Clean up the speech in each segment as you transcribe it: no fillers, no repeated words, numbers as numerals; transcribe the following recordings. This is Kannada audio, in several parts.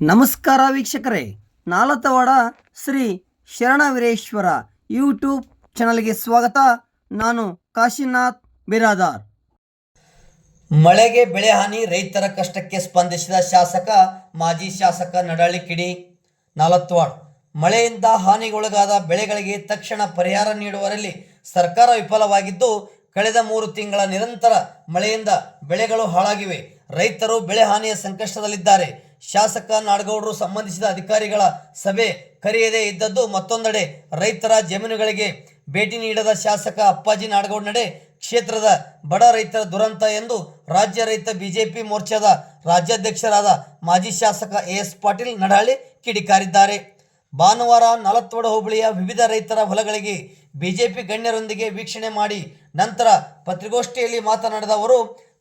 ನಮಸ್ಕಾರ ವೀಕ್ಷಕರೇ, ನಾಲತವಾಡ ಶ್ರೀ ಶರಣವೀರೇಶ್ವರ ಯೂಟ್ಯೂಬ್ ಚಾನಲ್ಗೆ ಸ್ವಾಗತ. ನಾನು ಕಾಶಿನಾಥ್ ಬಿರಾದಾರ್. ಮಳೆಗೆ ಬೆಳೆ ಹಾನಿ, ರೈತರ ಕಷ್ಟಕ್ಕೆ ಸ್ಪಂದಿಸಿದ ಶಾಸಕ, ಮಾಜಿ ಶಾಸಕ ನಡಹಳ್ಳಿ ಕಿಡಿ. ನಾಲತವಾಡ ಮಳೆಯಿಂದ ಹಾನಿಗೊಳಗಾದ ಬೆಳೆಗಳಿಗೆ ತಕ್ಷಣ ಪರಿಹಾರ ನೀಡುವರಲ್ಲಿ ಸರ್ಕಾರ ವಿಫಲವಾಗಿದ್ದು, ಕಳೆದ 3 ತಿಂಗಳ ನಿರಂತರ ಮಳೆಯಿಂದ ಬೆಳೆಗಳು ಹಾಳಾಗಿವೆ. ರೈತರು ಬೆಳೆ ಹಾನಿಯ ಸಂಕಷ್ಟದಲ್ಲಿದ್ದಾರೆ. ಶಾಸಕ ನಾಡಗೌಡರು ಸಂಬಂಧಿಸಿದ ಅಧಿಕಾರಿಗಳ ಸಭೆ ಕರೆಯದೇ ಇದ್ದದ್ದು ಮತ್ತೊಂದೆಡೆ ರೈತರ ಜಮೀನುಗಳಿಗೆ ಭೇಟಿ ನೀಡದ ಶಾಸಕ ಅಪ್ಪಾಜಿ ನಾಡಗೌಡ ನಡೆ ಕ್ಷೇತ್ರದ ಬಡ ರೈತರ ದುರಂತ ಎಂದು ರಾಜ್ಯ ರೈತ ಬಿಜೆಪಿ ಮೋರ್ಚಾದ ರಾಜ್ಯಾಧ್ಯಕ್ಷರಾದ ಮಾಜಿ ಶಾಸಕ ಎಸ್ ಪಾಟೀಲ್ ನಡಹಳ್ಳಿ ಕಿಡಿಕಾರಿದ್ದಾರೆ. ಭಾನುವಾರ ನಾಲತವಾಡ ಹೋಬಳಿಯ ವಿವಿಧ ರೈತರ ಹೊಲಗಳಿಗೆ ಬಿಜೆಪಿ ಗಣ್ಯರೊಂದಿಗೆ ವೀಕ್ಷಣೆ ಮಾಡಿ ನಂತರ ಪತ್ರಿಕಾಗೋಷ್ಠಿಯಲ್ಲಿ ಮಾತನಾಡಿದ ಅವರು,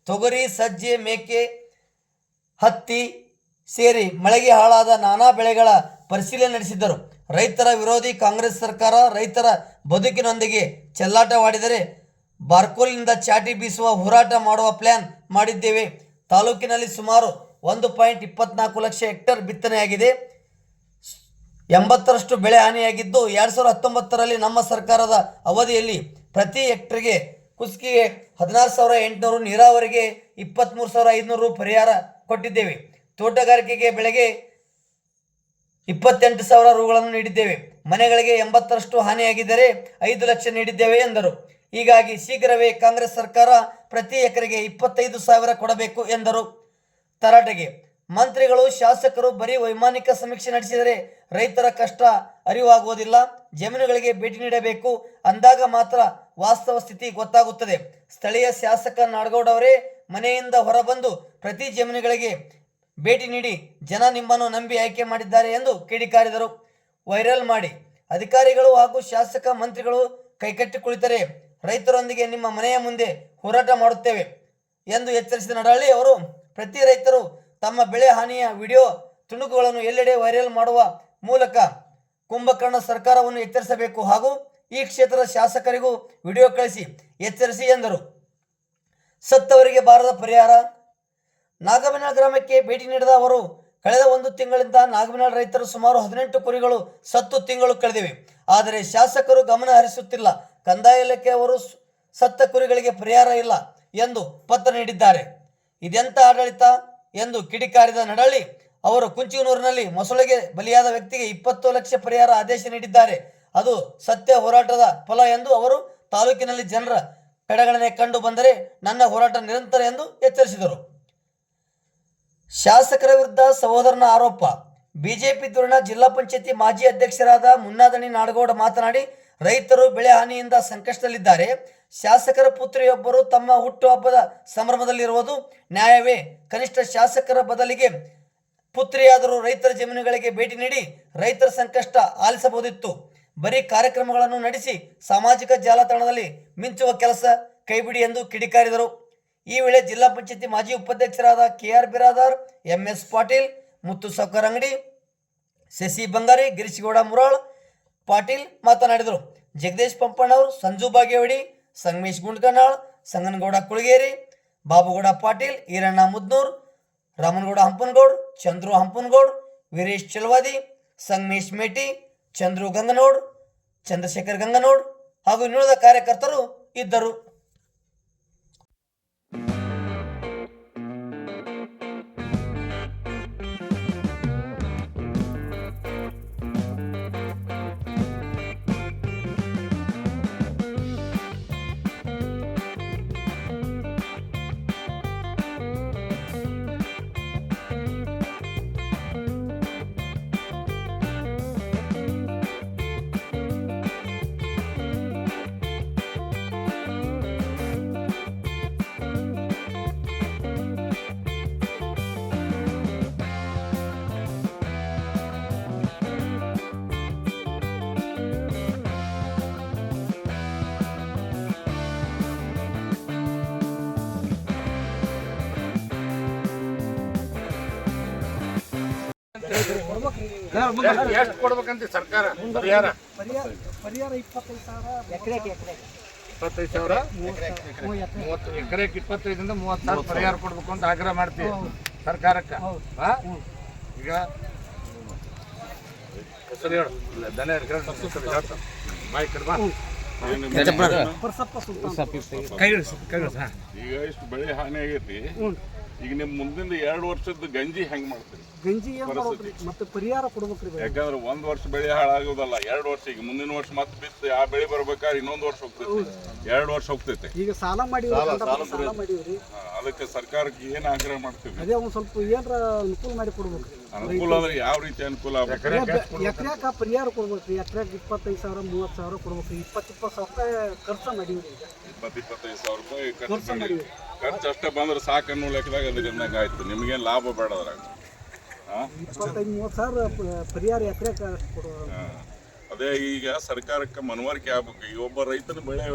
ತೊಗರಿ, ಸಜ್ಜೆ, ಮೇಕೆ, ಹತ್ತಿ ಸೇರಿ ಮಳೆಗೆ ಹಾಳಾದ ನಾನಾ ಬೆಳೆಗಳ ಪರಿಶೀಲನೆ ನಡೆಸಿದ್ದರು. ರೈತರ ವಿರೋಧಿ ಕಾಂಗ್ರೆಸ್ ಸರ್ಕಾರ ರೈತರ ಬದುಕಿನೊಂದಿಗೆ ಚೆಲ್ಲಾಟವಾಡಿದರೆ ಬಾರ್ಕೋಲ್ನಿಂದ ಚಾಟಿ ಬೀಸುವ ಹೋರಾಟ ಮಾಡುವ ಪ್ಲಾನ್ ಮಾಡಿದ್ದೇವೆ. ತಾಲೂಕಿನಲ್ಲಿ ಸುಮಾರು 1.24 ಲಕ್ಷ ಹೆಕ್ಟೇರ್ ಬಿತ್ತನೆಯಾಗಿದೆ. 80ರಷ್ಟು ಬೆಳೆ ಹಾನಿಯಾಗಿದ್ದು, 2019ರಲ್ಲಿ ನಮ್ಮ ಸರ್ಕಾರದ ಅವಧಿಯಲ್ಲಿ ಪ್ರತಿ ಹೆಕ್ಟರ್ಗೆ ಕುಸ್ಕಿಗೆ 16,800, ನೀರಾವರಿಗೆ 23,500 ರು ಪರಿಹಾರ ಕೊಟ್ಟಿದ್ದೇವೆ. ತೋಟಗಾರಿಕೆಗೆ ಬೆಳೆಗೆ 28,000 ರುಗಳನ್ನು ನೀಡಿದ್ದೇವೆ. ಮನೆಗಳಿಗೆ 80ರಷ್ಟು ಹಾನಿಯಾಗಿದ್ದರೆ 5 ಲಕ್ಷ ನೀಡಿದ್ದೇವೆ ಎಂದರು. ಹೀಗಾಗಿ ಶೀಘ್ರವೇ ಕಾಂಗ್ರೆಸ್ ಸರ್ಕಾರ ಪ್ರತಿ ಎಕರೆಗೆ 25,000 ಕೊಡಬೇಕು ಎಂದರು. ತರಾಟೆಗೆ ಮಂತ್ರಿಗಳು, ಶಾಸಕರು ಬರೀ ವೈಮಾನಿಕ ಸಮೀಕ್ಷೆ ನಡೆಸಿದರೆ ರೈತರ ಕಷ್ಟ ಅರಿವಾಗುವುದಿಲ್ಲ. ಜಮೀನುಗಳಿಗೆ ಭೇಟಿ ನೀಡಬೇಕು, ಅಂದಾಗ ಮಾತ್ರ ವಾಸ್ತವ ಸ್ಥಿತಿ ಗೊತ್ತಾಗುತ್ತದೆ. ಸ್ಥಳೀಯ ಶಾಸಕ ನಾಡಗೌಡ ಅವರೇ ಮನೆಯಿಂದ ಹೊರಬಂದು ಪ್ರತಿ ಜಮೀನುಗಳಿಗೆ ಭೇಟಿ ನೀಡಿ ಜನ ನಿಮ್ಮನ್ನು ನಂಬಿ ಆಯ್ಕೆ ಮಾಡಿದ್ದಾರೆ ಎಂದು ಕಿಡಿಕಾರಿದರು. ವೈರಲ್ ಮಾಡಿ ಅಧಿಕಾರಿಗಳು ಹಾಗೂ ಶಾಸಕ ಮಂತ್ರಿಗಳು ಕೈಕಟ್ಟಿ ಕುಳಿತರೆ ರೈತರೊಂದಿಗೆ ನಿಮ್ಮ ಮನೆಯ ಮುಂದೆ ಹೋರಾಟ ಮಾಡುತ್ತೇವೆ ಎಂದು ಎಚ್ಚರಿಸಿದ ನಡಹಳ್ಳಿ ಅವರು, ಪ್ರತಿ ರೈತರು ತಮ್ಮ ಬೆಳೆ ಹಾನಿಯ ವಿಡಿಯೋ ತುಣುಕುಗಳನ್ನು ಎಲ್ಲೆಡೆ ವೈರಲ್ ಮಾಡುವ ಮೂಲಕ ಕುಂಭಕರ್ಣ ಸರ್ಕಾರವನ್ನು ಎಚ್ಚರಿಸಬೇಕು ಹಾಗೂ ಈ ಕ್ಷೇತ್ರದ ಶಾಸಕರಿಗೂ ವಿಡಿಯೋ ಕಳಿಸಿ ಎಚ್ಚರಿಸಿ ಎಂದರು. ಸತ್ತವರಿಗೆ ಬಾರದ ಪರಿಹಾರ. ನಾಗಮನಾಳ ಗ್ರಾಮಕ್ಕೆ ಭೇಟಿ ನೀಡಿದ ಅವರು, ಕಳೆದ 1 ತಿಂಗಳಿಂದ ನಾಗಮನಾಳ ರೈತರು ಸುಮಾರು 18 ಕುರಿಗಳು ಸತ್ತು ತಿಂಗಳು ಕಳೆದಿವೆ. ಆದರೆ ಶಾಸಕರು ಗಮನ ಹರಿಸುತ್ತಿಲ್ಲ. ಕಂದಾಯ ಇಲಾಖೆ ಅವರು ಸತ್ತ ಕುರಿಗಳಿಗೆ ಪರಿಹಾರ ಇಲ್ಲ ಎಂದು ಪತ್ರ ನೀಡಿದ್ದಾರೆ. ಇದೆಂಥ ಆಡಳಿತ ಎಂದು ಕಿಡಿಕಾರಿದ ನಡಹಳ್ಳಿ ಅವರು, ಕುಂಚಿನೂರಿನಲ್ಲಿ ಮೊಸಳೆಗೆ ಬಲಿಯಾದ ವ್ಯಕ್ತಿಗೆ 20 ಲಕ್ಷ ಪರಿಹಾರ ಆದೇಶ ನೀಡಿದ್ದಾರೆ. ಅದು ಸತ್ಯ ಹೋರಾಟದ ಫಲ ಎಂದು ಅವರು, ತಾಲೂಕಿನಲ್ಲಿ ಜನರ ಕಡೆಗಣನೆ ಕಂಡು ಬಂದರೆ ನನ್ನ ಹೋರಾಟ ನಿರಂತರ ಎಂದು ಎಚ್ಚರಿಸಿದರು. ಶಾಸಕರ ವಿರುದ್ಧ ಸಹೋದರನ ಆರೋಪ. ಬಿಜೆಪಿ ಧುರೀಣ ಜಿಲ್ಲಾ ಪಂಚಾಯತಿ ಮಾಜಿ ಅಧ್ಯಕ್ಷರಾದ ಮುನ್ನಾದಣಿ ನಾಡಗೌಡ ಮಾತನಾಡಿ, ರೈತರು ಬೆಳೆ ಹಾನಿಯಿಂದ ಸಂಕಷ್ಟದಲ್ಲಿದ್ದಾರೆ. ಶಾಸಕರ ಪುತ್ರಿಯೊಬ್ಬರು ತಮ್ಮ ಹುಟ್ಟುಹಬ್ಬದ ಸಂಭ್ರಮದಲ್ಲಿರುವುದು ನ್ಯಾಯವೇ? ಕನಿಷ್ಠ ಶಾಸಕರ ಬದಲಿಗೆ ಪುತ್ರಿಯಾದರೂ ರೈತರ ಜಮೀನುಗಳಿಗೆ ಭೇಟಿ ನೀಡಿ ರೈತರ ಸಂಕಷ್ಟ ಆಲಿಸಬಹುದಿತ್ತು. ಬರೀ ಕಾರ್ಯಕ್ರಮಗಳನ್ನು ನಡೆಸಿ ಸಾಮಾಜಿಕ ಜಾಲತಾಣದಲ್ಲಿ ಮಿಂಚುವ ಕೆಲಸ ಕೈಬಿಡಿ ಎಂದು ಕಿಡಿಕಾರಿದರು. ಈ ವೇಳೆ ಜಿಲ್ಲಾ ಪಂಚಾಯತಿ ಮಾಜಿ ಉಪಾಧ್ಯಕ್ಷರಾದ ಕೆಆರ್ ಬಿರಾದಾರ್, ಎಂಎಸ್ ಪಾಟೀಲ್, ಮುತ್ತು ಸಾವ್ಕಾರ್ ಅಂಗಡಿ, ಶಶಿ ಬಂಗಾರಿ, ಗಿರೀಶ್ಗೌಡ ಮುರಾಳ್ ಪಾಟೀಲ್ ಮಾತನಾಡಿದರು. ಜಗದೀಶ್ ಪಂಪಣ್ಣವರು, ಸಂಜು ಬಾಗೇವಾಡಿ, ಸಂಗಮೇಶ್ ಗುಂಡ್ಕನಾಳ್, ಸಂಗನಗೌಡ ಕುಳಗೇರಿ, ಬಾಬುಗೌಡ ಪಾಟೀಲ್, ಈರಣ್ಣ ಮುದ್ನೂರ್, ರಾಮನಗೌಡ ಹಂಪನಗೌಡ್, ಚಂದ್ರು ಹಂಪನಗೌಡ್, ವೀರೇಶ್ ಚಲವಾದಿ, ಸಂಗಮೇಶ್ ಮೇಟಿ, ಚಂದ್ರು ಗಂಗನೋಡ್, ಚಂದ್ರಶೇಖರ್ ಗಂಗನೋಡ್ ಹಾಗೂ ಇನ್ನುಳಿದ ಕಾರ್ಯಕರ್ತರು ಇದ್ದರು. ಎಷ್ಟು ಕೊಡ್ಬೇಕಂತ ಸರ್ಕಾರ ಪರಿಹಾರ? ಪರಿಹಾರ 25,000 ಎಕರೆಗೆ 25,000, 30 ಎಕರೆಗೆ 25,000 ರಿಂದ 30,000 ಪರಿಹಾರ ಕೊಡ್ಬೇಕು ಅಂತ ಆಗ್ರಹ ಮಾಡ್ತೀವಿ ಸರ್ಕಾರಕ್ಕೆ. ಈಗ ಹೆಸರು ಹೇಳು ಇಲ್ಲ ದನ ಹೇಳ್ತಾರೆ ಬಾಯ್ ಕಡೆ ಬಾ ಪರ್ಸಪ್ಪ ಸುಲ್ತಾನ್. ಈಗ ಇಷ್ಟು ಬೆಳೆ ಹಾನಿ ಆಗೈತಿ. ಈಗ ನಿಮ್ ಮುಂದಿನ 2 ವರ್ಷದ ಗಂಜಿ ಹೆಂಗ್ ಮಾಡ್ತೀರಿ? ಗಂಜಿ ಏನ್ ಮಾಡ್ಬೇಕ್ರಿ ಮತ್ತೆ ಪರಿಹಾರ ಕೊಡ್ಬೇಕ್ರಿ ಇದಕ್ಕೆ. ಯಾಕಂದ್ರೆ 1 ವರ್ಷ ಬೆಳೆ ಹಾಳಾಗೋದಲ್ಲ, 2 ವರ್ಷ. ಈಗ ಮುಂದಿನ ವರ್ಷ ಮತ್ತೆ ಬಿತ್ತು ಆ ಬೆಳೆ ಬರ್ಬೇಕಾದ್ರೆ ಇನ್ನೊಂದು ವರ್ಷ ಹೋಗ್ತೈತಿ, 2 ವರ್ಷ ಹೋಗ್ತೈತಿ. ಈಗ ಸಾಲ ಮಾಡಿವ್ರಿ, ಸಾಲ ಮಾಡಿವ್ರಿ. ಅದಕ್ಕೆ ಸರ್ಕಾರಕ್ಕೆ ಏನ್ ಆಗ್ರಹ ಮಾಡ್ತೀವಿ? ಅದೇ ಒಂದ್ ಸ್ವಲ್ಪ ಏನ್ರ ಅನುಕೂಲ ಮಾಡಿ ಕೊಡ್ಬೇಕ್ರಿ. ಅನುಕೂಲ ಅಂದ್ರೆ ಯಾವ ರೀತಿ ಅನುಕೂಲ ಆಗ್ಬೇಕು? ಎಕರೆಕ ಪರಿಹಾರ ಕೊಡ್ಬೇಕ್ರಿ. ಎಕರೆಕ್ 25,000 30,000 ಕೊಡ್ಬೇಕ್ರಿ. 20,000 ರೂಪಾಯಿ ಖರ್ಚು ಮಾಡಿವ್ರಿ. 20,000 ರೂಪಾಯಿ ಖರ್ಚು ಮಾಡಿವ್ರಿ. ಖರ್ಚು ಅಷ್ಟೇ ಬಂದ್ರೆ ಸಾಕು ಅನ್ನೋ ಲೆಕ್ಕದಾಗ ಅದರಿಂದ ಆಯ್ತು. ನಿಮ್ಗೇನು ಲಾಭ ಬೇಡ ಅದ್ರಾಗ. 25,000-30,000 ಪರಿಹಾರ ಎಕರೆಕ ಕೊಡುವ. ಅದೇ ಈಗ ಸರ್ಕಾರಕ್ಕೆ ಮನವರಿಕೆ ಆಗ್ಬೇಕು. ಈಗ ಒಬ್ಬ ರೈತನ ಬೆಳೆ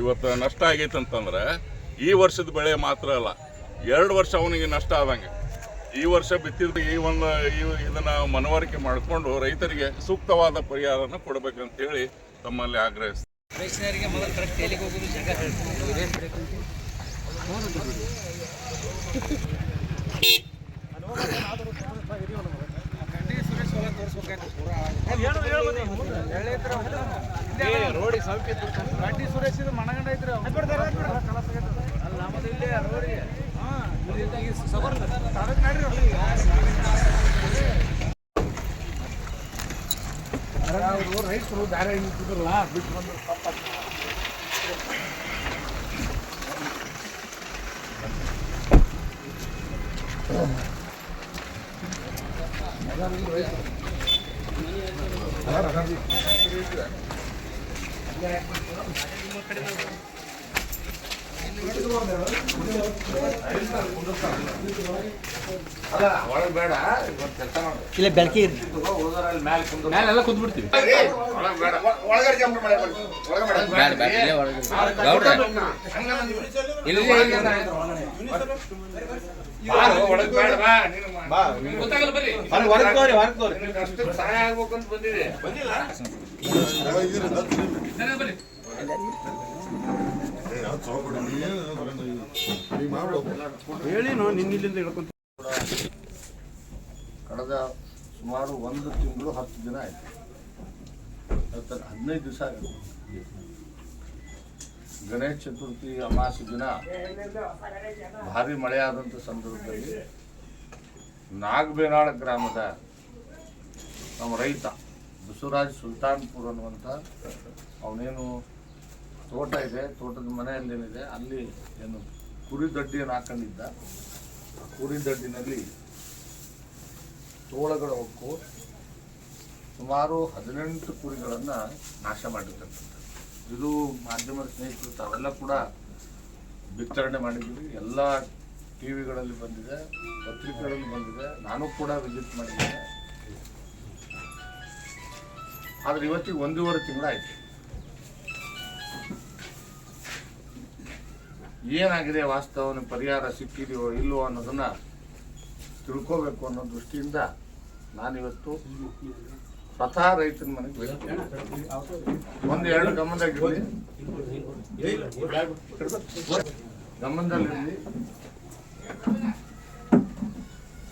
ಇವತ್ತು ನಷ್ಟ ಆಗೈತೆ ಅಂತಂದ್ರೆ ಈ ವರ್ಷದ ಬೆಳೆ ಮಾತ್ರ ಅಲ್ಲ, 2 ವರ್ಷ ಅವನಿಗೆ ನಷ್ಟ ಆದಂಗೆ. ಈ ವರ್ಷ ಬಿತ್ತಿದ ಇದನ್ನ ಮನವರಿಕೆ ಮಾಡಿಕೊಂಡು ರೈತರಿಗೆ ಸೂಕ್ತವಾದ ಪರಿಹಾರನ ಕೊಡಬೇಕಂತ ಹೇಳಿ ತಮ್ಮಲ್ಲಿ ಆಗ್ರಹಿಸ್ತಾರೆ. ರೈತರಿಗೆ ಮೊದಲು ಕರೆಕ್ಟ್ ಎಲ್ಲಿಗೆ ಹೋಗೋದು ಜಾಗ ರೋಡಿ ಸ್ವಲ್ಪ ಗಾಡಿ ಸುರೇಶ್ ಇದು ಮನಗಂಡ ಐತ್ರಿ. ನಮ್ಮದು ಇಲ್ಲೇ ರೋಡಿಗೆ ರೈತರು ದಾರ ನಿಂತಿದ್ರಲ್ಲ ಬಿಟ್ಟು ಬಂದ್ರೆ ತಪ್ಪ. ಅಲ್ಲ ಒಳಗೆ ಬೇಡ, ಇವತ್ತು ಕೆಲಸ ಮಾಡಿ ಇಲ್ಲ ಬೆಳಕಿ ಹೋದ್ರಲ್ಲಿ ಮ್ಯಾಲೆಲ್ಲ ಕುಂದ್ಬಿಡ್ತೀವಿ. ಒಳಗೆ ಬೇಡ, ಒಳಗಡೆ ಜಂಪ್ ಮಾಡಿ ಒಳಗೆ ಬೇಡ ಬಾ, ನೀನು ಗೊತ್ತಾಗಲ್ಲ ಬರ್ರಿ. ಅಷ್ಟು ಸಹಾಯ ಆಗ್ಬೇಕು ಅಂತ ಬಂದಿದೆ. ಬರ್ರಿ ಹೇಳಿ ನಿನ್ನಿಲ್ಲಿಂದ ಹೇಳ್ಕೊಂತ. ಕಳೆದ ಸುಮಾರು 1 ತಿಂಗಳು 10 ದಿನ ಆಯಿತು, 15 ದಿವಸ ಆಗಿದೆ. ಗಣೇಶ ಚತುರ್ಥಿ ಅಮಾವಾಸ್ಯೆ ದಿನ ಭಾರಿ ಮಳೆಯಾದಂಥ ಸಂದರ್ಭದಲ್ಲಿ ನಾಗಬೇನಾಳ ಗ್ರಾಮದ ನಮ್ಮ ರೈತ ಬಸವರಾಜ್ ಸುಲ್ತಾನ್ಪುರ್ ಅನ್ನುವಂಥ ಅವನೇನು ತೋಟ ಇದೆ, ತೋಟದ ಮನೆಯಲ್ಲೇನಿದೆ ಅಲ್ಲಿ ಏನು ಕುರಿ ದಡ್ಡಿಯನ್ನು ಹಾಕೊಂಡಿದ್ದ. ಆ ಕುರಿ ದಡ್ಡಿನಲ್ಲಿ ತೋಳಗಳ ಹೊಕ್ಕು ಸುಮಾರು 18 ಕುರಿಗಳನ್ನು ನಾಶ ಮಾಡಿರ್ತಕ್ಕಂಥ. ಇದು ಮಾಧ್ಯಮದ ಸ್ನೇಹಿತರು ತಾವೆಲ್ಲ ಕೂಡ ವಿತರಣೆ ಮಾಡಿದ್ದೀವಿ. ಎಲ್ಲ ಟಿ ವಿಗಳಲ್ಲಿ ಬಂದಿದೆ, ಪತ್ರಿಕೆಗಳಲ್ಲಿ ಬಂದಿದೆ, ನಾನು ಕೂಡ ವಿಸಿಟ್ ಮಾಡಿದ್ದೇನೆ. ಆದರೆ ಇವತ್ತಿಗೆ 1.5 ತಿಂಗಳಾಯಿತು. ಏನಾಗಿದೆ, ವಾಸ್ತವನ ಪರಿಹಾರ ಸಿಕ್ಕಿದೆಯೋ ಇಲ್ಲವೋ ಅನ್ನೋದನ್ನು ತಿಳ್ಕೋಬೇಕು ಅನ್ನೋ ದೃಷ್ಟಿಯಿಂದ ನಾನಿವತ್ತು ಸ್ವತಃ ರೈತನ ಮನೆಗೆ ಭೇಟಿ. 1-2 ಗಮನದಲ್ಲಿರಲಿ, ಗಮನದಲ್ಲಿರಲಿ.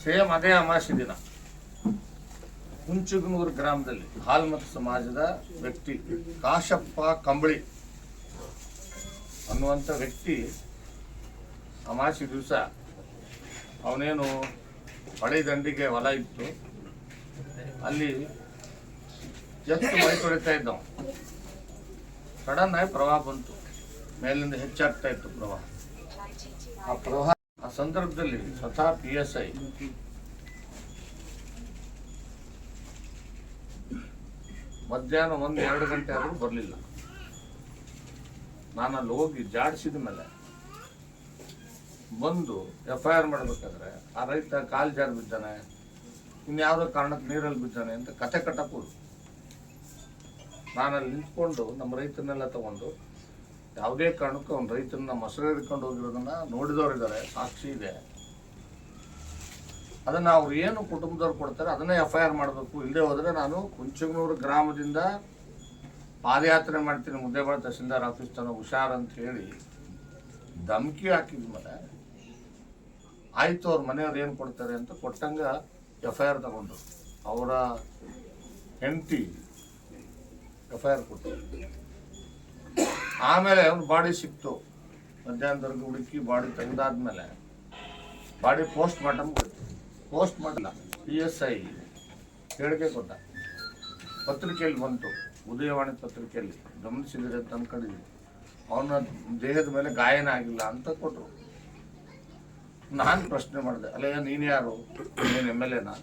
ಸೇಮ್ ಅದೇ ಅಮಾವಾಸ್ಯೆ ದಿನ ಹುಂಚುಗನೂರು ಗ್ರಾಮದಲ್ಲಿ ಹಾಲ್ಮತ ಸಮಾಜದ ವ್ಯಕ್ತಿ ಕಾಶಪ್ಪ ಕಂಬಳಿ ಅನ್ನುವಂಥ ವ್ಯಕ್ತಿ ಅಮಾವಾಸ್ಯೆ ದಿವಸ ಅವನೇನು ಹೊಳೆ ದಂಡಿಗೆ ಹೊಲ ಇತ್ತು, ಅಲ್ಲಿ ಎತ್ತು ಮೈ ತೊಳಿತಾ ಇದ್ದವ. ಸಡನ್ ಆಗಿ ಪ್ರವಾಹ ಬಂತು, ಮೇಲಿಂದ ಹೆಚ್ಚಾಗ್ತಾ ಇತ್ತು ಪ್ರವಾಹ. ಆ ಸಂದರ್ಭದಲ್ಲಿ ಸ್ವತಃ PSI ಮಧ್ಯಾಹ್ನ 1-2 ಗಂಟೆ ಆದರೂ ಬರಲಿಲ್ಲ. ನಾನು ಅಲ್ಲಿ ಹೋಗಿ ಜಾಡಿಸಿದ ಮೇಲೆ ಬಂದು FIR ಮಾಡಬೇಕಾದ್ರೆ ಆ ರೈತ ಕಾಲು ಜಾರಿ ಬಿದ್ದಾನೆ, ಇನ್ಯಾವುದೋ ಕಾರಣಕ್ಕೆ ನೀರಲ್ಲಿ ಬಿದ್ದಾನೆ ಅಂತ ಕತೆ ಕಟ್ಟಕ್ಕೂಡು. ನಾನು ಅಲ್ಲಿ ನಿಂತ್ಕೊಂಡು ನಮ್ಮ ರೈತನ್ನೆಲ್ಲ ತಗೊಂಡು ಯಾವುದೇ ಕಾರಣಕ್ಕೂ ಅವ್ನ ರೈತನ ಮೊಸರು ಹಿಡ್ಕೊಂಡು ಹೋಗಿರೋದನ್ನ ನೋಡಿದವರಿದ್ದಾರೆ, ಸಾಕ್ಷಿ ಇದೆ. ಅದನ್ನು ಅವ್ರು ಏನು ಕುಟುಂಬದವ್ರು ಕೊಡ್ತಾರೆ ಅದನ್ನೇ FIR ಮಾಡಬೇಕು. ಇಲ್ಲದೆ ಹೋದರೆ ನಾನು ಹುಂಚಗನೂರು ಗ್ರಾಮದಿಂದ ಪಾದಯಾತ್ರೆ ಮಾಡ್ತೀನಿ ಮುದ್ದೇಬೇಳ ತಹಸೀಲ್ದಾರ್ ಆಫೀಸ್ ತನಕ ಹುಷಾರ್ ಅಂತ ಹೇಳಿ ಧಮಕಿ ಹಾಕಿದ ಮೇಲೆ ಆಯಿತು, ಅವ್ರ ಮನೆಯವ್ರು ಏನು ಕೊಡ್ತಾರೆ ಅಂತ ಕೊಟ್ಟಂಗೆ FIR ತಗೊಂಡ್ರು, ಅವರ ಹೆಂಡತಿ FIR ಕೊಟ್ಟರು. ಆಮೇಲೆ ಅವ್ನ ಬಾಡಿ ಸಿಕ್ತು, ಮಧ್ಯಾಹ್ನದವರೆಗೆ ಹುಡುಕಿ ಬಾಡಿ ತೆಗೆದಾದ್ಮೇಲೆ ಬಾಡಿ ಪೋಸ್ಟ್ ಮಾರ್ಟಮ್ ಕೊಟ್ಟು, ಪೋಸ್ಟ್ ಮಾಡಲ್ಲ PSI ಹೇಳಿಕೆ ಕೊಟ್ಟ, ಪತ್ರಿಕೆಯಲ್ಲಿ ಬಂತು, ಉದಯವಾಣಿ ಪತ್ರಿಕೆಯಲ್ಲಿ ಗಮನಿಸಿದರೆ ಅಂತ ಅನ್ಕೊಂಡಿದ್ವಿ. ಅವನ ದೇಹದ ಮೇಲೆ ಗಾಯನ ಆಗಿಲ್ಲ ಅಂತ ಕೊಟ್ಟರು. ನಾನು ಪ್ರಶ್ನೆ ಮಾಡಿದೆ, ಅಲ್ಲಯ್ಯ ನೀನು ಯಾರು, ನೀನು MLAನಾ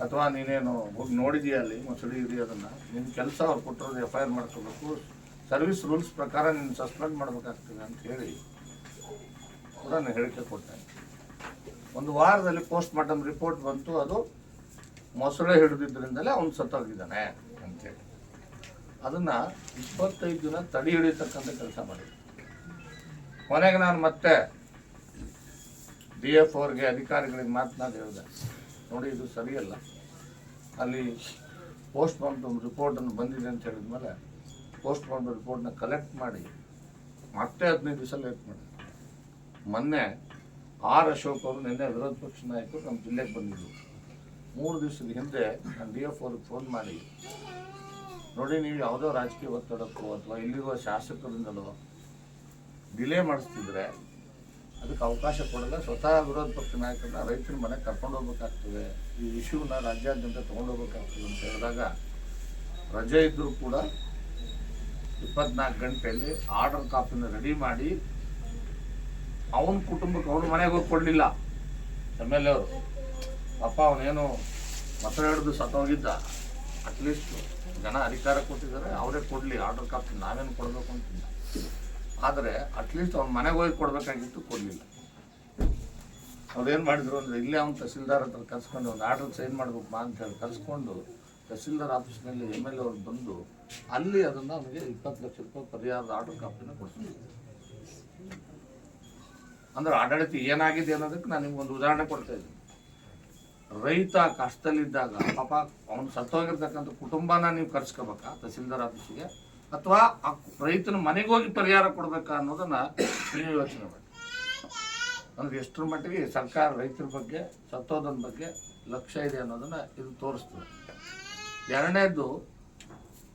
ಅಥವಾ ನೀನೇನು ಹೋಗಿ ನೋಡಿದೀಯ ಅಲ್ಲಿ ಮೊಸಳಿ ಹಿಡಿಯೋದನ್ನ, ನಿನ್ನ ಕೆಲಸ ಅವ್ರು ಕೊಟ್ಟಿರೋದು FIR ಮಾಡ್ಕೋಬೇಕು, ಸರ್ವಿಸ್ ರೂಲ್ಸ್ ಪ್ರಕಾರ ನೀನು ಸಸ್ಪೆಂಡ್ ಮಾಡಬೇಕಾಗ್ತದೆ ಅಂತ ಹೇಳಿ ಕೂಡ ನಾನು ಹೇಳಿಕೆ ಕೊಟ್ಟೆ. ಒಂದು ವಾರದಲ್ಲಿ ಪೋಸ್ಟ್ ಮಾರ್ಟಮ್ ರಿಪೋರ್ಟ್ ಬಂತು, ಅದು ಮೊಸಳೆ ಹಿಡಿದಿದ್ದರಿಂದಲೇ ಅವನು ಸತ್ತೋಗಿದ್ದಾನೆ ಅಂತೇಳಿ. ಅದನ್ನು 25 ದಿನ ತಡೆ ಹಿಡಿಯತಕ್ಕಂಥ ಕೆಲಸ ಮಾಡಿದೆ. ಕೊನೆಗೆ ನಾನು ಮತ್ತೆ DF ಅವ್ರಿಗೆ, ಅಧಿಕಾರಿಗಳಿಗೆ ಮಾತನಾಡಿ ಹೇಳಿದೆ, ನೋಡಿ ಇದು ಸರಿಯಲ್ಲ, ಅಲ್ಲಿ ಪೋಸ್ಟ್ ಮಾರ್ಟಮ್ ರಿಪೋರ್ಟನ್ನು ಬಂದಿದೆ ಅಂತ ಹೇಳಿದ್ಮೇಲೆ ಪೋಸ್ಟ್ ಮಾರ್ಟಮ್ ರಿಪೋರ್ಟ್ನ ಕಲೆಕ್ಟ್ ಮಾಡಿ ಮತ್ತೆ 15 ದಿವಸ ಲೇಟ್ ಮಾಡಿ. ಮೊನ್ನೆ R. ಅಶೋಕ್ ಅವರು ನಿನ್ನೆ ವಿರೋಧ ಪಕ್ಷ ನಾಯಕರು ನಮ್ಮ ಜಿಲ್ಲೆಗೆ ಬಂದಿದ್ದರು. 3 ದಿವಸದ ಹಿಂದೆ ನಾನು DF ಅವ್ರಿಗೆ ಫೋನ್ ಮಾಡಿ, ನೋಡಿ ನೀವು ಯಾವುದೋ ರಾಜಕೀಯ ಒತ್ತಡಕ್ಕೋ ಅಥವಾ ಇಲ್ಲಿರುವ ಶಾಸಕರಿಂದಲೋ ಡಿಲೇ ಮಾಡಿಸ್ತಿದ್ರೆ ಅದಕ್ಕೆ ಅವಕಾಶ ಕೊಡಲ್ಲ, ಸ್ವತಃ ವಿರೋಧ ಪಕ್ಷ ನಾಯಕರನ್ನ ರೈತರ ಮನೆ ಕರ್ಕೊಂಡು ಹೋಗ್ಬೇಕಾಗ್ತದೆ, ಈ ಇಶ್ಯೂನ ರಾಜ್ಯಾದ್ಯಂತ ತೊಗೊಂಡೋಗ್ಬೇಕಾಗ್ತದೆ ಅಂತ ಹೇಳಿದಾಗ ರಜೆ ಇದ್ದರೂ ಕೂಡ 24 ಗಂಟೆಯಲ್ಲಿ ಆರ್ಡರ್ ಕಾಪಿನ ರೆಡಿ ಮಾಡಿ ಅವನ ಕುಟುಂಬಕ್ಕೆ ಅವ್ರ ಮನೆಗೆ ಹೋಗಿ ಕೊಡಲಿಲ್ಲ. MLA ಅವರು ಪಾಪ ಅವನೇನು ಮೊಸಳೆ ಹಿಡಿದು ಸತ್ತೋಗಿದ್ದ, ಅಟ್ಲೀಸ್ಟ್ ಜನ ಅಧಿಕಾರ ಕೊಟ್ಟಿದ್ದಾರೆ, ಅವರೇ ಕೊಡಲಿ ಆರ್ಡರ್ ಕಾಪಿ, ನಾವೇನು ಕೊಡಬೇಕು ಅಂತಿಲ್ಲ. ಆದರೆ ಅಟ್ಲೀಸ್ಟ್ ಅವ್ನ ಮನೆಗೆ ಹೋಗಿ ಕೊಡಬೇಕಾಗಿತ್ತು, ಕೊಡಲಿಲ್ಲ. ಅವ್ರೇನು ಮಾಡಿದ್ರು ಅಂದರೆ ಇಲ್ಲೇ ಅವ್ನು ತಹಸೀಲ್ದಾರ್ ಹತ್ರ ಕರ್ಸ್ಕೊಂಡು ಒಂದು ಆರ್ಡರ್ ಸೈನ್ ಮಾಡ್ಬೇಕು ಅಂತ ಹೇಳಿ ಕರ್ಸ್ಕೊಂಡು ತಹಸೀಲ್ದಾರ್ ಆಫೀಸ್ನಲ್ಲಿ MLA ಅವ್ರು ಬಂದು ಅಲ್ಲಿ ಅದನ್ನು ಅವನಿಗೆ 20 ಲಕ್ಷ ರೂಪಾಯಿ ಪರಿಹಾರದ ಆರ್ಡರ್ ಕಾಪಿನ ಕೊಡಿಸಿದ್ರು. ಅಂದ್ರೆ ಆಡಳಿತ ಏನಾಗಿದೆ ಅನ್ನೋದಕ್ಕೆ ನಾನು ನಿಮ್ಗೊಂದು ಉದಾಹರಣೆ ಕೊಡ್ತಾ ಇದ್ದೀನಿ. ರೈತ ಕಷ್ಟದಲ್ಲಿದ್ದಾಗ ಪಾಪ ಅವನು ಸತ್ತೋಗಿರ್ತಕ್ಕಂಥ ಕುಟುಂಬನ ನೀವು ಕರ್ಸ್ಕೋಬೇಕಾ ತಹಸೀಲ್ದಾರ್ ಆಫೀಸಿಗೆ, ಅಥವಾ ಆ ರೈತನ ಮನೆಗೆ ಹೋಗಿ ಪರಿಹಾರ ಕೊಡ್ಬೇಕಾ ಅನ್ನೋದನ್ನ ನೀವು ಯೋಚನೆ ಮಾಡಿ. ಅಂದ್ರೆ ಎಷ್ಟರ ಮಟ್ಟಿಗೆ ಸರ್ಕಾರ ರೈತರ ಬಗ್ಗೆ, ಸತ್ತೋದನ ಬಗ್ಗೆ ಲಕ್ಷ್ಯ ಇದೆ ಅನ್ನೋದನ್ನ ಇದು ತೋರಿಸ್ತದೆ. ಎರಡನೇದು,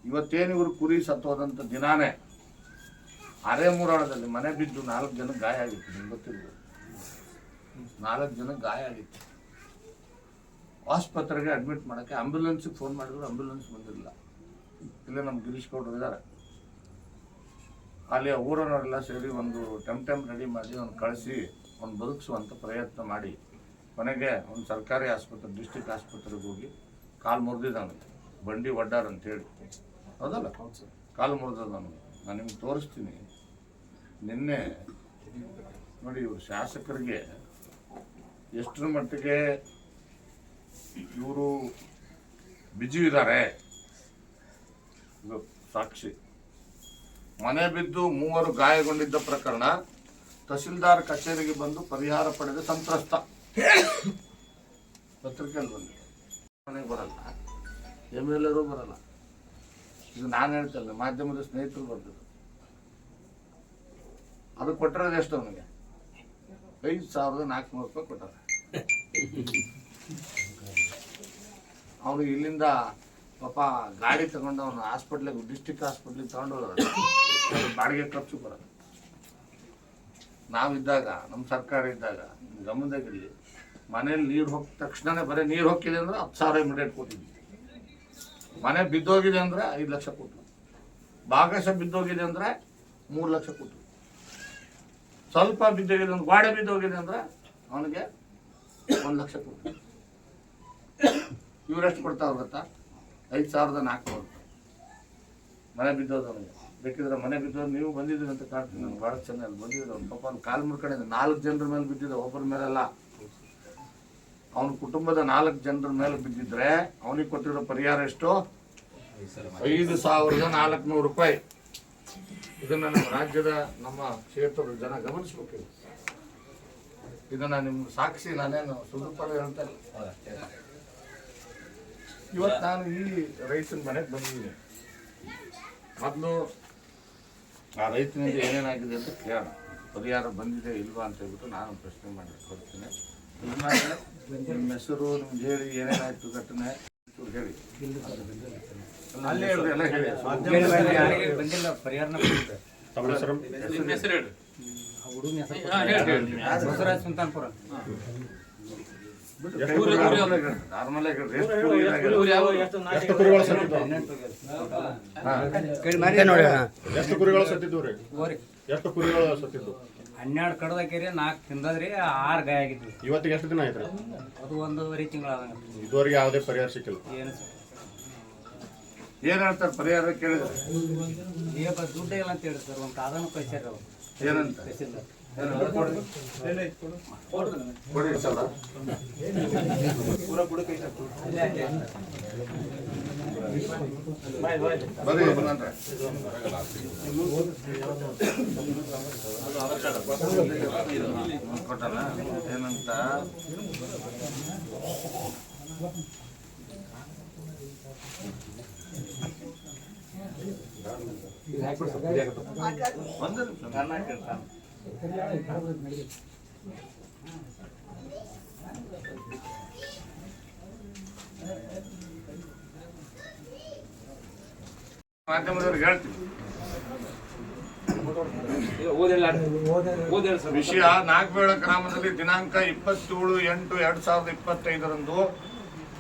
ಇವತ್ತೇನು ಇವರು ಕುರಿ ಸತ್ತೋದಂಥ ದಿನಾನೇ ಅರೆಮೂರಾಳದಲ್ಲಿ ಮನೆ ಬಿದ್ದು 4 ಜನಕ್ಕೆ ಗಾಯ ಆಗಿತ್ತು. ನಿಮ್ಗೆ ಗೊತ್ತಿರ್ಬೋದು, 4 ಜನಕ್ಕೆ ಗಾಯ ಆಗಿತ್ತು. ಆಸ್ಪತ್ರೆಗೆ ಅಡ್ಮಿಟ್ ಮಾಡೋಕ್ಕೆ ಆಂಬ್ಯುಲೆನ್ಸಿಗೆ ಫೋನ್ ಮಾಡಿದ್ರು, ಆಂಬ್ಯುಲೆನ್ಸ್ ಬಂದಿರಲಿಲ್ಲ. ಇಲ್ಲೇ ನಮ್ಮ ಗಿರೀಶ್ ಗೌಡರು ಇದ್ದಾರೆ, ಅಲ್ಲಿ ಊರವರೆಲ್ಲ ಸೇರಿ ಒಂದು ಟೆಂಪ್ ರೆಡಿ ಮಾಡಿ ಅವ್ನು ಕಳಿಸಿ ಅವ್ನು ಬದುಕಿಸುವಂಥ ಪ್ರಯತ್ನ ಮಾಡಿ ಕೊನೆಗೆ ಒಂದು ಸರ್ಕಾರಿ ಆಸ್ಪತ್ರೆ, ಡಿಸ್ಟ್ರಿಕ್ಟ್ ಆಸ್ಪತ್ರೆಗೆ ಹೋಗಿ ಕಾಲು ಮುರಿದಿದ್ದಾನೆ, ಬಂಡಿ ಒಡ್ಡಾರ್ ಅಂತೇಳಿ. ಹೌದಲ್ಲ, ಕಾಲು ಮುರಿದ ನಾನು ನಿಮ್ಗೆ ತೋರಿಸ್ತೀನಿ. ನಿನ್ನೆ ನೋಡಿ, ಇವರು ಶಾಸಕರಿಗೆ ಎಷ್ಟರ ಮಟ್ಟಿಗೆ ಇವರು ಬಿಜಿ ಇದ್ದಾರೆ. ಇದು ಸಾಕ್ಷಿ. ಮನೆ ಬಿದ್ದು 3 ಗಾಯಗೊಂಡಿದ್ದ ಪ್ರಕರಣ ತಹಸೀಲ್ದಾರ್ ಕಚೇರಿಗೆ ಬಂದು ಪರಿಹಾರ ಪಡೆದ ಸಂತ್ರಸ್ತ ಪತ್ರಿಕೆಯಲ್ಲಿ ಬಂದಿದೆ. ಮನೆಗೆ ಬರಲ್ಲ, MLA ಬರಲ್ಲ. ಇದು ನಾನು ಹೇಳ್ತಲ್ಲ, ಮಾಧ್ಯಮದ ಸ್ನೇಹಿತರು ಬರ್ತಿದ್ರು. ಅದು ಕೊಟ್ಟಿರೋದು ಎಷ್ಟು ಅವನಿಗೆ? 5,400 ರೂಪಾಯಿ ಕೊಟ್ಟಾರೆ. ಅವನು ಇಲ್ಲಿಂದ ಪಾಪ ಗಾಡಿ ತಗೊಂಡು ಅವನು ಹಾಸ್ಪಿಟ್ಲಿಗೆ, ಡಿಸ್ಟ್ರಿಕ್ಟ್ ಹಾಸ್ಪಿಟ್ಲಿಗೆ ತಗೊಂಡು ಬಾಡಿಗೆ ಖರ್ಚು ಬರೋದು. ನಾವಿದ್ದಾಗ, ನಮ್ಮ ಸರ್ಕಾರ ಇದ್ದಾಗ ಗಮನದಾಗಿರಲಿ, ಮನೇಲಿ ನೀರು ಹೋಗಿದ ತಕ್ಷಣನೇ ಬರೀ ನೀರು ಹೋಗಿದೆ ಅಂದ್ರೆ 10,000 ಇಮಿಡಿಯೇಟ್ ಕೊಟ್ಟಿದ್ವಿ. ಮನೆ ಬಿದ್ದೋಗಿದೆ ಅಂದರೆ 5 ಲಕ್ಷ ಕೊಟ್ಟು, ಭಾಗಶಃ ಬಿದ್ದೋಗಿದೆ ಅಂದರೆ 3 ಲಕ್ಷ ಕೊಟ್ಟು, ಸ್ವಲ್ಪ ಬಿದ್ದೋಗಿದೆ ಅಂದ್ರೆ, ಗಾಡಿ ಬಿದ್ದೋಗಿದೆ ಅಂದರೆ ಅವನಿಗೆ 1 ಲಕ್ಷ ಕೊಟ್ಟು. ಇವರೆಷ್ಟು ಕೊಡ್ತಾವ್ರು ಗೊತ್ತಾ? 5,400 ಮನೆ ಬಿದ್ದೋದವನಿಗೆ. ಬೇಕಿದ್ರೆ ಮನೆ ಬಿದ್ದೋದು ನೀವು ಬಂದಿದ್ದೀರಿ ಅಂತ ಕಾಣ್ತೀನಿ, ನನಗೆ ಭಾಳ ಚೆನ್ನಾಗಿ ಬಂದಿದ್ರು. ಅವ್ನು ಪಾಪ ಅವ್ನು ಕಾಲು ಮುರ್ಕೊಂಡಿದ್ದ 4 ಜನರ ಮೇಲೆ ಬಿದ್ದಿದ್ದ, ಒಬ್ಬರ ಮೇಲೆಲ್ಲ. ಅವನ ಕುಟುಂಬದ 4 ಜನರ ಮೇಲೆ ಬಿದ್ದಿದ್ರೆ ಅವನಿಗೆ ಕೊಟ್ಟಿರೋ ಪರಿಹಾರ ಎಷ್ಟು? 5,400 ರೂಪಾಯಿ. ಇದನ್ನು ನಮ್ಮ ರಾಜ್ಯದ, ನಮ್ಮ ಕ್ಷೇತ್ರದ ಜನ ಗಮನಿಸ್ಬೇಕು. ಇದನ್ನು ನಿಮ್ಮ ಸಾಕ್ಷಿ, ನಾನೇನು ಸುದೀಪರ ಹೇಳ್ತಾ ಇಲ್ಲ. ಇವತ್ತು ನಾನು ಈ ರೈತನ ಮನೆಗೆ ಬಂದಿದ್ದೀನಿ. ಮೊದಲು ಆ ರೈತನಿಂದ ಏನೇನಾಗಿದೆ ಅಂತ ಕೇಳೋಣ, ಪರಿಹಾರ ಬಂದಿದೆ ಇಲ್ವಾ ಅಂತ ಹೇಳ್ಬಿಟ್ಟು ನಾನು ಪ್ರಶ್ನೆ ಮಾಡಿ ಬರ್ತೀನಿ. ನಿಮ್ಮ ಹೆಸರು ನಿಮ್ಗೆ ಹೇಳಿ ಏನೇನಾಯ್ತು ಘಟನೆ ಚೂರು ಹೇಳಿ. ಅಲ್ಲೇ ಹೇಳ್ರಿ, ಎಲ್ಲ ಹೇಳಿ. ಬಂದಿಲ್ಲ ಪರಿಹಾರನ ನಿಮ್ಮ ಹೆಸರು ಹೇಳಿ. ಬಸವರಾಜ್ ಸುಲ್ತಾನ್ಪುರ. ನಾರ್ಮಲ್ ಆಗಿ ಹೇಳ್ರಿ. ಎಷ್ಟು ಕುರಿ ಇದಾಗಿದೆ? ಇವ್ರು ಯಾವ ಎಷ್ಟು ಕುರಿಗಳು ಸತ್ತಿದ್ದು? ಎಷ್ಟು ಕುರಿಗಳು ಸತ್ತಿದ್ದು ರೀ? ಓರಿ ಎಷ್ಟು ಕುರಿಗಳು ಸತ್ತಿದ್ದು? 12 ಕಡದಾಕೇರಿ 4 ತಿಂದದ್ರಿ 6 ಗಾಯ ಆಗಿದ್ವಿ. ಇವತ್ತಿಗೆ ಎಷ್ಟು ದಿನ ಆಯ್ತು? ಅದು 1.5 ತಿಂಗಳಾದಂಗ. ಇದುವರೆಗೆ ಯಾವುದೇ ಪರಿಹಾರ ಸಿಕ್ಕಿಲ್ಲ. ಏನು ಏನ್ ಹೇಳ್ತಾರೆ ಪರಿಹಾರ ಕೇಳಿದ್ರೆ? ದುಡ್ಡು ಇಲ್ಲ ಅಂತ ಹೇಳಿ ಸರ್, ಒಂದು ಕಾದನ್ನು ಕಳ್ಸ್ಯಾರ ಅವ್ರು ಏನಂತ? ತಹಸೀಲ್ದಾರ್. ಕೊಡಿ ಸಲ. ಬರ್ರಿ ಯಜಮಾನ್ರೆ. ಕೊಟ್ಟಲ್ಲ ಏನಂತ? ಒಂದು ನಿಮಿಷ. ಮಾಧ್ಯಮದವ್ರಿಗೆ ಹೇಳ್ತೀವಿ ವಿಷಯ. ನಾಗಬೇಳ ಗ್ರಾಮದಲ್ಲಿ ದಿನಾಂಕ 27/8/2025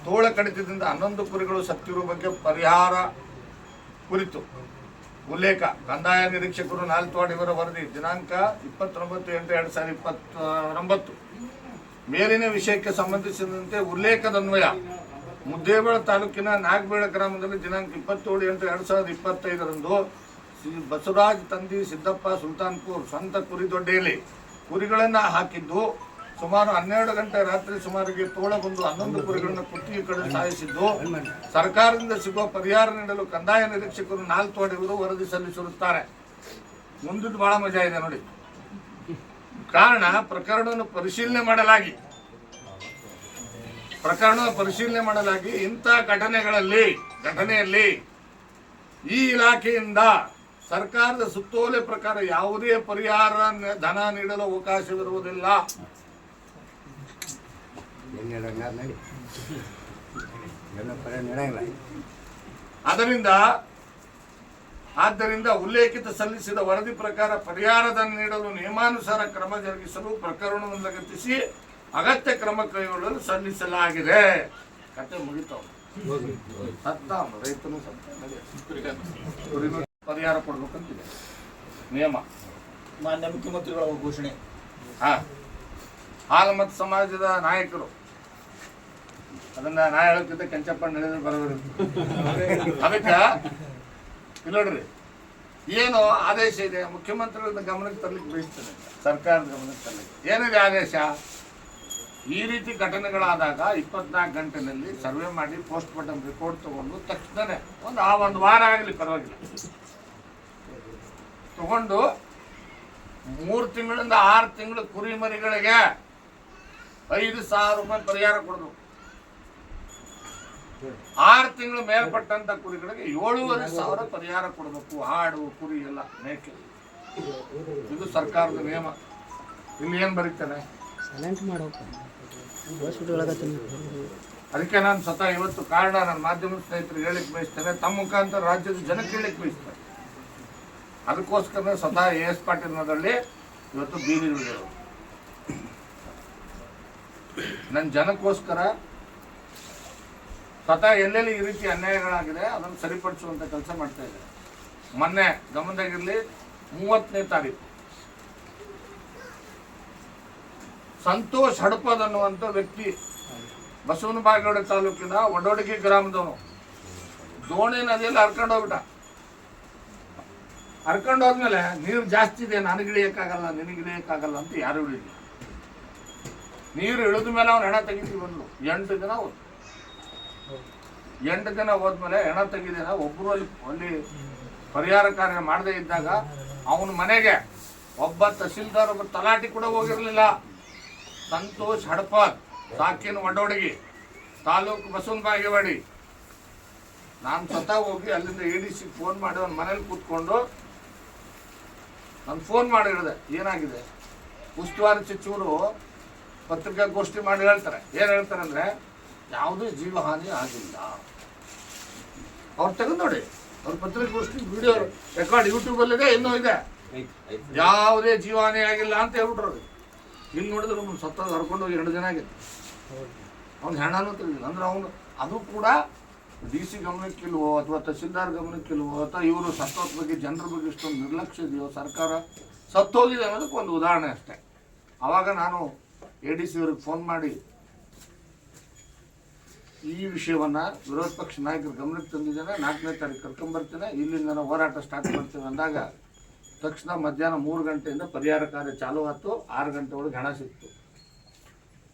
ತೋಳ ಕಡಿತದಿಂದ 11 ಕುರಿಗಳು ಸತ್ತಿರುವ ಬಗ್ಗೆ ಪರಿಹಾರ ಕುರಿತು ಉಲ್ಲೇಖ ಕಂದಾಯ ನಿರೀಕ್ಷಕರು ನಾಲ್ತವಾಡ್ ಇವರ ವರದಿ ದಿನಾಂಕ 29/8/2029 ಮೇಲಿನ ವಿಷಯಕ್ಕೆ ಸಂಬಂಧಿಸಿದಂತೆ ಉಲ್ಲೇಖದನ್ವಯ ಮುದ್ದೇಬೇಳ ತಾಲೂಕಿನ ನಾಗಬೇಳ ಗ್ರಾಮದಲ್ಲಿ ದಿನಾಂಕ 27/8/2025 ಶ್ರೀ ಬಸವರಾಜ್ ತಂದಿ ಸಿದ್ದಪ್ಪ ಸುಲ್ತಾನ್ಪುರ್ ಸ್ವಂತ ಕುರಿದೊಡ್ಡೆಯಲ್ಲಿ ಕುರಿಗಳನ್ನು ಹಾಕಿದ್ದು ಸುಮಾರು 12 ಗಂಟೆ ರಾತ್ರಿ ಸುಮಾರಿಗೆ ತೋಳಗೊಂಡು 11 ಕುರಿಗಳನ್ನು ಕುತ್ತಿಗೆ ಕಡೆ ಸಾಯಿಸಿದ್ದು ಸರ್ಕಾರದಿಂದ ಸಿಗುವ ಪರಿಹಾರ ನೀಡಲು ಕಂದಾಯ ನಿರೀಕ್ಷಕರು ನಾಲ್ತವಾಡ್ ಇವರು ವರದಿ ಸಲ್ಲಿಸಿರುತ್ತಾರೆ. ಮುಂದಿದ್ದು ಬಹಳ ಮಜಾ ಇದೆ ನೋಡಿ. ಕಾರಣ ಪ್ರಕರಣವನ್ನು ಪರಿಶೀಲನೆ ಮಾಡಲಾಗಿ ಇಂಥ ಘಟನೆಯಲ್ಲಿ ಈ ಇಲಾಖೆಯಿಂದ ಸರ್ಕಾರದ ಸುತ್ತೋಲೆ ಪ್ರಕಾರ ಯಾವುದೇ ಪರಿಹಾರ ಧನ ನೀಡಲು ಅವಕಾಶವಿರುವುದಿಲ್ಲ. ಆದ್ದರಿಂದ ಉಲ್ಲೇಖಿತ ಸಲ್ಲಿಸಿದ ವರದಿ ಪ್ರಕಾರ ಪರಿಹಾರ ಧನ ನೀಡಲು ನಿಯಮಾನುಸಾರ ಕ್ರಮ ಜರುಗಿಸಲು ಪ್ರಕರಣವನ್ನು ಲಗತ್ತಿಸಿ ಅಗತ್ಯ ಕ್ರಮ ಕೈಗೊಳ್ಳಲು ಸಲ್ಲಿಸಲಾಗಿದೆ. ಕತೆ ಮುಗಿತಾವ. ರೈತನು ಪರಿಹಾರ ಕೊಡ್ಬೇಕಂತಿದೆ ನಿಯಮ. ಮಾನ್ಯ ಮುಖ್ಯಮಂತ್ರಿಗಳ ಘೋಷಣೆ. ಹಾಲಮತ ಸಮಾಜದ ನಾಯಕರು ಅದನ್ನ ನಾ ಹೇಳಕ್ಕಿಂತ ಕೆಂಚಪ್ಪ ನಡೆದ್ರೆ ಬರೋರು. ಅದಕ್ಕೆ ಇಲ್ಲಿ ನೋಡ್ರಿ, ಏನು ಆದೇಶ ಇದೆ ಮುಖ್ಯಮಂತ್ರಿಗಳ ಗಮನಕ್ಕೆ ತರ್ಲಿಕ್ಕೆ ಬಯಸ್ತೇನೆ, ಸರ್ಕಾರದ ಗಮನಕ್ಕೆ ತರಲಿಕ್ಕೆ. ಏನಿದೆ ಆದೇಶ? ಈ ರೀತಿ ಘಟನೆಗಳಾದಾಗ 24 ಗಂಟೆನಲ್ಲಿ ಸರ್ವೆ ಮಾಡಿ ಪೋಸ್ಟ್ ಮಾರ್ಟಮ್ ರಿಪೋರ್ಟ್ ತಗೊಂಡು ತಕ್ಷಣನೇ ಒಂದು ವಾರ ಆಗಲಿ ಪರವಾಗಿಲ್ಲ, ತಗೊಂಡು 3 ತಿಂಗಳಿಂದ 6 ತಿಂಗಳು ಕುರಿ ಮರಿಗಳಿಗೆ 5,000 ರೂಪಾಯಿ ಪರಿಹಾರ ಕೊಡಬೇಕು. 6 ತಿಂಗಳು ಮೇಲ್ಪಟ್ಟಂತ ಕುರಿಗಳಿಗೆ 7,500 ಪರಿಹಾರ ಕೊಡಬೇಕು. ಆಡು ಕುರಿ ಎಲ್ಲ ಮೇಕೆ, ಇದು ಸರ್ಕಾರದ ನಿಯಮ. ಇಲ್ಲಿ ಏನ್ ಬರೀತಾನೆ? ಅದಕ್ಕೆ ನಾನು ಸ್ವತಃ ಇವತ್ತು ಕಾರಣ ನನ್ನ ಮಾಧ್ಯಮ ಸ್ನೇಹಿತರಿಗೆ ಹೇಳಿಕ್ ಬಯಸ್ತೇನೆ, ತಮ್ಮ ಮುಖಾಂತರ ರಾಜ್ಯದ ಜನಕ್ಕೆ ಹೇಳಿಕ್ ಬಯಸ್ತೇನೆ. ಅದಕ್ಕೋಸ್ಕರ ಸ್ವತಃ AS ಪಾಟೀಲ್ನದಲ್ಲಿ ಇವತ್ತು ಬೀದಿ ಹಿಡಿಯೋರು. ನನ್ನ ಜನಕ್ಕೋಸ್ಕರ ಸ್ವತಃ ಎಲ್ಲೆಲ್ಲಿ ಈ ರೀತಿ ಅನ್ಯಾಯಗಳಾಗಿದೆ ಅದನ್ನು ಸರಿಪಡಿಸುವಂತ ಕೆಲಸ ಮಾಡ್ತಾ ಇದ್ದಾರೆ. ಮೊನ್ನೆ ಗಮನದಾಗಿರಲಿ, 30ನೇ ತಾರೀಕು ಸಂತೋಷ್ ಹಡಪದ್ ಅನ್ನುವಂಥ ವ್ಯಕ್ತಿ ಬಸವನ ಬಾಗೇವಾಡಿ ತಾಲೂಕಿನ ಒಡೋಡಗಿ ಗ್ರಾಮದವನು ದೋಣಿ ನದಿಯಲ್ಲಿ ಹರ್ಕೊಂಡು ಹೋದ್ಮೇಲೆ ನೀರು ಜಾಸ್ತಿ ಇದೆ, ನನಗಿಳಿಯಕ್ಕಾಗಲ್ಲ ನಿನಗಿಳಿಯಕ್ಕಾಗಲ್ಲ ಅಂತ ಯಾರು ಇಳಿದ್ರು. ನೀರು ಇಳಿದ ಮೇಲೆ ಅವ್ನು ಹೆಣ ತೆಗಿತೀವಿ ಬಂದು 8 ದಿನ ಹೋದ್. 8 ದಿನ ಹೋದ್ಮೇಲೆ ಹೆಣ ತೆಗಿದೇನ ಒಬ್ಬರು ಅಲ್ಲಿ ಪರಿಹಾರ ಕಾರ್ಯ ಮಾಡದೇ ಇದ್ದಾಗ ಅವನ ಮನೆಗೆ ಒಬ್ಬ ತಹಸೀಲ್ದಾರ್ ಒಬ್ಬ ತಲಾಟಿ ಕೂಡ ಹೋಗಿರಲಿಲ್ಲ. ಸಂತೋಷ್ ಹಡಪದ್, ಸಾಕಿನ ಒಡೋಡಗಿ ತಾಲೂಕು ಬಸವನ ಬಾಗೇವಾಡಿ. ನಾನು ಸ್ವತಃ ಹೋಗಿ ಅಲ್ಲಿಂದ ADC ಫೋನ್ ಮಾಡಿ ಅವ್ನ ಮನೇಲಿ ಕೂತ್ಕೊಂಡು ನಾನು ಫೋನ್ ಮಾಡಿ ಹೇಳಿದೆ, ಏನಾಗಿದೆ? ಉಸ್ತುವಾರಿ ಸಚಿವರು ಪತ್ರಿಕಾಗೋಷ್ಠಿ ಮಾಡಿ ಹೇಳ್ತಾರೆ. ಏನು ಹೇಳ್ತಾರೆ ಅಂದರೆ ಯಾವುದೇ ಜೀವಹಾನಿ ಆಗಿಲ್ಲ. ಅವ್ರು ತೆಗೆದು ನೋಡಿ, ಅವ್ರ ಪತ್ರಿಕಾಗೋಷ್ಠಿ ವಿಡಿಯೋ ರೆಕಾರ್ಡ್ ಯೂಟ್ಯೂಬಲ್ಲಿದೆ, ಇನ್ನೂ ಇದೆ. ಯಾವುದೇ ಜೀವಹಾನಿ ಆಗಿಲ್ಲ ಅಂತ ಹೇಳ್ಬಿಟ್ರು. ಇನ್ನು ನೋಡಿದ್ರೆ ಅವ್ನು ಸತ್ತ ಹರ್ಕೊಂಡೋಗಿ 2 ದಿನ ಆಗಿತ್ತು. ಅವ್ನು ಹೆಣನೂ ತೆಗೆದಿಲ್ಲ. ಅಂದ್ರೆ ಅವನು ಅದು ಕೂಡ DC ಗಮನಕ್ಕಿಲ್ವೋ ಅಥವಾ ತಹಸೀಲ್ದಾರ್ ಗಮನಕ್ಕಿಲ್ವೋ ಅಥವಾ ಇವರು ಸತ್ತೋದ ಬಗ್ಗೆ ಜನರ ಬಗ್ಗೆ ಇಷ್ಟೊಂದು ನಿರ್ಲಕ್ಷ್ಯ ಇದೆಯೋ, ಸರ್ಕಾರ ಸತ್ತೋಗಿದೆ ಅನ್ನೋದಕ್ಕೆ ಒಂದು ಉದಾಹರಣೆ ಅಷ್ಟೇ. ಆವಾಗ ನಾನು ADC ಅವ್ರಿಗೆ ಫೋನ್ ಮಾಡಿ ಈ ವಿಷಯವನ್ನು ವಿರೋಧ ಪಕ್ಷ ನಾಯಕರ ಗಮನಕ್ಕೆ ತಂದಿದ್ದೇನೆ, 4ನೇ ತಾರೀಕು ಕರ್ಕೊಂಬರ್ತೇನೆ, ಇಲ್ಲಿಂದ ನಾವು ಹೋರಾಟ ಸ್ಟಾರ್ಟ್ ಮಾಡ್ತೇವೆ ಅಂದಾಗ ತಕ್ಷಣ ಮಧ್ಯಾಹ್ನ 3 ಗಂಟೆಯಿಂದ ಪರಿಹಾರ ಕಾರ್ಯ ಚಾಲೂ ಆಯ್ತು. 6 ಗಂಟೆ ಒಳಗೆ ಹಣ ಸಿಕ್ತು.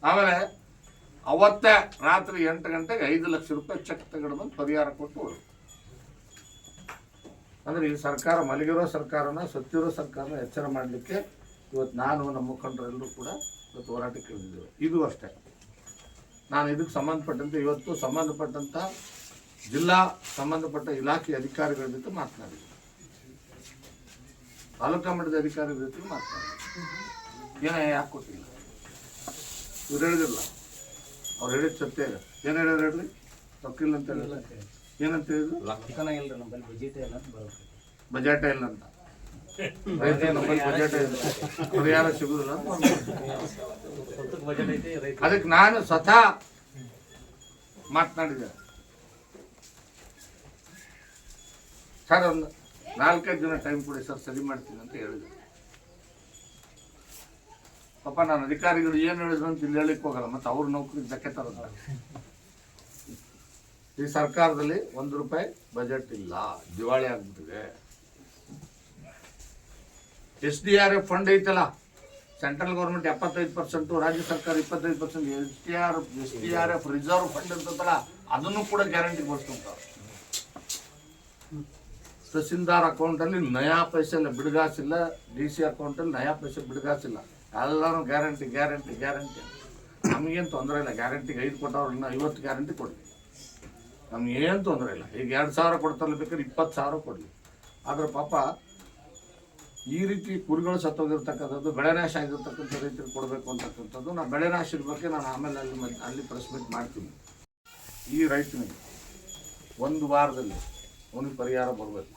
ಆಮೇಲೆ ಅವತ್ತೇ ರಾತ್ರಿ 8 ಗಂಟೆಗೆ 5 ಲಕ್ಷ ರೂಪಾಯಿ ಚೆಕ್ ತೆಗೆದು ಬಂದು ಪರಿಹಾರ ಕೊಟ್ಟು ಹೋದ್ರು. ಅಂದರೆ ಈ ಸರ್ಕಾರ ಮಲಗಿರೋ ಸರ್ಕಾರನ, ಸತ್ತಿರೋ ಸರ್ಕಾರನ ಎಚ್ಚರ ಮಾಡಲಿಕ್ಕೆ ಇವತ್ತು ನಾನು ನಮ್ಮ ಮುಖಂಡರೆಲ್ಲರೂ ಕೂಡ ಇವತ್ತು ಹೋರಾಟಕ್ಕೆ ಇಳಿದಿದ್ದೇವೆ. ಇದು ಅಷ್ಟೇ. ನಾನು ಇದಕ್ಕೆ ಸಂಬಂಧಪಟ್ಟಂತೆ ಇವತ್ತು ಸಂಬಂಧಪಟ್ಟಂಥ ಜಿಲ್ಲಾ ಸಂಬಂಧಪಟ್ಟ ಇಲಾಖೆ ಅಧಿಕಾರಿಗಳ ಜೊತೆ ಮಾತನಾಡಿದ್ವಿ, ತಾಲೂಕಾ ಮಟ್ಟದ ಅಧಿಕಾರಿಗಳ ಜೊತೆ ಮಾತನಾಡಿದ್ವಿ. ಏನೇ ಯಾಕೆ ಕೊಟ್ಟಿಲ್ಲ ಇವ್ರು ಹೇಳಿದಿಲ್ಲ, ಅವ್ರು ಹೇಳಿದ ಸತ್ಯ. ಏನು ಹೇಳಿದ್ರು ಹೇಳ್ರಿ? ರೊಕ್ಕಿಲ್ಲ ಅಂತ ಹೇಳಿಲ್ಲ. ಏನಂತ ಹೇಳಿದ್ರು? ಬಜೆಟ್ ಇಲ್ಲ ಅಂತ. ರೈತ ನಮ್ಮಲ್ಲಿ ಬಜೆಟ್ ಇಲ್ಲ, ಪರಿಹಾರ ಸಿಗುದಿಲ್ಲ ಅಂತ. ಅದಕ್ಕೆ ನಾನು ಸ್ವತಃ ಮಾತನಾಡಿದೆ. ಸರ್ ಒಂದು 4-5 ದಿನ ಟೈಮ್ ಕೊಡಿ ಸರ್, ಸರಿ ಮಾಡ್ತೀನಿ ಅಂತ ಹೇಳಿದೆ. ಪಾಪ ನಾನು ಅಧಿಕಾರಿಗಳು ಏನು ಹೇಳಿದ್ರು ಅಂತ ಇಲ್ಲಿ ಹೇಳಿಕ್ಕೆ ಹೋಗಲ್ಲ, ಮತ್ತು ಅವ್ರ ನೌಕರಿಗೆ ಧಕ್ಕೆ ತರೋದ. ಈ ಸರ್ಕಾರದಲ್ಲಿ 1 ರೂಪಾಯಿ ಬಜೆಟ್ ಇಲ್ಲ, ದಿವಾಳಿ ಆಗ್ಬಿಟ್ಟಿದೆ. SDRF ಫಂಡ್ ಐತಲ್ಲ, ಸೆಂಟ್ರಲ್ ಗೌರ್ಮೆಂಟ್ 75%, ರಾಜ್ಯ ಸರ್ಕಾರ 25%, SDRF ರಿಸರ್ವ್ ಫಂಡ್ ಇರ್ತದಲ್ಲ, ಅದನ್ನು ಕೂಡ ಗ್ಯಾರಂಟಿ ಘೋಷಿಸ್ತಾರೆ. ತಹಸೀಲ್ದಾರ್ ಅಕೌಂಟಲ್ಲಿ ನಯಾ ಪೈಸೆ ಇಲ್ಲ, ಬಿಡುಗಾಸಿಲ್ಲ. DC ಅಕೌಂಟಲ್ಲಿ ನಯಾ ಪೈಸೆ ಬಿಡುಗಾಸಿಲ್ಲ. ಎಲ್ಲರೂ ಗ್ಯಾರಂಟಿ ಗ್ಯಾರಂಟಿ ಗ್ಯಾರಂಟಿ. ನಮಗೇನು ತೊಂದರೆ ಇಲ್ಲ. ಗ್ಯಾರಂಟಿಗೆ 5 ಕೊಟ್ಟವ್ರು, ಇನ್ನು 50 ಗ್ಯಾರಂಟಿ ಕೊಡಲಿ, ನಮಗೇನು ತೊಂದರೆ ಇಲ್ಲ. ಈಗ 2,000 ಕೊಡ್ತಾರಲ್ಲ, ಬೇಕಾದ್ರೆ 20,000 ಕೊಡಲಿ. ಆದರೆ ಪಾಪ ಈ ರೀತಿ ಕುರಿಗಳು ಸತ್ತೋಗಿರ್ತಕ್ಕಂಥದ್ದು, ಬೆಳೆ ನಾಶ ಆಗಿರ್ತಕ್ಕಂಥ ರೈತರಿಗೆ ಕೊಡಬೇಕು ಅಂತಕ್ಕಂಥದ್ದು. ನಾನು ಬೆಳೆ ನಾಶದ ಬಗ್ಗೆ ನಾನು ಆಮೇಲೆ ಅಲ್ಲಿ ಪ್ರೆಸ್ ಮೀಟ್ ಮಾಡ್ತೀನಿ. ಈ ರೈತನಿಗೆ 1 ವಾರದಲ್ಲಿ ಅವನಿಗೆ ಪರಿಹಾರ ಬರಬೇಕು.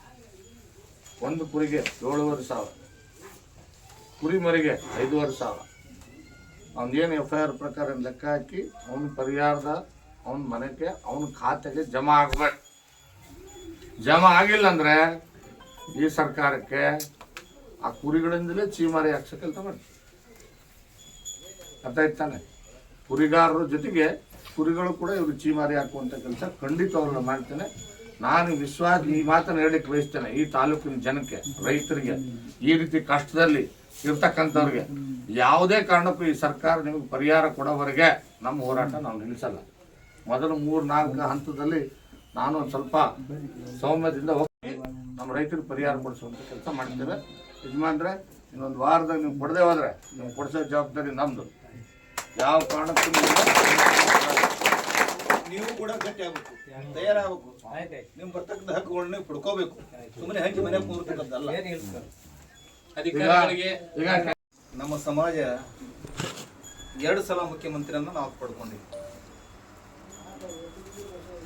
1 ಕುರಿಗೆ 7,500, ಕುರಿ ಮರಿಗೆ 5,500. ಅವನೇನು FIR ಪ್ರಕಾರ ಲೆಕ್ಕ ಹಾಕಿ ಅವನ ಪರಿಹಾರದ ಅವನ ಮನೆಗೆ ಅವನ ಖಾತೆಗೆ ಜಮಾ ಆಗಬೇಕು. ಜಮಾ ಆಗಿಲ್ಲ ಅಂದರೆ ಈ ಸರ್ಕಾರಕ್ಕೆ ಆ ಕುರಿಗಳಿಂದಲೇ ಚೀಮಾರಿ ಹಾಕ್ಸೋ ಕೆಲಸ ಮಾಡ್ತೀವಿ. ಅರ್ಥ ಆಯ್ತಾನೆ? ಕುರಿಗಾರರ ಜೊತೆಗೆ ಕುರಿಗಳು ಕೂಡ ಇವರು ಚೀಮಾರಿ ಹಾಕುವಂಥ ಕೆಲಸ ಖಂಡಿತವಾಗ್ಲೂ ಮಾಡ್ತೇನೆ. ನಾನು ಈ ಮಾತನ್ನು ಹೇಳಲಿಕ್ಕೆ ಬಯಸ್ತೇನೆ. ಈ ತಾಲೂಕಿನ ಜನಕ್ಕೆ, ರೈತರಿಗೆ, ಈ ರೀತಿ ಕಷ್ಟದಲ್ಲಿ ಇರ್ತಕ್ಕಂಥವ್ರಿಗೆ ಯಾವುದೇ ಕಾರಣಕ್ಕೂ ಈ ಸರ್ಕಾರ ನಿಮಗೆ ಪರಿಹಾರ ಕೊಡೋವರೆಗೆ ನಮ್ಮ ಹೋರಾಟ ನಾವು ನಿಲ್ಲಿಸಲ್ಲ. ಮೊದಲು 3-4 ಹಂತದಲ್ಲಿ ನಾನು ಒಂದು ಸ್ವಲ್ಪ ಸೌಮ್ಯದಿಂದ ಹೋಗಿ ನಮ್ಮ ರೈತರಿಗೆ ಪರಿಹಾರ ಕೊಡಿಸುವಂಥ ಕೆಲಸ ಮಾಡ್ತೇವೆ. ಯಜಮಾನ್ರೆ, ಇನ್ನೊಂದು ವಾರದಾಗ ನೀವು ಕೊಡದೆ ಹೋದರೆ ನೀವು ಕೊಡಿಸೋ ಜವಾಬ್ದಾರಿ ನಮ್ಮದು. ಯಾವ ಕಾರಣಕ್ಕೂ ನೀವು ಕೂಡ ಗಟ್ಟಿ ಆಗ್ಬೇಕು, ತಯಾರಾಗಬೇಕು. ನಿಮ್ ಬರ್ತಕ್ಕಂಥ ಹಕ್ಕುಗಳನ್ನ ನೀವು ಪಡ್ಕೋಬೇಕು. ಸುಮ್ಮನೆ ಹಂಚಿ ಮನೆ ಕೂರ್ತಕ್ಕಂಥದ್ದಲ್ಲ. ಅಧಿಕಾರಿಗಳಿಗೆ ಈಗ ನಮ್ಮ ಸಮಾಜ 2 ಸಲ ಮುಖ್ಯಮಂತ್ರಿಯನ್ನ ನಾವು ಪಡ್ಕೊಂಡಿವಿ.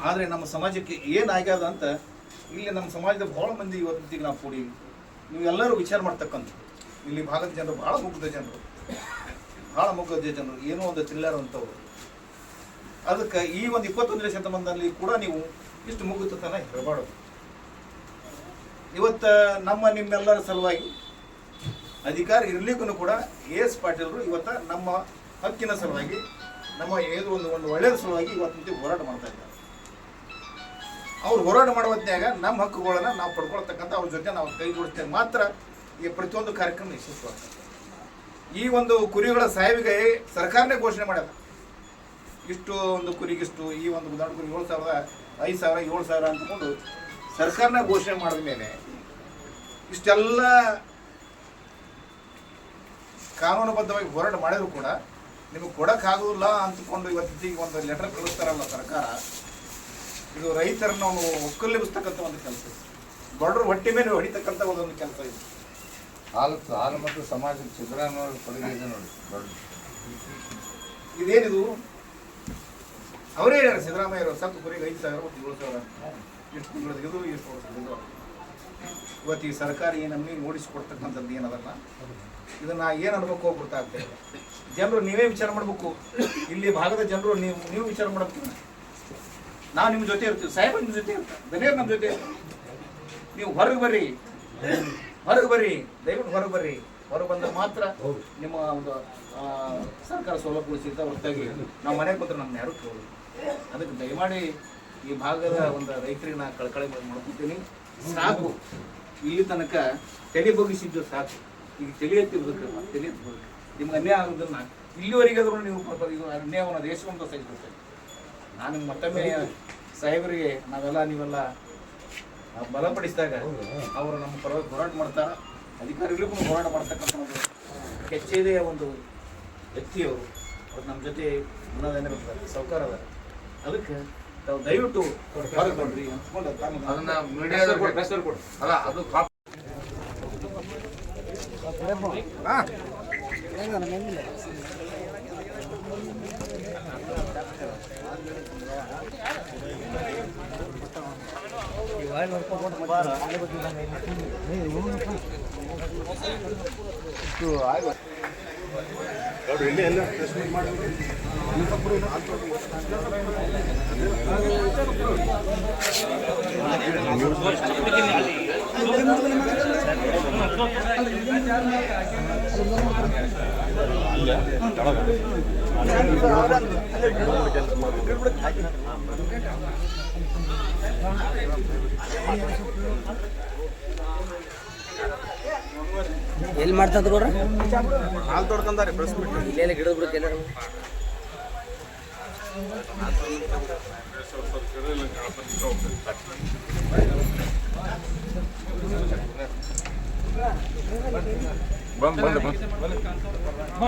ಆದ್ರೆ ನಮ್ಮ ಸಮಾಜಕ್ಕೆ ಏನಾಗ್ಯದ ಅಂತ ಇಲ್ಲಿ ನಮ್ಮ ಸಮಾಜದ ಬಹಳ ಮಂದಿ ಇವತ್ತಿಗೆ ನಾವು ಕೂಡೀವಿ. ನೀವು ಎಲ್ಲರೂ ವಿಚಾರ ಮಾಡ್ತಕ್ಕಂಥ ಇಲ್ಲಿ ಭಾಗದ ಜನರು ಬಹಳ ಮುಗ್ಧ ಜನರು, ಏನೋ ಒಂದು ತಿಳಿಲಾರಂಥವ್ರು. ಅದಕ್ಕೆ ಈ ಒಂದು 21ನೇ ಶತಮಾನದಲ್ಲಿ ಕೂಡ ನೀವು ಇಷ್ಟು ಮುಗ್ಧತನ ಇರಬಾರ್ದು. ಇವತ್ತು ನಿಮ್ಮೆಲ್ಲರ ಸಲುವಾಗಿ ಅಧಿಕಾರ ಇರ್ಲಿಕ್ಕೂ ಕೂಡ AS ಪಾಟೀಲರು ಇವತ್ತು ನಮ್ಮ ಹಕ್ಕಿನ ಸಲುವಾಗಿ, ನಮ್ಮ ಏದು ಒಂದು ಒಳ್ಳೆಯದ ಸಲುವಾಗಿ ಇವತ್ತು ಹೋರಾಟ ಮಾಡ್ತಾ ಇದ್ದಾರೆ. ಅವ್ರು ಹೋರಾಟ ಮಾಡೋ ಹೊತ್ತಿನಾಗ ನಮ್ಮ ಹಕ್ಕುಗಳನ್ನ ನಾವು ಪಡ್ಕೊಳ್ತಕ್ಕಂಥ ಅವ್ರ ಜೊತೆ ನಾವು ಕೈ ಜೋಡಿಸ್ತೇವೆ ಮಾತ್ರ ಈ ಪ್ರತಿಯೊಂದು ಕಾರ್ಯಕ್ರಮ ಯಶಸ್ವಿಯಾಗ್ತದೆ. ಈ ಒಂದು ಕುರಿಗಳ ಸಾವಿಗೆ ಸರ್ಕಾರನೇ ಘೋಷಣೆ ಮಾಡ್ಯದ. ಇಷ್ಟು ಒಂದು ಕುರಿಗಿಷ್ಟು, ಈ ಒಂದು ಉದಾಹರಣೆ ಕುರಿ 7,000, 5,000, 7,000 ಅಂತಕೊಂಡು ಸರ್ಕಾರನೇ ಘೋಷಣೆ ಮಾಡಿದ ಮೇಲೆ ಇಷ್ಟೆಲ್ಲ ಕಾನೂನುಬದ್ಧವಾಗಿ ಹೋರಾಟ ಮಾಡಿದ್ರು ಕೂಡ ನಿಮಗೆ ಕೊಡೋಕ್ಕಾಗೋದಿಲ್ಲ ಅಂತಕೊಂಡು ಇವತ್ತಿಗೆ ಒಂದು ಲೆಟರ್ ಕಳಿಸ್ತಾರಲ್ಲ ಸರ್ಕಾರ. ಇದು ರೈತರನ್ನು ಒಕ್ಕಲಿಸ್ತಕ್ಕಂಥ ಒಂದು ಕೆಲಸ, ಬಡವರು ಹೊಟ್ಟೆ ಮೇಲೆ ಹೊಡಿತಕ್ಕಂಥ ಒಂದು ಕೆಲಸ ಇದು. ಹಾಲು ಮತ್ತು ಸಮಾಜಕ್ಕೆ ಸಿದ್ದರಾಮಯ್ಯ ಕೊಡುಗೆ ಇದೆ ನೋಡಿ. ಇದೇನಿದು ಅವರೇ ಹೇಳ್ಯಾರ ಸಿದ್ದರಾಮಯ್ಯರು ಸತ್ತು ಕುರಿಗೆ 5,000 ಮತ್ತು 7,000 ಎಷ್ಟು ತಿಂಗಳು ತೆಗೆದು ಎಷ್ಟು ವರ್ಷ ತೆಗೆದು ಇವತ್ತು ಈ ಸರ್ಕಾರ ಈ ನಮಗೆ ಓಡಿಸಿಕೊಡ್ತಕ್ಕಂಥದ್ದು ಏನದಲ್ಲ ಇದನ್ನ ಏನು ಅನ್ಬೇಕು ಗೊತ್ತಾಗ್ತಾ ಇಲ್ಲ. ಜನರು ನೀವೇ ವಿಚಾರ ಮಾಡಬೇಕು. ಇಲ್ಲಿ ಭಾಗದ ಜನರು ನೀವು ವಿಚಾರ ಮಾಡಬೇಕು. ನಾವು ನಿಮ್ಮ ಜೊತೆ ಇರ್ತೀವಿ, ಸಾಹೇಬ್ ನಿಮ್ಮ ಜೊತೆ ಇರ್ತಾರೆ, ದನಿಯರ್ ನಮ್ಮ ಜೊತೆ ಇರ್ತಾರೆ. ನೀವು ಹೊರಗೆ ಬರ್ರಿ, ದಯವಿಟ್ಟು ಹೊರಗೆ ಬರ್ರಿ. ಹೊರಗೆ ಬಂದಾಗ ಮಾತ್ರ ನಿಮ್ಮ ಒಂದು ಸರ್ಕಾರ ಸೌಲಭ್ಯಗಳು ಸಿಗ್ತಾ. ಹೊರತಾಗಿ ನಾವು ಮನೆಗೆ ಬಂದ್ರೆ ನಮ್ಮನ್ನ ಯಾರು ಕೇಳೋದು. ಅದಕ್ಕೆ ದಯಮಾಡಿ ಈ ಭಾಗದ ಒಂದು ರೈತರಿಗೆ ನಾನು ಕಳಕಳಿ ಮಾಡ್ಕೊತೀನಿ. ಸಾಕು, ಇಲ್ಲಿ ತನಕ ತಲೆ ಬಗ್ಗಿಸಿದ್ದು ಸಾಕು. ಈಗ ತಲೆ ಎತ್ತಿರ್ಬೇಕು, ತಲೆ ಎತ್ತಬೇಕು. ನಿಮ್ಗೆ ಅನ್ಯಾಯ ಆಗೋದನ್ನ ಇಲ್ಲಿವರೆಗಾದ್ರೂ ನೀವು ಇದು ಅನ್ಯಾಯವನ್ನು ದೇಶವಂತ ಸಹಿಸ್ಬಿಡ್ತೇನೆ. ನಾನು ಮತ್ತೊಮ್ಮೆ ಸಾಹೇಬರಿಗೆ ನೀವೆಲ್ಲ ಬಲಪಡಿಸಿದಾಗ ಅವರು ನಮ್ಮ ಪರವಾಗಿ ಹೋರಾಟ ಮಾಡ್ತಾರೆ. ಅಧಿಕಾರಿಗಳಿಗೂ ಹೋರಾಟ ಮಾಡ್ತಕ್ಕಂಥ ಒಂದು ಕೆಚ್ಚೆದೆಯ ಒಂದು ವ್ಯಕ್ತಿಯವರು. ಅವ್ರು ನಮ್ಮ ಜೊತೆ ಅನ್ನೋದೇನೇ ಬರ್ತಾರೆ, ಸೌಕಾರ ಅದ. ಅದಕ್ಕೆ ತಾವು ದಯವಿಟ್ಟು ಹೊರಗೆ ಬರ್ರಿ ಅಂದ್ಕೊಂಡು ಅದನ್ನ ಮೀಡಿಯಾದವ್ರಿಗೆ ಅಲ್ಲ ಅದು ಎಲ್ಲಿ ಮಾಡ್ತದ ಕೊಡ್ರ ಹಾಲು ತೊಡ್ಕೊಂಡಾರೆ ಪ್ರೆಸ್ ಮೀಟ್ ಇಲ್ಲೆಲ್ಲ ಗಿಡದ ಬಿಡುತ್ತೆ ಎಲ್ಲರೂ.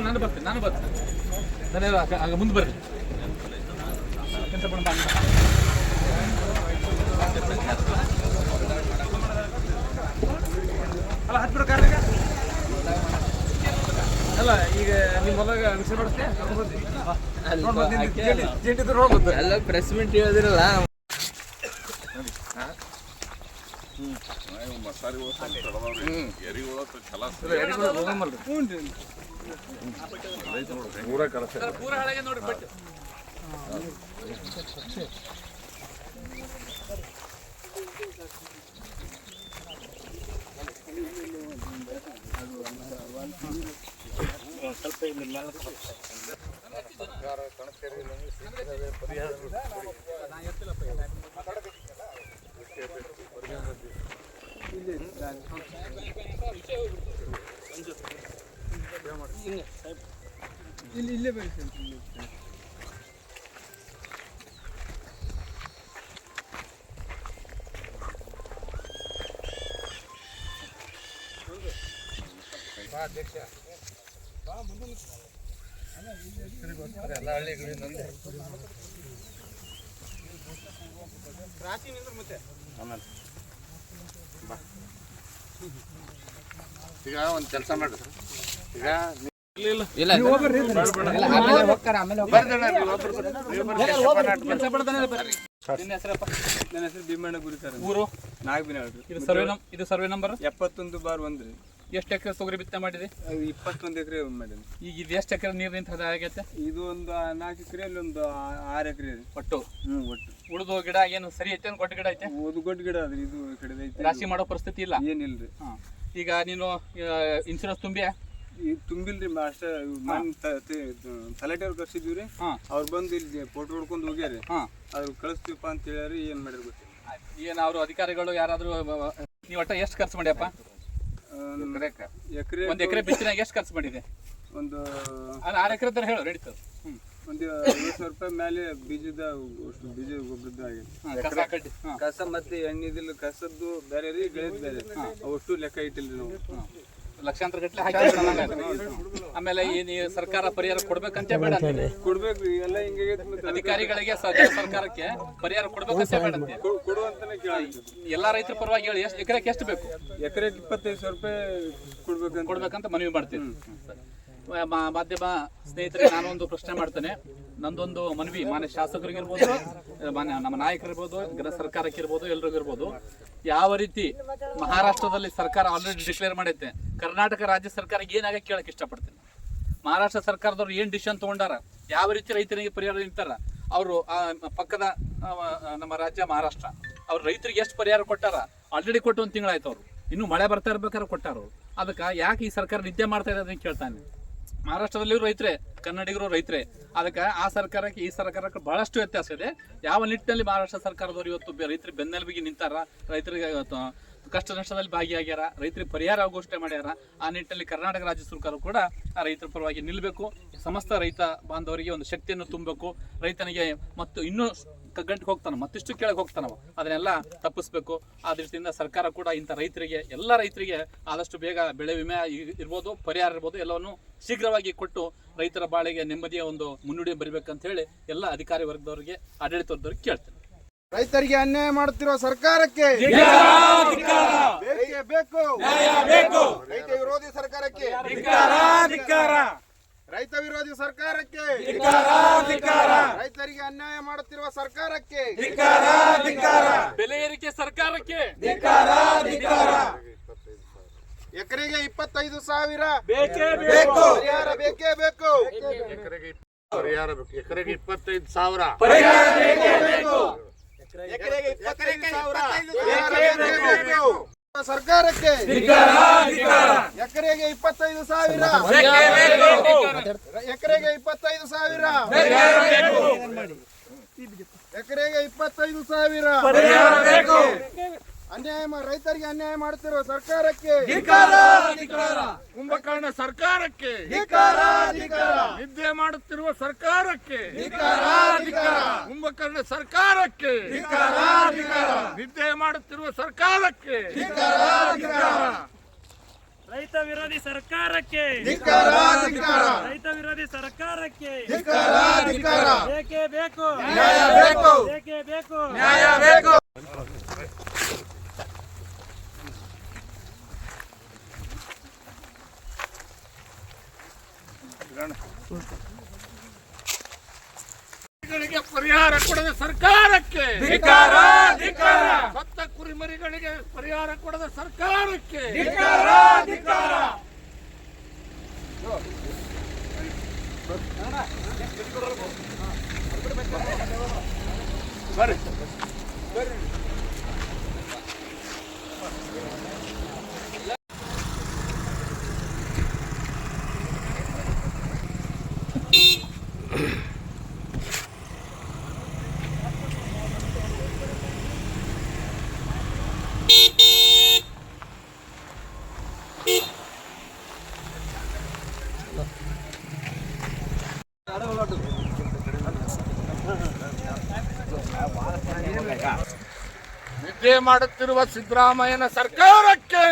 ನಾನು ಬರ್ತೀನಿ ಆಗ ಮುಂದೆ ಬರ್ರಿ. ಅಲ್ಲ ಹತ್ತು ಕಾರ್ಯಾಗ ಅಲ್ಲ ಈಗ ನಿಮ್ಮ ಹೊಲಗ ವಿಷಯ ಮಾಡಿಸ್ತೆ ಎಲ್ಲ ಪ್ರೆಸ್ ಮೀಟ್ ಹೇಳಿದಿರಲ್ಲ. ಮಸಾರಿ ಎರಿಗಳು ಪೂರ ಹಾಳಾಗೆ ನೋಡ್ರಿ ಬಟ್ ಇಲ್ಲೇ ಬೇರೆ ಅಧ್ಯಕ್ಷ ಎಲ್ಲ ಹಳ್ಳಿಗಳಿಂದ ರಾಶಿ ನಿಂದ್ರ ಮತ್ತೆ ಆಮೇಲೆ ಈಗ ಒಂದು ಕೆಲಸ ಮಾಡ್ರಿ ಈಗ ನನ್ನ ಹೆಸರು ಭೀಮಣ್ಣ ಗುರಿಕಾರ, ಊರು ನಾಗಬಿನಾಳ್ರಿ. ಇದು ಸರ್ವೆ ನಂಬರ್ 71/1 ರೀ. ಎಷ್ಟು ಎಕರೆ ತೊಗರಿ ಬಿತ್ತನೆ ಮಾಡಿದೆ? 21 ಎಕರೆ ಮಾಡೀನಿ. ಈಗ ಇದು ಎಷ್ಟು ಎಕರೆ ನೀರು ನಿಂತ ಆಗೈತೆ? ಇದು ಒಂದು 4 ಎಕರೆ, ಅಲ್ಲಿ ಒಂದು 6 ಎಕರೆ ರೀ ಒಟ್ಟು. ಒಟ್ಟು ಉಳಿದು ಗಿಡ ಏನು ಸರಿ ಐತೆ? ಕೊಟ್ಟ ಗಿಡ ಐತೆ? ಒಂದು ಗೊಡ್ಡ ಗಿಡ ಅದ್ರಿ, ಇದು ಕಡೆ ಐತಿ. ರಾಶಿ ಮಾಡೋ ಪರಿಸ್ಥಿತಿ ಇಲ್ಲ? ಏನಿಲ್ರಿ. ಈಗ ನೀನು ಇನ್ಶೂರೆನ್ಸ್ ತುಂಬಿ ಈಗ ತುಂಬಿಲ್ರಿ. ಅಷ್ಟೇ ತಲಾಟೆ ಅವ್ರು ಕರ್ಸಿದ್ವಿ ರೀ. ಅವ್ರು ಬಂದು ಇಲ್ಲಿ ಫೋಟೋ ಹೊಡ್ಕೊಂಡು ಹೋಗ್ಯಾರಿ. ಅವ್ರು ಕಳಿಸ್ತೀವಪ್ಪ ಅಂತ ಹೇಳ್ಯಾರಿ. ಏನ್ ಮಾಡಿರ್ ಗೊತ್ತಿಲ್ಲ. ಏನು ಅವರು ಅಧಿಕಾರಿಗಳು ಯಾರಾದ್ರೂ ನೀವು ಒಟ್ಟ ಎಷ್ಟು ಖರ್ಚು ಮಾಡ್ಯಪ್ಪ? ಎಕರೆ ಒಂದು ಎಕರೆ ಬಿತ್ತನೆಯಾಗ ಎಷ್ಟು ಖರ್ಚು ಮಾಡಿದೆ? ಒಂದು 6 ಎಕರೆ ತರ ಹೇಳು, ನಡೀತದೆ. ಒಂದು 50,000 ರೂಪಾಯಿ ಮೇಲೆ ಬೀಜದ ಬೀಜ ಗೊಬ್ಬರದ್ದು ಆಗಿದೆ. ಕಸ ಮತ್ತೆ ಎಣ್ಣಿದಿಲ್ಲ, ಕಸದ್ದು ಬೇರೆ ರೀ, ಗೆಳೆದ್ ಬೇರೆ. ಅವಷ್ಟು ಲೆಕ್ಕ ಇಟ್ಟಿಲ್ರಿ ನಾವು. ಲಕ್ಷಾಂತರ ಗಟ್ಟಲೆ ಹಾಕಿ ಆಮೇಲೆ ಈ ಸರ್ಕಾರ ಪರಿಹಾರ ಕೊಡ್ಬೇಕಂತ ಬೇಡ ಕೊಡ್ಬೇಕ್ರಿ. ಎಲ್ಲ ಹಿಂಗೆ ಅಧಿಕಾರಿಗಳಿಗೆ ಸರ್ಕಾರಕ್ಕೆ ಪರಿಹಾರ ಕೊಡ್ಬೇಕಂತ ಬೇಡ ಕೊಡುವಂತಾನೆ ಕೇಳಿ. ಎಲ್ಲಾ ರೈತರ ಪರವಾಗಿ ಹೇಳಿ ಎಕರೆಗೆ ಎಷ್ಟು ಬೇಕು? ಎಕರೆಗೆ 25,000 ರೂಪಾಯಿ ಕೊಡ್ಬೇಕಂತ ಮನವಿ ಮಾಡ್ತೀವಿ. ಮಾಧ್ಯಮ ಸ್ನೇಹಿತರಿಗೆ ನಾನೊಂದು ಪ್ರಶ್ನೆ ಮಾಡ್ತೇನೆ. ನಂದೊಂದು ಮನವಿ ಮಾನ್ಯ ಶಾಸಕರಿಗಿರ್ಬೋದು, ನಮ್ಮ ನಾಯಕರಿರ್ಬೋದು, ಸರ್ಕಾರಕ್ಕಿರ್ಬೋದು, ಎಲ್ರಿಗಿರ್ಬೋದು, ಯಾವ ರೀತಿ ಮಹಾರಾಷ್ಟ್ರದಲ್ಲಿ ಸರ್ಕಾರ ಆಲ್ರೆಡಿ ಡಿಕ್ಲೇರ್ ಮಾಡೈತೆ, ಕರ್ನಾಟಕ ರಾಜ್ಯ ಸರ್ಕಾರಕ್ಕೆ ಏನಾಗ ಕೇಳಕ್ಕೆ ಇಷ್ಟಪಡ್ತೀನಿ. ಮಹಾರಾಷ್ಟ್ರ ಸರ್ಕಾರದವ್ರು ಏನು ಡಿಸಿಷನ್ ತೊಗೊಂಡಾರ, ಯಾವ ರೀತಿ ರೈತರಿಗೆ ಪರಿಹಾರ ನಿಂತಾರ, ಅವರು ಪಕ್ಕದ ನಮ್ಮ ರಾಜ್ಯ ಮಹಾರಾಷ್ಟ್ರ, ಅವ್ರು ರೈತರಿಗೆ ಎಷ್ಟು ಪರಿಹಾರ ಕೊಟ್ಟಾರ, ಆಲ್ರೆಡಿ ಕೊಟ್ಟು 1 ತಿಂಗಳಾಯ್ತು. ಅವರು ಇನ್ನೂ ಮಳೆ ಬರ್ತಾ ಇರ್ಬೇಕಾದ್ರೆ ಕೊಟ್ಟಾರ. ಅದಕ್ಕೆ ಯಾಕೆ ಈ ಸರ್ಕಾರ ನಿದ್ದೆ ಮಾಡ್ತಾ ಇರೋದನ್ನ ಕೇಳ್ತಾನೆ. ಮಹಾರಾಷ್ಟ್ರದಲ್ಲಿ ರೈತರೇ, ಕನ್ನಡಿಗರು ರೈತರೇ. ಅದಕ್ಕೆ ಆ ಸರ್ಕಾರಕ್ಕೆ ಈ ಸರ್ಕಾರಕ್ಕೆ ಬಹಳಷ್ಟು ವ್ಯತ್ಯಾಸ ಇದೆ. ಯಾವ ನಿಟ್ಟಿನಲ್ಲಿ ಮಹಾರಾಷ್ಟ್ರ ಸರ್ಕಾರದವರು ಇವತ್ತು ರೈತರಿಗೆ ಬೆನ್ನೆಲುಬಿಗೆ ನಿಂತಾರ, ರೈತರಿಗೆ ಕಷ್ಟ ನಷ್ಟದಲ್ಲಿ ಭಾಗಿಯಾಗ್ಯಾರ, ರೈತರಿಗೆ ಪರಿಹಾರ ಘೋಷಣೆ ಮಾಡ್ಯಾರ. ಆ ನಿಟ್ಟಿನಲ್ಲಿ ಕರ್ನಾಟಕ ರಾಜ್ಯ ಸರ್ಕಾರ ಕೂಡ ಆ ರೈತರ ಪರವಾಗಿ ನಿಲ್ಲಬೇಕು. ಸಮಸ್ತ ರೈತ ಬಾಂಧವರಿಗೆ ಒಂದು ಶಕ್ತಿಯನ್ನು ತುಂಬಬೇಕು. ರೈತನಿಗೆ ಮತ್ತು ಇನ್ನೂ ಗಂಟೆಗೆ ಹೋಗ್ತಾನೆ, ಮತ್ತಿಷ್ಟು ಕೆಳಗೆ ಹೋಗ್ತಾನವ, ಅದನ್ನೆಲ್ಲ ತಪ್ಪಿಸ್ಬೇಕು. ಆ ದೃಷ್ಟಿಯಿಂದ ಸರ್ಕಾರ ಕೂಡ ಇಂಥ ರೈತರಿಗೆ, ಎಲ್ಲ ರೈತರಿಗೆ ಆದಷ್ಟು ಬೇಗ ಬೆಳೆ ವಿಮೆ ಇರ್ಬೋದು, ಪರಿಹಾರ ಇರ್ಬೋದು, ಎಲ್ಲವನ್ನು ಶೀಘ್ರವಾಗಿ ಕೊಟ್ಟು ರೈತರ ಬಾಳಿಗೆ ನೆಮ್ಮದಿಯ ಒಂದು ಮುನ್ನುಡಿ ಬರಬೇಕಂತ ಹೇಳಿ ಎಲ್ಲ ಅಧಿಕಾರಿ ವರ್ಗದವರಿಗೆ, ಆಡಳಿತ ವರ್ಗದವ್ರಿಗೆ ಕೇಳ್ತೇನೆ. ರೈತರಿಗೆ ಅನ್ಯಾಯ ಮಾಡುತ್ತಿರುವ ಸರ್ಕಾರಕ್ಕೆ ಬೇಕೇ ಬೇಕು, ರೈತ ವಿರೋಧಿ ಸರ್ಕಾರಕ್ಕೆ, ರೈತ ವಿರೋಧಿ ಸರ್ಕಾರಕ್ಕೆ, ರೈತರಿಗೆ ಅನ್ಯಾಯ ಮಾಡುತ್ತಿರುವ ಸರ್ಕಾರಕ್ಕೆ, ಬೆಲೆ ಏರಿಕೆ ಸರ್ಕಾರಕ್ಕೆ, ಎಕರೆಗೆ 25,000 ಬೇಕೇ ಬೇಕು, ಪರಿಹಾರ ಬೇಕೇ ಬೇಕು, ಎಕರೆಗೆ 25,000 ಎಕರೆಗೆ 25,000 ಸರ್ಕಾರಕ್ಕೆ, ಎಕರೆಗೆ 25,000, ಎಕರೆಗೆ 25,000, ಎಕರೆಗೆ 25,000 ಅನ್ಯಾಯ ರೈತರಿಗೆ ಅನ್ಯಾಯ ಮಾಡುತ್ತಿರುವ ಸರ್ಕಾರಕ್ಕೆ, ಕುಂಭಕರ್ಣ ಸರ್ಕಾರಕ್ಕೆ, ನಿದ್ದೆ ಮಾಡುತ್ತಿರುವ ಸರ್ಕಾರಕ್ಕೆ, ಕುಂಭಕರ್ಣ ಸರ್ಕಾರಕ್ಕೆ, ನಿದ್ದೆ ಮಾಡುತ್ತಿರುವ ಸರ್ಕಾರಕ್ಕೆ, ರೈತ ವಿರೋಧಿ ಸರ್ಕಾರಕ್ಕೆ, ರೈತ ವಿರೋಧಿ ಸರ್ಕಾರಕ್ಕೆ ಬೇಕೇ ಬೇಕು, ಬೇಕೇ ಬೇಕು, ನ್ಯಾಯ ಬೇಕು. ಪರಿಹಾರ ಕೊಡದ ಸರ್ಕಾರಕ್ಕೆ, ಸತ್ತ ಕುರಿಮರಿಗಳಿಗೆ ಪರಿಹಾರ ಕೊಡದ ಸರ್ಕಾರಕ್ಕೆ, ನಿದ್ದೆ ಮಾಡುತ್ತಿರುವ ಸಿದ್ದರಾಮಯ್ಯನ ಸರ್ಕಾರಕ್ಕೆ,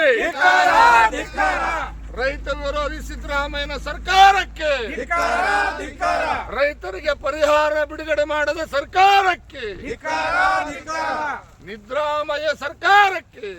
ರೈತ ವಿರೋಧಿ ಸಿದ್ದರಾಮಯ್ಯನ ಸರ್ಕಾರಕ್ಕೆ, ರೈತರಿಗೆ ಪರಿಹಾರ ಬಿಡುಗಡೆ ಮಾಡದ ಸರ್ಕಾರಕ್ಕೆ, ನಿದ್ರಾಮಯ ಸರ್ಕಾರಕ್ಕೆ,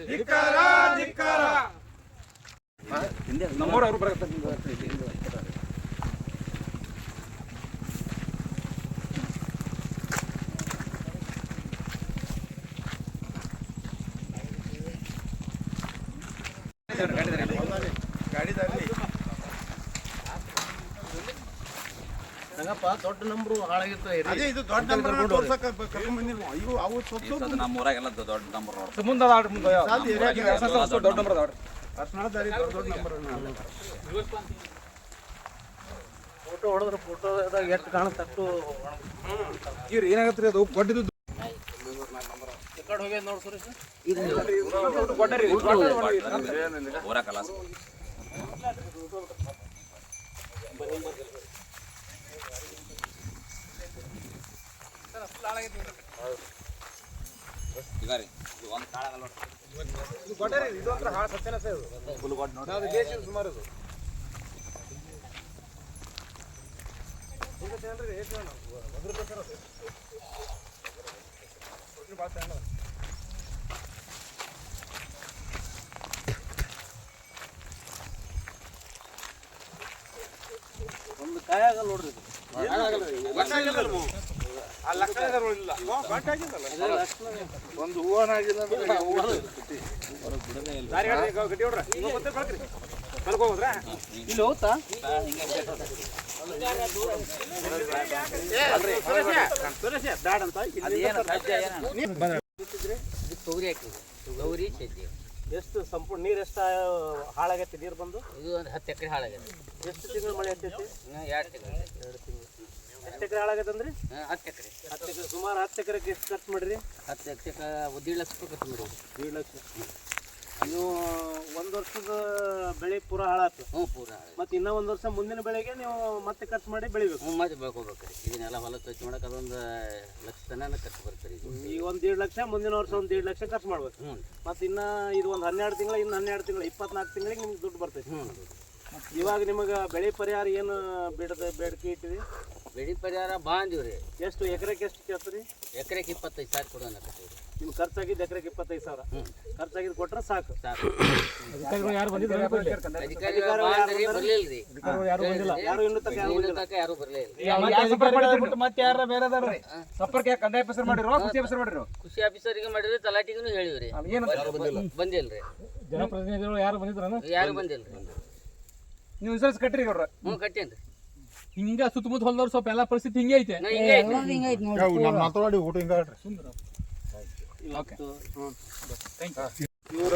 ದೊಡ್ಡ ನಂಬರು ಹಾಳಾಗಿರ್ತವೆ. ಅದೇ ಇದು ದೊಡ್ಡ ನಂಬರ್ ತೋರ್ಸಕ್ಕೆ ಕರ್ಕೊಂಡ್ ಬಂದಿಲ್ಲ. ಇವು ಅವು ನಮ್ಮ ಊರಾಗೆಲ್ಲ ದೊಡ್ಡ ನಂಬರ್ ಮುಂದೆ ದೊಡ್ಡ ನಂಬರ್ ಅದಾವ್ರಿ. ಫೋಟೋ ಹೊಡೆದ್ರೆ ಫೋಟೋದಾಗ ಎಷ್ಟು ಕಾಣುತ್ತಟ್ಟು ಇವ್ರು ಏನಾಗತ್ರಿ ಅದು ಕೊಟ್ಟಿದ್ದು ಹೋಗಿ ನೋಡಿ ಸುರೇಶ್, ಊರ ಕಲಾಸ ಈಗ ರೀ ಒಂದು ಕಾಳಗಲ್ಲ ಇದು ಕೊಟ್ಟರಿ. ಇದು ಅಂದ್ರೆ ಹಾಳು ಸತ್ಯನ ಸರ್, ಫುಲ್ ಕೊಟ್ಟು ನೋಡಿ. ಅದು ದೇಶದ ಸುಮಾರು ಇದು ಕಾಯ ಆಗಲ್ಲ ನೋಡ್ರಿ ಇದು. ಒಂದು ಹೂವನಾಗಿಲ್ಲ ಇಲ್ಲಿ ಹೋಗ್ತಾ ಬ್ಯಾಡ ಅಂತ ಎಷ್ಟು ಸಂಪೂರ್ಣ ನೀರು ಎಷ್ಟು ಹಾಳಾಗೈತಿ ನೀರು ಬಂದು ಇದು ಒಂದು 10 ಎಕರೆ ಹಾಳಾಗೈತೆ. ಎಷ್ಟು ತಿಂಗಳು ಮಳೆ ಹತ್ತೈತಿ 2 ತಿಂಗಳು. 2 ತಿಂಗಳು. ಎಷ್ಟು ಎಕರೆ ಹಾಳಾಗೈತೆ ಅಂದ್ರಿ 10 ಎಕರೆ. 10 ಎಕರೆ ಸುಮಾರು 10 ಎಕರೆಗೆ ಎಷ್ಟು ಖರ್ಚು ಮಾಡಿರಿ 10 ಎಕರೆಗೆ 1.5 ಲಕ್ಷ ರೂಪಾಯಿ ಖರ್ಚು ಮಾಡಿದ್ವಿ. 1.5 ಲಕ್ಷ. ನೀವು ಒಂದು ವರ್ಷದ ಬೆಳೆ ಪೂರ ಹಾಳಾಯ್ತು. ಹ್ಞೂ ಪೂರ. ಮತ್ತೆ ಇನ್ನೂ ಒಂದು ವರ್ಷ ಮುಂದಿನ ಬೆಳೆಗೆ ನೀವು ಮತ್ತೆ ಖರ್ಚು ಮಾಡಿ ಬೆಳಿಬೇಕು. ಹ್ಞೂ ಮತ್ತೆ ಬೆಳ್ಕೊಬೇಕು ರೀ. ಇದನ್ನೆಲ್ಲ ಹೊಲ ಸ್ವಚ್ಛ ಮಾಡಕ್ಕೆ ಅದೊಂದು ಲಕ್ಷ ತನಕ ಖರ್ಚು ಬರ್ತಾರೆ ಇದು. ಈಗ ಒಂದು 1.5 ಲಕ್ಷ ಮುಂದಿನ ವರ್ಷ ಒಂದು 1.5 ಲಕ್ಷ ಖರ್ಚು ಮಾಡ್ಬೇಕು. ಹ್ಞೂ. ಮತ್ತೆ ಇನ್ನು ಇದು ಒಂದು 12 ತಿಂಗಳು ಇನ್ನು 12 ತಿಂಗಳು 24 ತಿಂಗಳಿಗೆ ನಿಮ್ಗೆ ದುಡ್ಡು ಬರ್ತೈತಿ. ಹ್ಞೂ. ಇವಾಗ ನಿಮಗೆ ಬೆಳೆ ಪರಿಹಾರ ಏನು ಬೇಡಿಕೆ ಇಟ್ಟಿರಿ? ಬೆಳೆ ಪರಿಹಾರ ಬಾಂದಿವಿ ರೀ. ಎಷ್ಟು ಎಕರೆಗೆ ಎಷ್ಟು ಕೇಳ್ತೀರಿ? ಎಕರೆಗೆ 25,000 ಕೊಡೋಣ ಕಟ್ತೀವಿ. ನಿಮ್ಗೆ ಖರ್ಚಾಗಿದ್ದು ಎಕರೆಗೆ 25,000. ಹ್ಞೂ. ಖರ್ಚಾಗಿದ್ದು ಕೊಟ್ರೆ ಸಾಕು. ಅಧಿಕಾರಿಗಳು ಯಾರು ಬರಲಿಲ್ಲ ರೀ. ಯಾರು ಇನ್ನೂ ತನಕ ಯಾರು ಬರಲಿಲ್ಲ. ಮತ್ತೆ ಯಾರ ಬೇರೆ ಸಂಪರ್ಕ ಕಂದಾಯ ಆಫೀಸರ್ ಮಾಡಿರೋ ಕೃಷಿ ಆಫೀಸರ್ ಮಾಡಿರೋ? ಕೃಷಿ ಆಫೀಸರಿಗೆ ಮಾಡಿದ್ರೆ ತಲಾಟಿಗೂ ಹೇಳಿವ್ರಿ. ಬಂದಿಲ್ರಿ. ಜನಪ್ರತಿನಿಧಿಗಳು ಯಾರು ಬಂದಿದ್ರ? ಯಾರು ಬಂದಿಲ್ರಿ. ನೀವು ಇನ್ಸೂರೆನ್ಸ್ ಕಟ್ಟಿರಿ ಅವ್ರ? ಹ್ಞೂ ಕಟ್ಟೇನ್ರಿ. ಹಿಂಗ ಸುತ್ತಮುತ್ತ ಹೊಲದವ್ರು ಸ್ವಲ್ಪ ಎಲ್ಲ ಪರಿಸ್ಥಿತಿ ಹಿಂಗೆ ಐತೆ. ಮಾತಾಡಿ ಊಟ ಹಿಂಗಾಡ್ರಿ. ಇವರ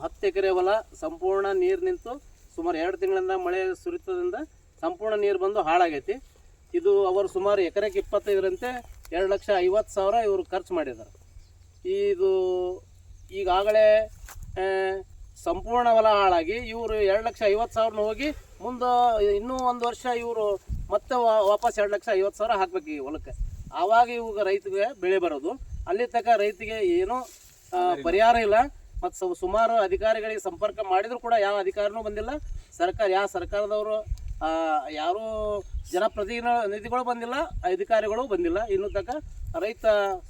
10 ಎಕರೆ ಹೊಲ ಸಂಪೂರ್ಣ ನೀರು ನಿಂತು ಸುಮಾರು 2 ತಿಂಗಳಿಂದ ಮಳೆ ಸುರಿತದಿಂದ ಸಂಪೂರ್ಣ ನೀರು ಬಂದು ಹಾಳಾಗೈತಿ. ಇದು ಅವರು ಸುಮಾರು ಎಕರೆಗೆ 25ರಂತೆ 2,50,000 ಇವರು ಖರ್ಚು ಮಾಡಿದ್ದಾರೆ. ಇದು ಈಗಾಗಲೇ ಸಂಪೂರ್ಣ ಹೊಲ ಹಾಳಾಗಿ ಇವರು 2,50,000 ಹೋಗಿ ಮುಂದೆ ಇನ್ನೂ ಒಂದು ವರ್ಷ ಇವರು ಮತ್ತೆ ವಾಪಸ್ 2,50,000 ಹಾಕ್ಬೇಕು ಈ ಹೊಲಕ್ಕೆ. ಆವಾಗ ಇವಾಗ ರೈತಗೆ ಬೆಳೆ ಬರೋದು. ಅಲ್ಲಿ ತನಕ ರೈತಿಗೆ ಏನೂ ಪರಿಹಾರ ಇಲ್ಲ. ಮತ್ತು ಸುಮಾರು ಅಧಿಕಾರಿಗಳಿಗೆ ಸಂಪರ್ಕ ಮಾಡಿದ್ರು ಕೂಡ ಯಾವ ಅಧಿಕಾರಿನೂ ಬಂದಿಲ್ಲ. ಯಾವ ಸರ್ಕಾರದವರು ಯಾರೂ ಜನಪ್ರತಿನಿಧಿಗಳು ಬಂದಿಲ್ಲ, ಅಧಿಕಾರಿಗಳು ಬಂದಿಲ್ಲ. ಇನ್ನೂ ತನಕ ರೈತ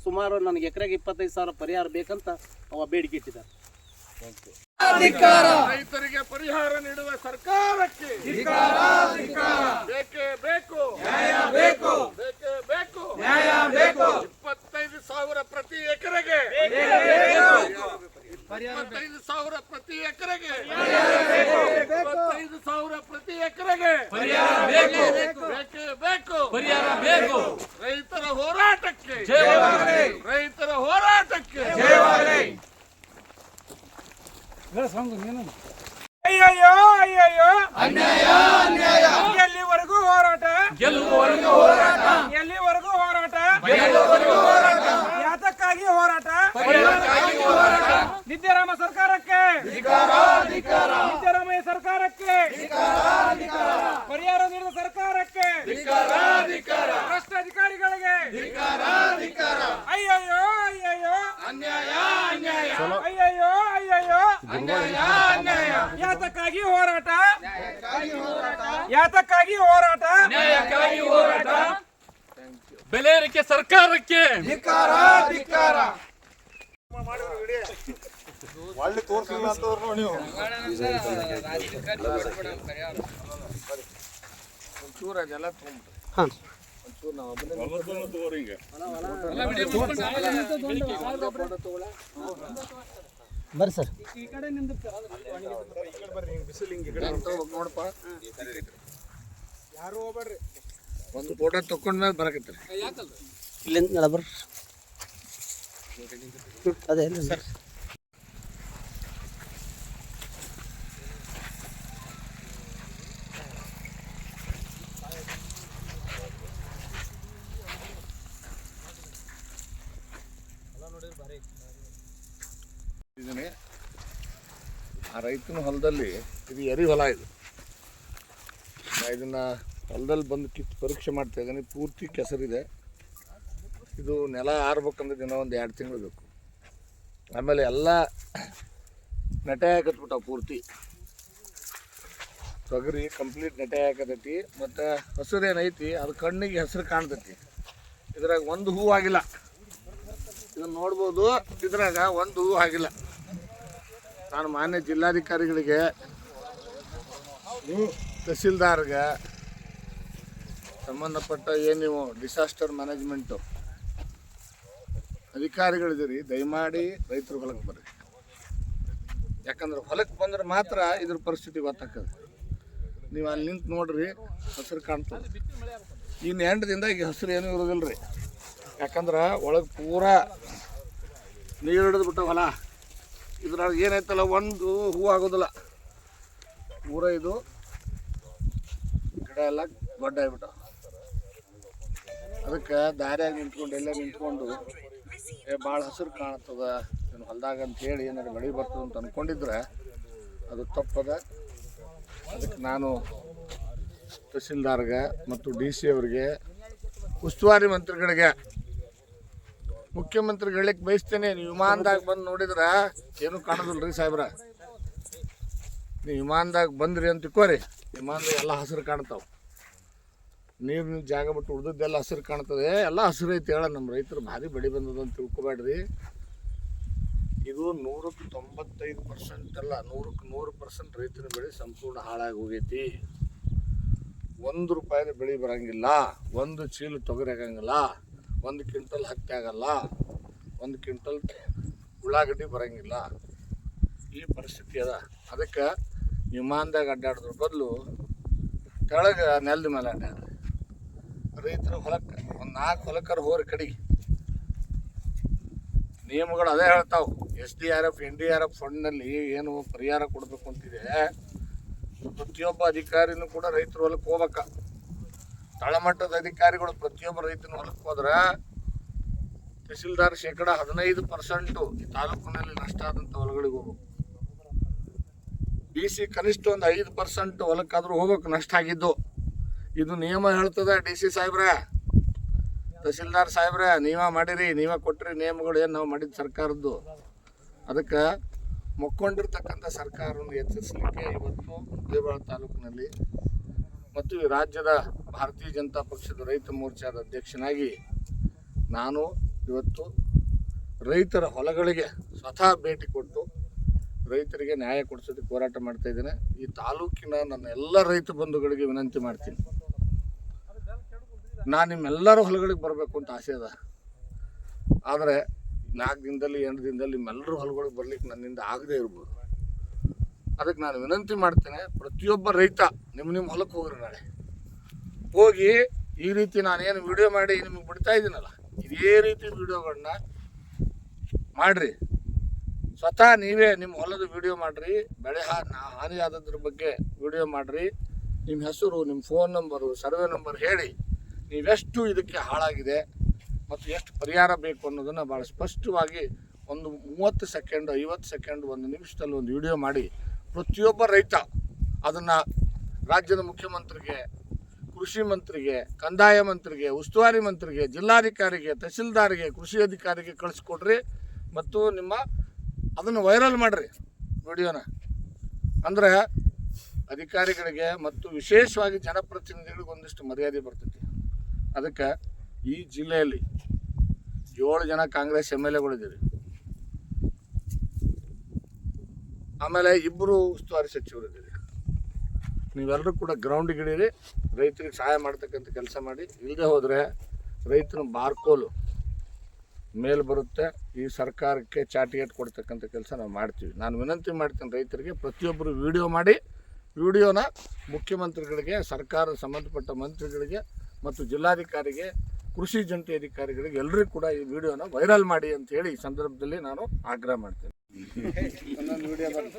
ಸುಮಾರು ನನಗೆ ಎಕರೆಗೆ 25,000 ಪರಿಹಾರ ಬೇಕಂತ ಅವ ಬೇಡಿಕೆ ಇಟ್ಟಿದ್ದಾರೆ. ರೈತರಿಗೆ ಪರಿಹಾರ ನೀಡುವ ಸರ್ಕಾರಕ್ಕೆ ಬೇಕೇ ಬೇಕು, ಬೇಕೇ ಬೇಕು, 25,000 ಪ್ರತಿ ಎಕರೆಗೆ, 25,000 ಪ್ರತಿ ಎಕರೆಗೆ, 25,000 ಪ್ರತಿ ಎಕರೆಗೆ ಬೇಕೇ ಬೇಕು, ರೈತರ ಹೋರಾಟಕ್ಕೆ, ರೈತರ ಹೋರಾಟಕ್ಕೆ. ಅಯ್ಯಯ್ಯೋ ಅಯ್ಯಯ್ಯೋ ಅನ್ಯಾಯ ಅನ್ಯಾಯ. ಎಲ್ಲಿವರೆಗೂ ಹೋರಾಟ, ಗೆಲ್ಲುವವರೆಗೂ ಹೋರಾಟ, ಎಲ್ಲಿವರೆಗೂ ಹೋರಾಟ, ಗೆಲ್ಲುವವರೆಗೂ ಹೋರಾಟ. ಯಾತಕ್ಕಾಗಿ ಹೋರಾಟ? ಸಿದ್ದರಾಮ ಸರ್ಕಾರಕ್ಕೆ, ಸಿದ್ದರಾಮಯ್ಯ ಸರ್ಕಾರಕ್ಕೆ, ಪರಿಹಾರ ನೀಡಿದ ಸರ್ಕಾರಕ್ಕೆ, ಭ್ರಷ್ಟ ಅಧಿಕಾರಿಗಳಿಗೆ ಅಯ್ಯಯ್ಯೋ ಅಯ್ಯಯ್ಯೋ ಅನ್ಯಾಯ ಅನ್ಯಾಯ. ಅಯ್ಯಯ್ಯೋ ಅಯ್ಯಯ್ಯೋ ಅನ್ಯಾಯ ಅನ್ಯಾಯ. ಯಾತಕ್ಕಾಗಿ ಹೋರಾಟ, ಯಾತಕ್ಕಾಗಿ ಹೋರಾಟ, ನ್ಯಾಯಕ್ಕಾಗಿ ಹೋರಾಟ. ಬೆಲೆ ಏರಿಕೆ ಸರ್ಕಾರಕ್ಕೆ ಧಿಕ್ಕಾರ ಧಿಕ್ಕಾರ. ಒಳ್ಳೆ ತೋರಿಸಿಲ್ಲ ಅಂತವ್ರು ನೀವು. ಒಂಚೂರು ಅದೆಲ್ಲ ಒಂಚೂರು ನಾವು ಬರ್ರಿ ಸರ್. ಈ ಕಡೆ ನೋಡಪ್ಪ, ಯಾರು ಹೋಗ್ಬೇಡ್ರಿ. ಒಂದು ಫೋಟೋ ತಕೊಂಡ್ಮೇಲೆ ಬರಕತ್ರಿ. ಇಲ್ಲಿಂದ ಬರ್ರಿ. ಅದೇ ಸರ್. ಆ ರೈತನ ಹೊಲದಲ್ಲಿ ಇದು ಎರಿ ಹೊಲ. ಇದು ಇದನ್ನ ಹೊಲದಲ್ಲಿ ಬಂದು ಕಿತ್ತು ಪರೀಕ್ಷೆ ಮಾಡ್ತಾ ಇದ್ದಾನೆ. ಪೂರ್ತಿ ಕೆಸರಿದೆ. ಇದು ನೆಲ ಆರ್ಬೇಕಂದ್ರೆ ದಿನ ಒಂದು 2 ತಿಂಗಳು ಬೇಕು. ಆಮೇಲೆ ಎಲ್ಲ ನೆಟೆ ಹಾಕತ್ಬಿಟ್ಟಾವ. ಪೂರ್ತಿ ತೊಗರಿ ಕಂಪ್ಲೀಟ್ ನೆಟೆ ಹಾಕತೈತಿ. ಮತ್ತು ಹಸಿರೇನೈತಿ ಅದು ಕಣ್ಣಿಗೆ ಹೆಸರು ಕಾಣ್ತೈತಿ. ಇದ್ರಾಗ ಒಂದು ಹೂವು ಆಗಿಲ್ಲ. ಇದನ್ನು ನೋಡ್ಬೋದು. ಇದ್ರಾಗ ಒಂದು ಹೂವು ಆಗಿಲ್ಲ. ನಾನು ಮಾನ್ಯ ಜಿಲ್ಲಾಧಿಕಾರಿಗಳಿಗೆ, ತಹಸೀಲ್ದಾರ್ಗೆ, ಸಂಬಂಧಪಟ್ಟ ಏನು ನೀವು ಡಿಸಾಸ್ಟರ್ ಮ್ಯಾನೇಜ್ಮೆಂಟು ಅಧಿಕಾರಿಗಳಿದ್ದೀರಿ, ದಯಮಾಡಿ ರೈತರು ಹೊಲಕ್ಕೆ ಬರ್ರಿ. ಯಾಕಂದ್ರೆ ಹೊಲಕ್ಕೆ ಬಂದ್ರೆ ಮಾತ್ರ ಇದ್ರ ಪರಿಸ್ಥಿತಿ ಗೊತ್ತಾಗ್ತದೆ. ನೀವು ಅಲ್ಲಿ ನಿಂತು ನೋಡ್ರಿ, ಹಸಿರು ಕಾಣ್ತದೆ. ಇನ್ನು ಎಂಟದಿಂದ ಈಗ ಹಸಿರು ಏನೂ ಇರೋದಿಲ್ಲ ರೀ. ಯಾಕಂದ್ರೆ ಒಳಗೆ ಪೂರಾ ನೀರು ಹಿಡಿದು ಬಿಟ್ಟು ಹೊಲ ಇದ್ರಾಗ ಏನೈತಲ್ಲ ಒಂದು ಹೂ ಆಗೋದಿಲ್ಲ, ಪೂರ ಇದು ಗಿಡ ಎಲ್ಲ ದೊಡ್ಡ ಆಗ್ಬಿಟ್ಟು. ಅದಕ್ಕೆ ದಾರಿಯಾಗಿ ನಿಂತ್ಕೊಂಡು ಎಲ್ಲ ನಿಂತ್ಕೊಂಡು ಭಾಳ ಹಸಿರು ಕಾಣ್ತದ ಏನು ಹೊಲದಾಗ ಅಂತ ಹೇಳಿ ಏನಾದ್ರು ಬೆಳೆ ಬರ್ತದೆ ಅಂತ ಅಂದ್ಕೊಂಡಿದ್ರೆ ಅದು ತಪ್ಪದ. ಅದಕ್ಕೆ ನಾನು ತಹಸೀಲ್ದಾರ್ಗೆ ಮತ್ತು DC ಅವರಿಗೆ, ಉಸ್ತುವಾರಿ ಮಂತ್ರಿಗಳಿಗೆ, ಮುಖ್ಯಮಂತ್ರಿಗಳಿಗೆ ಬಯಸ್ತೇನೆ. ನೀವು ವಿಮಾನದಾಗ ಬಂದು ನೋಡಿದ್ರೆ ಏನೂ ಕಾಣೋದಿಲ್ಲ ರೀ ಸಾಹೇಬ್ರ. ನೀವು ವಿಮಾನದಾಗ ಬಂದ್ರಿ ಅಂತ ತಿಳ್ಕೋರಿ, ವಿಮಾನದಾಗ ಎಲ್ಲ ಹಸಿರು ಕಾಣ್ತಾವೆ. ನೀರಿನ ಜಾಗ ಬಿಟ್ಟು ಉಳಿದದ್ದೆಲ್ಲ ಹಸಿರು ಕಾಣ್ತದೆ, ಎಲ್ಲ ಹಸಿರು ಐತಿ. ಹೇಳ ನಮ್ಮ ರೈತರು ಭಾರಿ ಬೆಳೆ ಬಂದದ ಅಂತ ತಿಳ್ಕೊಬೇಡ್ರಿ. ಇದು 195% ಅಲ್ಲ, 100% ರೈತರ ಬೆಳೆ ಸಂಪೂರ್ಣ ಹಾಳಾಗಿ ಹೋಗೈತಿ. 1 ರೂಪಾಯಿನ ಬೆಳೆ ಬರಂಗಿಲ್ಲ, 1 ಚೀಲ ತೊಗರಿ ಆಗಂಗಿಲ್ಲ, 1 ಕ್ವಿಂಟಲ್ ಹತ್ತಿ ಆಗಲ್ಲ, 1 ಕ್ವಿಂಟಲ್ ಉಳ್ಳಾಗಡ್ಡಿ ಬರಂಗಿಲ್ಲ. ಈ ಪರಿಸ್ಥಿತಿ ಅದ. ಅದಕ್ಕೆ ವಿಮಾನದಾಗ ಅಡ್ಡಾಡೋದ್ರ ಬದಲು ಕೆಳಗೆ ನೆಲದ ಮೇಲೆ ಅಡ್ಡಾಡ್ರಿ. ರೈತರು ಹೊಲಕ್ಕೆ ಒಂದು 4 ಹೊಲಕ್ಕರ ಹೋರಿ ಕಡೆಗೆ ನಿಯಮಗಳು ಅದೇ ಹೇಳ್ತಾವೆ. SDRF NDRF ಫಂಡ್ನಲ್ಲಿ ಏನು ಪರಿಹಾರ ಕೊಡಬೇಕು ಅಂತಿದೆ, ಪ್ರತಿಯೊಬ್ಬ ಅಧಿಕಾರಿನೂ ಕೂಡ ರೈತರ ಹೊಲಕ್ಕೆ ಹೋಗ್ಬೇಕ. ತಳಮಟ್ಟದ ಅಧಿಕಾರಿಗಳು ಪ್ರತಿಯೊಬ್ಬ ರೈತನ ಹೊಲಕ್ಕೆ ಹೋದ್ರೆ ತಹಸೀಲ್ದಾರ್ 15% ಈ ತಾಲೂಕಿನಲ್ಲಿ ನಷ್ಟ ಆದಂಥ ಹೊಲಗಳಿಗೆ ಹೋಗ್ಬೇಕು. DC ಕನಿಷ್ಠ ಒಂದು 5% ಹೊಲಕ್ಕಾದ್ರೂ ಹೋಗ್ಬೇಕು ನಷ್ಟ ಆಗಿದ್ದು. ಇದು ನಿಯಮ ಹೇಳ್ತದೆ. DC ಸಾಹೇಬ್ರೆ, ತಹಸೀಲ್ದಾರ್ ಸಾಹೇಬ್ರೆ, ನೀವೇ ಮಾಡಿರಿ, ನೀವೇ ಕೊಟ್ಟಿರಿ ನಿಯಮಗಳು. ಏನು ನಾವು ಮಾಡಿದ ಸರ್ಕಾರದ್ದು. ಅದಕ್ಕೆ ಮುಕ್ಕೊಂಡಿರ್ತಕ್ಕಂಥ ಸರ್ಕಾರವನ್ನು ಎಚ್ಚರಿಸಲಿಕ್ಕೆ ಇವತ್ತು ದೇವಳ ತಾಲೂಕಿನಲ್ಲಿ ಮತ್ತು ಈ ರಾಜ್ಯದ ಭಾರತೀಯ ಜನತಾ ಪಕ್ಷದ ರೈತ ಮೋರ್ಚಾದ ಅಧ್ಯಕ್ಷನಾಗಿ ನಾನು ಇವತ್ತು ರೈತರ ಹೊಲಗಳಿಗೆ ಸ್ವತಃ ಭೇಟಿ ಕೊಟ್ಟು ರೈತರಿಗೆ ನ್ಯಾಯ ಕೊಡಿಸೋದಕ್ಕೆ ಹೋರಾಟ ಮಾಡ್ತಾ ಇದ್ದೇನೆ. ಈ ತಾಲೂಕಿನ ನನ್ನ ಎಲ್ಲ ರೈತ ಬಂಧುಗಳಿಗೆ ವಿನಂತಿ ಮಾಡ್ತೀನಿ, ನಾನು ನಿಮ್ಮೆಲ್ಲರ ಹೊಲಗಳಿಗೆ ಬರಬೇಕು ಅಂತ ಆಸೆ ಅದ. ಆದರೆ 4 ದಿನದಲ್ಲಿ 8 ದಿನದಲ್ಲಿ ನಿಮ್ಮೆಲ್ಲರೂ ಹೊಲಗಳಿಗೆ ಬರ್ಲಿಕ್ಕೆ ನನ್ನಿಂದ ಆಗದೆ ಇರ್ಬೋದು. ಅದಕ್ಕೆ ನಾನು ವಿನಂತಿ ಮಾಡ್ತೇನೆ, ಪ್ರತಿಯೊಬ್ಬ ರೈತ ನಿಮ್ಮ ಹೊಲಕ್ಕೆ ಹೋಗ್ರಿ. ನಾಳೆ ಹೋಗಿ ಈ ರೀತಿ ನಾನೇನು ವಿಡಿಯೋ ಮಾಡಿ ನಿಮಗೆ ಬಿಡ್ತಾ ಇದ್ದೀನಲ್ಲ, ಇದೇ ರೀತಿ ವಿಡಿಯೋಗಳನ್ನ ಮಾಡಿರಿ. ಸ್ವತಃ ನೀವೇ ನಿಮ್ಮ ಹೊಲದ ವಿಡಿಯೋ ಮಾಡಿರಿ, ಬೆಳೆ ಹಾನಿ ಆದದ್ರ ಬಗ್ಗೆ ವಿಡಿಯೋ ಮಾಡಿರಿ. ನಿಮ್ಮ ಹೆಸರು, ನಿಮ್ಮ ಫೋನ್ ನಂಬರು, ಸರ್ವೆ ನಂಬರ್ ಹೇಳಿ ನೀವೆಷ್ಟು ಇದಕ್ಕೆ ಹಾಳಾಗಿದೆ ಮತ್ತು ಎಷ್ಟು ಪರಿಹಾರ ಬೇಕು ಅನ್ನೋದನ್ನು ಭಾಳ ಸ್ಪಷ್ಟವಾಗಿ ಒಂದು 30 ಸೆಕೆಂಡ್ 50 ಸೆಕೆಂಡ್ 1 ನಿಮಿಷದಲ್ಲಿ ಒಂದು ವಿಡಿಯೋ ಮಾಡಿ ಪ್ರತಿಯೊಬ್ಬ ರೈತ ಅದನ್ನು ರಾಜ್ಯದ ಮುಖ್ಯಮಂತ್ರಿಗೆ, ಕೃಷಿ ಮಂತ್ರಿಗೆ, ಕಂದಾಯ ಮಂತ್ರಿಗೆ, ಉಸ್ತುವಾರಿ ಮಂತ್ರಿಗೆ, ಜಿಲ್ಲಾಧಿಕಾರಿಗೆ, ತಹಸೀಲ್ದಾರಿಗೆ, ಕೃಷಿ ಅಧಿಕಾರಿಗೆ ಕಳಿಸ್ಕೊಡ್ರಿ ಮತ್ತು ಅದನ್ನು ವೈರಲ್ ಮಾಡಿರಿ ವಿಡಿಯೋನ. ಅಂದರೆ ಅಧಿಕಾರಿಗಳಿಗೆ ಮತ್ತು ವಿಶೇಷವಾಗಿ ಜನಪ್ರತಿನಿಧಿಗಳಿಗೆ ಒಂದಿಷ್ಟು ಮರ್ಯಾದೆ ಬರ್ತೈತಿ. ಅದಕ್ಕೆ ಈ ಜಿಲ್ಲೆಯಲ್ಲಿ 7 ಜನ ಕಾಂಗ್ರೆಸ್ MLAಗಳಿದ್ದೀರಿ, ಆಮೇಲೆ 2 ಉಸ್ತುವಾರಿ ಸಚಿವರಿದ್ದೀರಿ. ನೀವೆಲ್ಲರೂ ಕೂಡ ಗ್ರೌಂಡಿಗೆ ಇಡೀರಿ, ರೈತರಿಗೆ ಸಹಾಯ ಮಾಡ್ತಕ್ಕಂಥ ಕೆಲಸ ಮಾಡಿ. ಇಲ್ಲದೆ ಹೋದರೆ ರೈತನ ಬಾರ್ಕೋಲು ಮೇಲೆ ಬರುತ್ತೆ. ಈ ಸರ್ಕಾರಕ್ಕೆ ಚಾಟಿಗೇಟ್ ಕೊಡ್ತಕ್ಕಂಥ ಕೆಲಸ ನಾವು ಮಾಡ್ತೀವಿ. ನಾನು ವಿನಂತಿ ಮಾಡ್ತೀನಿ ರೈತರಿಗೆ, ಪ್ರತಿಯೊಬ್ಬರು ವಿಡಿಯೋ ಮಾಡಿ ವಿಡಿಯೋನ ಮುಖ್ಯಮಂತ್ರಿಗಳಿಗೆ, ಸರ್ಕಾರದ ಸಂಬಂಧಪಟ್ಟ ಮಂತ್ರಿಗಳಿಗೆ ಮತ್ತು ಜಿಲ್ಲಾಧಿಕಾರಿಗೆ, ಕೃಷಿ ಜಂಟಿ ಅಧಿಕಾರಿಗಳಿಗೆ ಎಲ್ಲರಿಗೂ ಕೂಡ ಈ ವಿಡಿಯೋನ ವೈರಲ್ ಮಾಡಿ ಅಂತ ಹೇಳಿ ಈ ಸಂದರ್ಭದಲ್ಲಿ ನಾನು ಆಗ್ರಹ ಮಾಡ್ತೇನೆ. ಒಂದೊಂದು ವಿಡಿಯೋ ಸರ್ವೆ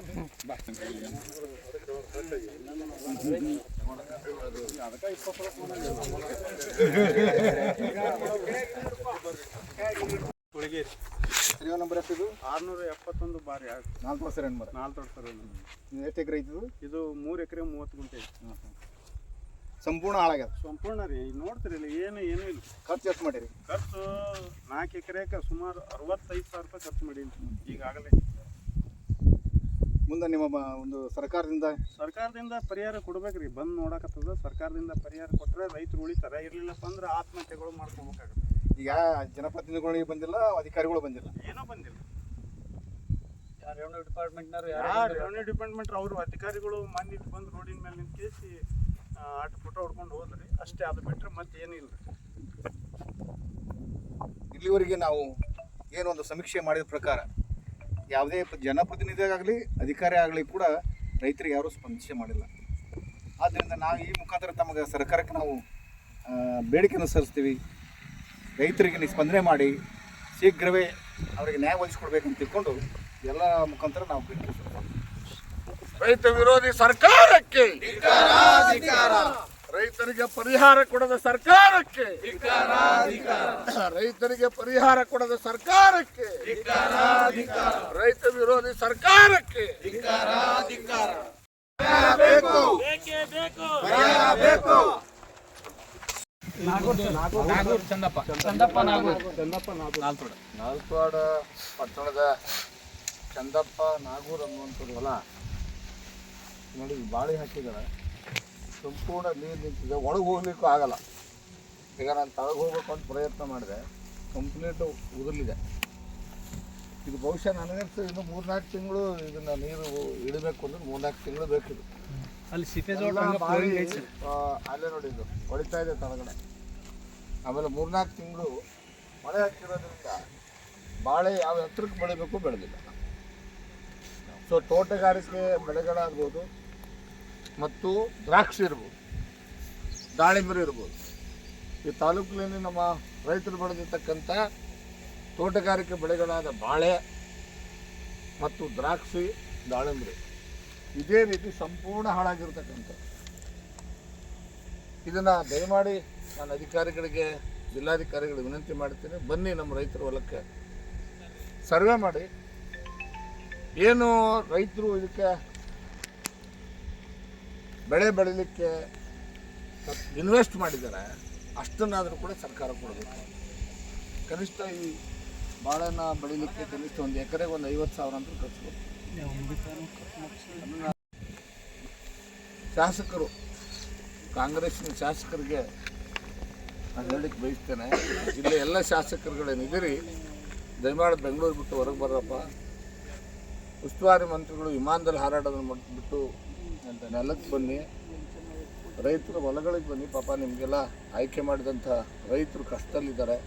ನಂಬರ್ ಎಷ್ಟಿದು? 671/2 4 ಸರಿ ಮರ 4 ಸರ್ವೆ. ನೀವು ಎಷ್ಟು ಎಕರೆ ಐತಿದು? ಇದು 3 ಎಕರೆ 30 ಗುಂಟೆ. ಸಂಪೂರ್ಣ ಹಾಳಾಗ್ಯದ. ಸಂಪೂರ್ಣ ರೀ. ಈಗ ನೋಡ್ತಿರಲ್ಲ, ಏನೂ ಇಲ್ಲ. ಖರ್ಚು ಎಷ್ಟು ಮಾಡಿರಿ? ಖರ್ಚು 4 ಎಕರೆಗೆ ಸುಮಾರು 65,000 ರೂಪಾಯಿ ಖರ್ಚು ಮಾಡೀನಿ ಈಗಾಗಲೇ. ಮುಂದೆ ನಿಮ್ಮ ಒಂದು ಸರ್ಕಾರದಿಂದ ಪರಿಹಾರ ಕೊಡ್ಬೇಕ್ರಿ. ಬಂದು ನೋಡಕತ್ತದ. ಸರ್ಕಾರದಿಂದ ಪರಿಹಾರ ಕೊಟ್ಟರೆ ರೈತರು ಉಳಿತಾರೆ. ಇರಲಿಲ್ಲಪ್ಪ ಅಂದ್ರೆ ಆತ್ಮಹತ್ಯೆಗಳು ಮಾಡ್ಕೋಬೇಕಾಗುತ್ತೆ. ಈಗ ಜನಪ್ರತಿನಿಧಿಗಳಿಗೆ ಬಂದಿಲ್ಲ, ಅಧಿಕಾರಿಗಳು ಬಂದಿಲ್ಲ, ಏನೂ ಬಂದಿಲ್ಲ. ರೆವೆನ್ಯೂ ಡಿಪಾರ್ಟ್ಮೆಂಟ್ನವ್ರು ರೆವೆನ್ಯೂ ಡಿಪಾರ್ಟ್ಮೆಂಟ್ ಅವರು ಅಧಿಕಾರಿಗಳು ಮಂದಿ ಬಂದು ರೋಡಿನ ಮೇಲೆ ನಿಂತು ಕೇಸಿ ಆಟ ಫೋಟೋ ಹೊಡ್ಕೊಂಡು ಹೋದ್ರಿ ಅಷ್ಟೇ, ಅದು ಬಿಟ್ಟರೆ ಮತ್ತೆ ಏನೂ ಇಲ್ಲ. ಇಲ್ಲಿವರೆಗೆ ನಾವು ಏನೊಂದು ಸಮೀಕ್ಷೆ ಮಾಡಿದ ಪ್ರಕಾರ ಯಾವುದೇ ಜನಪ್ರತಿನಿಧಿಯಾಗಲಿ ಅಧಿಕಾರಿ ಆಗಲಿ ಕೂಡ ರೈತರಿಗೆ ಯಾರೂ ಸ್ಪಂದಿಸೇ ಮಾಡಿಲ್ಲ. ಆದ್ದರಿಂದ ನಾವು ಈ ಮುಖಾಂತರ ತಮಗೆ ಸರ್ಕಾರಕ್ಕೆ ನಾವು ಬೇಡಿಕೆಯನ್ನು ಸಲ್ಲಿಸ್ತೀವಿ. ರೈತರಿಗೆ ನೀವು ಸ್ಪಂದನೆ ಮಾಡಿ ಶೀಘ್ರವೇ ಅವರಿಗೆ ನ್ಯಾಯ ಒದಗಿಸ್ಕೊಡ್ಬೇಕಂತ ತಿಳ್ಕೊಂಡು ಎಲ್ಲ ಮುಖಾಂತರ ನಾವು ಬೇಡಿಕೆ ರೈತ ವಿರೋಧಿ ಸರ್ಕಾರಕ್ಕೆ, ರೈತರಿಗೆ ಪರಿಹಾರ ಕೊಡದ ಸರ್ಕಾರಕ್ಕೆ, ರೈತರಿಗೆ ಪರಿಹಾರ ಕೊಡದ ಸರ್ಕಾರಕ್ಕೆ, ರೈತ ವಿರೋಧಿ ಸರ್ಕಾರಕ್ಕೆ ನಾಲ್ಕವಾಡ ಪಟ್ಟಣದ ಚಂದಪ್ಪ ನಾಗೂರ್ ಅನ್ನುವಂಥದ್ದು ಹೊಲ ನೋಡಿ, ಬಾಳೆ ಹಾಕಿದ್ದಾರೆ, ಸಂಪೂರ್ಣ ನೀರು ನಿಂತಿದೆ, ಒಳಗೆ ಹೋಗ್ಲಿಕ್ಕೂ ಆಗಲ್ಲ. ಈಗ ನಾನು ತಳಗೆ ಹೋಗ್ಬೇಕು ಅಂತ ಪ್ರಯತ್ನ ಮಾಡಿದೆ, ಕಂಪ್ಲೀಟು ಉದುರ್ಲಿದೆ. ಇದು ಬಹುಶಃ ನನಗನ್ಸು ಇನ್ನು 3-4 ತಿಂಗಳು ಇದನ್ನು ನೀರು ಇಡಬೇಕು ಅಂದ್ರೆ 3-4 ತಿಂಗಳು ಬೇಕಿದೆ. ಅಲ್ಲಿ ಅಲ್ಲೇ ನೋಡಿ ಇದು ಹೊಡಿತಾ ಇದೆ ತಳಗಡೆ. ಆಮೇಲೆ 3-4 ತಿಂಗಳು ಮಳೆ ಹಾಕಿರೋದ್ರಿಂದ ಬಾಳೆ ಯಾವ ಎತ್ತರಕ್ಕೆ ಬೆಳಿಬೇಕು ಬೆಳೆದಿಲ್ಲ. ಸೊ ತೋಟಗಾರಿಕೆ ಬೆಳೆಗಳಾಗ್ಬೋದು ಮತ್ತು ದ್ರಾಕ್ಷಿ ಇರ್ಬೋದು, ದಾಳಿಂಬೆ ಇರ್ಬೋದು. ಈ ತಾಲೂಕಿನಲ್ಲಿ ನಮ್ಮ ರೈತರು ಬೆಳೆದಿರ್ತಕ್ಕಂಥ ತೋಟಗಾರಿಕೆ ಬೆಳೆಗಳಾದ ಬಾಳೆ ಮತ್ತು ದ್ರಾಕ್ಷಿ, ದಾಳಿಂಬೆ ಇದೇ ರೀತಿ ಸಂಪೂರ್ಣ ಹಾಳಾಗಿರ್ತಕ್ಕಂಥ. ಇದನ್ನು ದಯಮಾಡಿ ನಾನು ಅಧಿಕಾರಿಗಳಿಗೆ, ಜಿಲ್ಲಾಧಿಕಾರಿಗಳಿಗೆ ವಿನಂತಿ ಮಾಡ್ತೀನಿ, ಬನ್ನಿ ನಮ್ಮ ರೈತರ ಹೊಲಕ್ಕೆ ಸರ್ವೆ ಮಾಡಿ ಏನು ರೈತರು ಇದಕ್ಕೆ ಬೆಳೆ ಬೆಳೀಲಿಕ್ಕೆ ಇನ್ವೆಸ್ಟ್ ಮಾಡಿದ್ದಾರೆ ಅಷ್ಟನ್ನಾದರೂ ಕೂಡ ಸರ್ಕಾರ ಕೊಡಬೇಕು. ಕನಿಷ್ಠ ಈ ಬಾಳೆನ ಬೆಳೀಲಿಕ್ಕೆ ಕನಿಷ್ಠ ಒಂದು ಎಕರೆಗೆ ಒಂದು 50,000 ಅಂತ ಖರ್ಚು. ಶಾಸಕರು, ಕಾಂಗ್ರೆಸ್ಸಿನ ಶಾಸಕರಿಗೆ ನಾನು ಹೇಳಲಿಕ್ಕೆ ಬಯಸ್ತೇನೆ, ಜಿಲ್ಲೆ ಎಲ್ಲ ಶಾಸಕರುಗಳೇನಿದ್ದೀರಿ ದಯಮಾಡಿ ಬೆಂಗಳೂರು ಬಿಟ್ಟು ಹೊರಗೆ ಬರ್ರಪ್ಪ. ಉಸ್ತುವಾರಿ ಮಂತ್ರಿಗಳು ವಿಮಾನದಲ್ಲಿ ಹಾರಾಡೋದನ್ನು ಬಿಟ್ಟು ನೆಲಕ್ಕೆ ಬನ್ನಿ, ರೈತರ ಹೊಲಗಳಿಗೆ ಬನ್ನಿ. ಪಾಪ ನಿಮಗೆಲ್ಲ ಆಯ್ಕೆ ಮಾಡಿದಂಥ ರೈತರು ಕಷ್ಟದಲ್ಲಿದ್ದಾರೆ,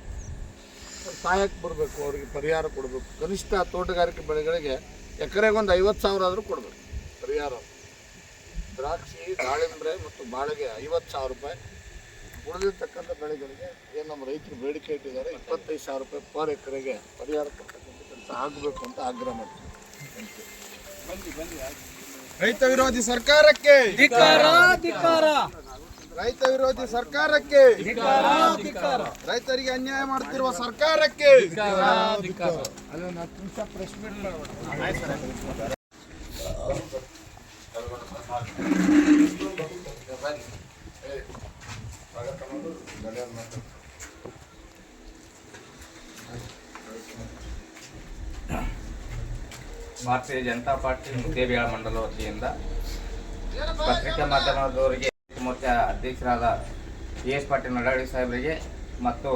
ಸಹಾಯಕ್ಕೆ ಬರಬೇಕು, ಅವರಿಗೆ ಪರಿಹಾರ ಕೊಡಬೇಕು. ಕನಿಷ್ಠ ತೋಟಗಾರಿಕೆ ಬೆಳೆಗಳಿಗೆ ಎಕರೆಗೆ ಒಂದು 50,000 ಆದರೂ ಕೊಡಬೇಕು ಪರಿಹಾರ. ದ್ರಾಕ್ಷಿ, ದಾಳಿಂಬೆ ಮತ್ತು ಬಾಳೆಗೆ 50,000 ರೂಪಾಯಿ, ಉಳಿದಿರ್ತಕ್ಕಂಥ ಬೆಳೆಗಳಿಗೆ ಏನು ನಮ್ಮ ರೈತರು ಬೇಡಿಕೆ ಇಟ್ಟಿದ್ದಾರೆ 25,000 ರೂಪಾಯಿ ಪರ್ ಎಕರೆಗೆ ಪರಿಹಾರ ಕೊಡ್ತಕ್ಕಂಥ ಕೆಲಸ ಆಗಬೇಕು ಅಂತ ಆಗ್ರಹ ಮಾಡ್ತೀವಿ. ರೈತ ವಿರೋಧಿ ಸರ್ಕಾರಕ್ಕೆ, ರೈತ ವಿರೋಧಿ ಸರ್ಕಾರಕ್ಕೆ, ರೈತರಿಗೆ ಅನ್ಯಾಯ ಮಾಡುತ್ತಿರುವ ಸರ್ಕಾರಕ್ಕೆ. ಅಲ್ಲೊಂದು 10 ನಿಮಿಷ ಪ್ರೆಸ್ ಮೀಟ್ ಭಾರತೀಯ ಜನತಾ ಪಾರ್ಟಿ ಮುದ್ದೇಬಿಹಾಳ ಮಂಡಲ ವತಿಯಿಂದ ಪತ್ರಿಕಾ ಮಾಧ್ಯಮದವರಿಗೆ ಮೋರ್ಚಾ ಅಧ್ಯಕ್ಷರಾದ ಎಸ್ ಪಾಟೀಲ್ ನಡಾಡಿ ಸಾಹೇಬರಿಗೆ ಮತ್ತು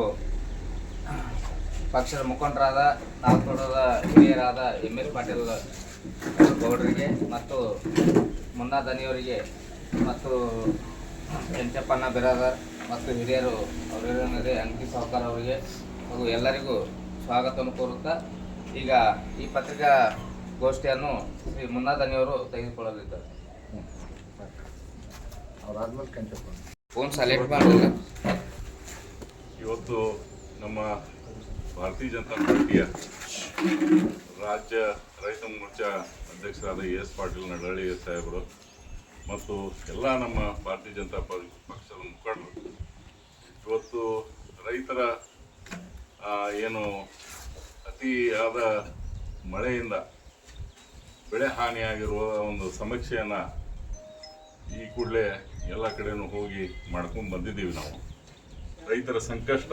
ಪಕ್ಷದ ಮುಖಂಡರಾದ ನಾಲ್ಕೂಡದ ಹಿರಿಯರಾದ MS ಪಾಟೀಲ್ ಗೌಡರಿಗೆ ಮತ್ತು ಮುನ್ನಾ ದನಿಯವರಿಗೆ ಮತ್ತು ಕೆಂಚಪ್ಪಣ್ಣ ಬಿರಾದರ್ ಮತ್ತು ಹಿರಿಯರು ಅವರಿರೇ ಅಂಕಿ ಸಾಹುಕಾರ ಅವರಿಗೆ ಹಾಗೂ ಎಲ್ಲರಿಗೂ ಸ್ವಾಗತವನ್ನು ಕೋರುತ್ತಾ ಈಗ ಈ ಪತ್ರಿಕಾ ಗೋಷ್ಠಿಯನ್ನು ಶ್ರೀ ಮುನ್ನಾ ದನಿಯವರು ತೆಗೆದುಕೊಳ್ಳಲಿದ್ದಾರೆ. ಫೋನ್ ಸೆಲೆಕ್ಟ್ ಮಾಡಲಿಲ್ಲ. ಇವತ್ತು ನಮ್ಮ ಭಾರತೀಯ ಜನತಾ ಪಾರ್ಟಿಯ ರಾಜ್ಯ ರೈತ ಮೋರ್ಚಾ ಅಧ್ಯಕ್ಷರಾದ ಎಸ್ ಪಾಟೀಲ್ ನಡಹಳ್ಳಿ ಸಾಹೇಬರು ಮತ್ತು ಎಲ್ಲ ನಮ್ಮ ಭಾರತೀಯ ಜನತಾ ಪಕ್ಷದ ಮುಖಂಡರು ಇವತ್ತು ರೈತರ ಏನು ಅತಿಯಾದ ಮಳೆಯಿಂದ ಬೆಳೆ ಹಾನಿಯಾಗಿರುವ ಒಂದು ಸಮೀಕ್ಷೆಯನ್ನು ಈ ಕೂಡಲೇ ಎಲ್ಲ ಕಡೆನೂ ಹೋಗಿ ಮಾಡ್ಕೊಂಡು ಬಂದಿದ್ದೀವಿ. ನಾವು ರೈತರ ಸಂಕಷ್ಟ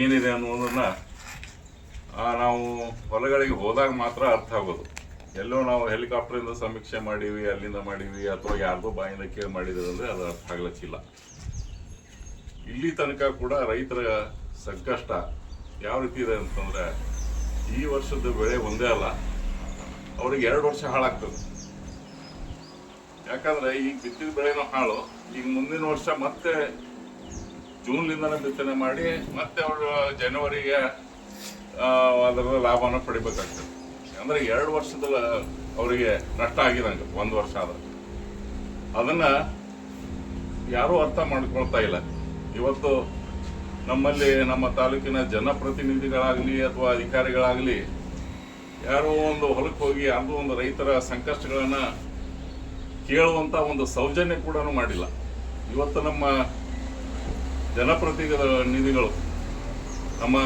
ಏನಿದೆ ಅನ್ನೋದನ್ನು ನಾವು ಹೊಲಗಳಿಗೆ ಹೋದಾಗ ಮಾತ್ರ ಅರ್ಥ ಆಗೋದು. ಎಲ್ಲೋ ನಾವು ಹೆಲಿಕಾಪ್ಟರಿಂದ ಸಮೀಕ್ಷೆ ಮಾಡೀವಿ, ಅಲ್ಲಿಂದ ಮಾಡೀವಿ, ಅಥವಾ ಯಾರ್ದೋ ಬಾಯಿಂದ ಕೇಳಿ ಮಾಡಿದ್ರೆ ಅಂದರೆ ಅದು ಅರ್ಥ ಆಗ್ಲಿಕ್ಕಿಲ್ಲ. ಇಲ್ಲಿ ತನಕ ಕೂಡ ರೈತರ ಸಂಕಷ್ಟ ಯಾವ ರೀತಿ ಇದೆ ಅಂತಂದರೆ, ಈ ವರ್ಷದ ಬೆಳೆ ಒಂದೇ ಅಲ್ಲ, ಅವ್ರಿಗೆ 2 ವರ್ಷ ಹಾಳಾಗ್ತದೆ. ಯಾಕಂದ್ರೆ ಈಗ ಬಿತ್ತಿದ ಬೆಳೆನೂ ಹಾಳು. ಈಗ ಮುಂದಿನ ವರ್ಷ ಮತ್ತೆ ಜೂನ್ಲಿಂದನೇ ಬಿತ್ತನೆ ಮಾಡಿ ಮತ್ತೆ ಅವರು ಜನವರಿಗೆ ಅದರ ಲಾಭನ ಪಡಿಬೇಕಾಗ್ತದೆ. ಅಂದ್ರೆ 2 ವರ್ಷದ ಅವರಿಗೆ ನಷ್ಟ ಆಗಿದಂಗೆ 1 ವರ್ಷ ಆದ್ರೆ ಅದನ್ನ ಯಾರೂ ಅರ್ಥ ಮಾಡ್ಕೊಳ್ತಾ ಇಲ್ಲ. ಇವತ್ತು ನಮ್ಮಲ್ಲಿ ನಮ್ಮ ತಾಲೂಕಿನ ಜನಪ್ರತಿನಿಧಿಗಳಾಗಲಿ ಅಥವಾ ಅಧಿಕಾರಿಗಳಾಗಲಿ ಯಾರೋ ಒಂದು ಹೊಲಕ್ಕೆ ಹೋಗಿ ಅದು ಒಂದು ರೈತರ ಸಂಕಷ್ಟಗಳನ್ನ ಕೇಳುವಂತ ಒಂದು ಸೌಜನ್ಯ ಕೂಡ ಮಾಡಿಲ್ಲ. ಇವತ್ತು ನಮ್ಮ ಜನಪ್ರತಿನಿಧಿಗಳು, ನಮ್ಮ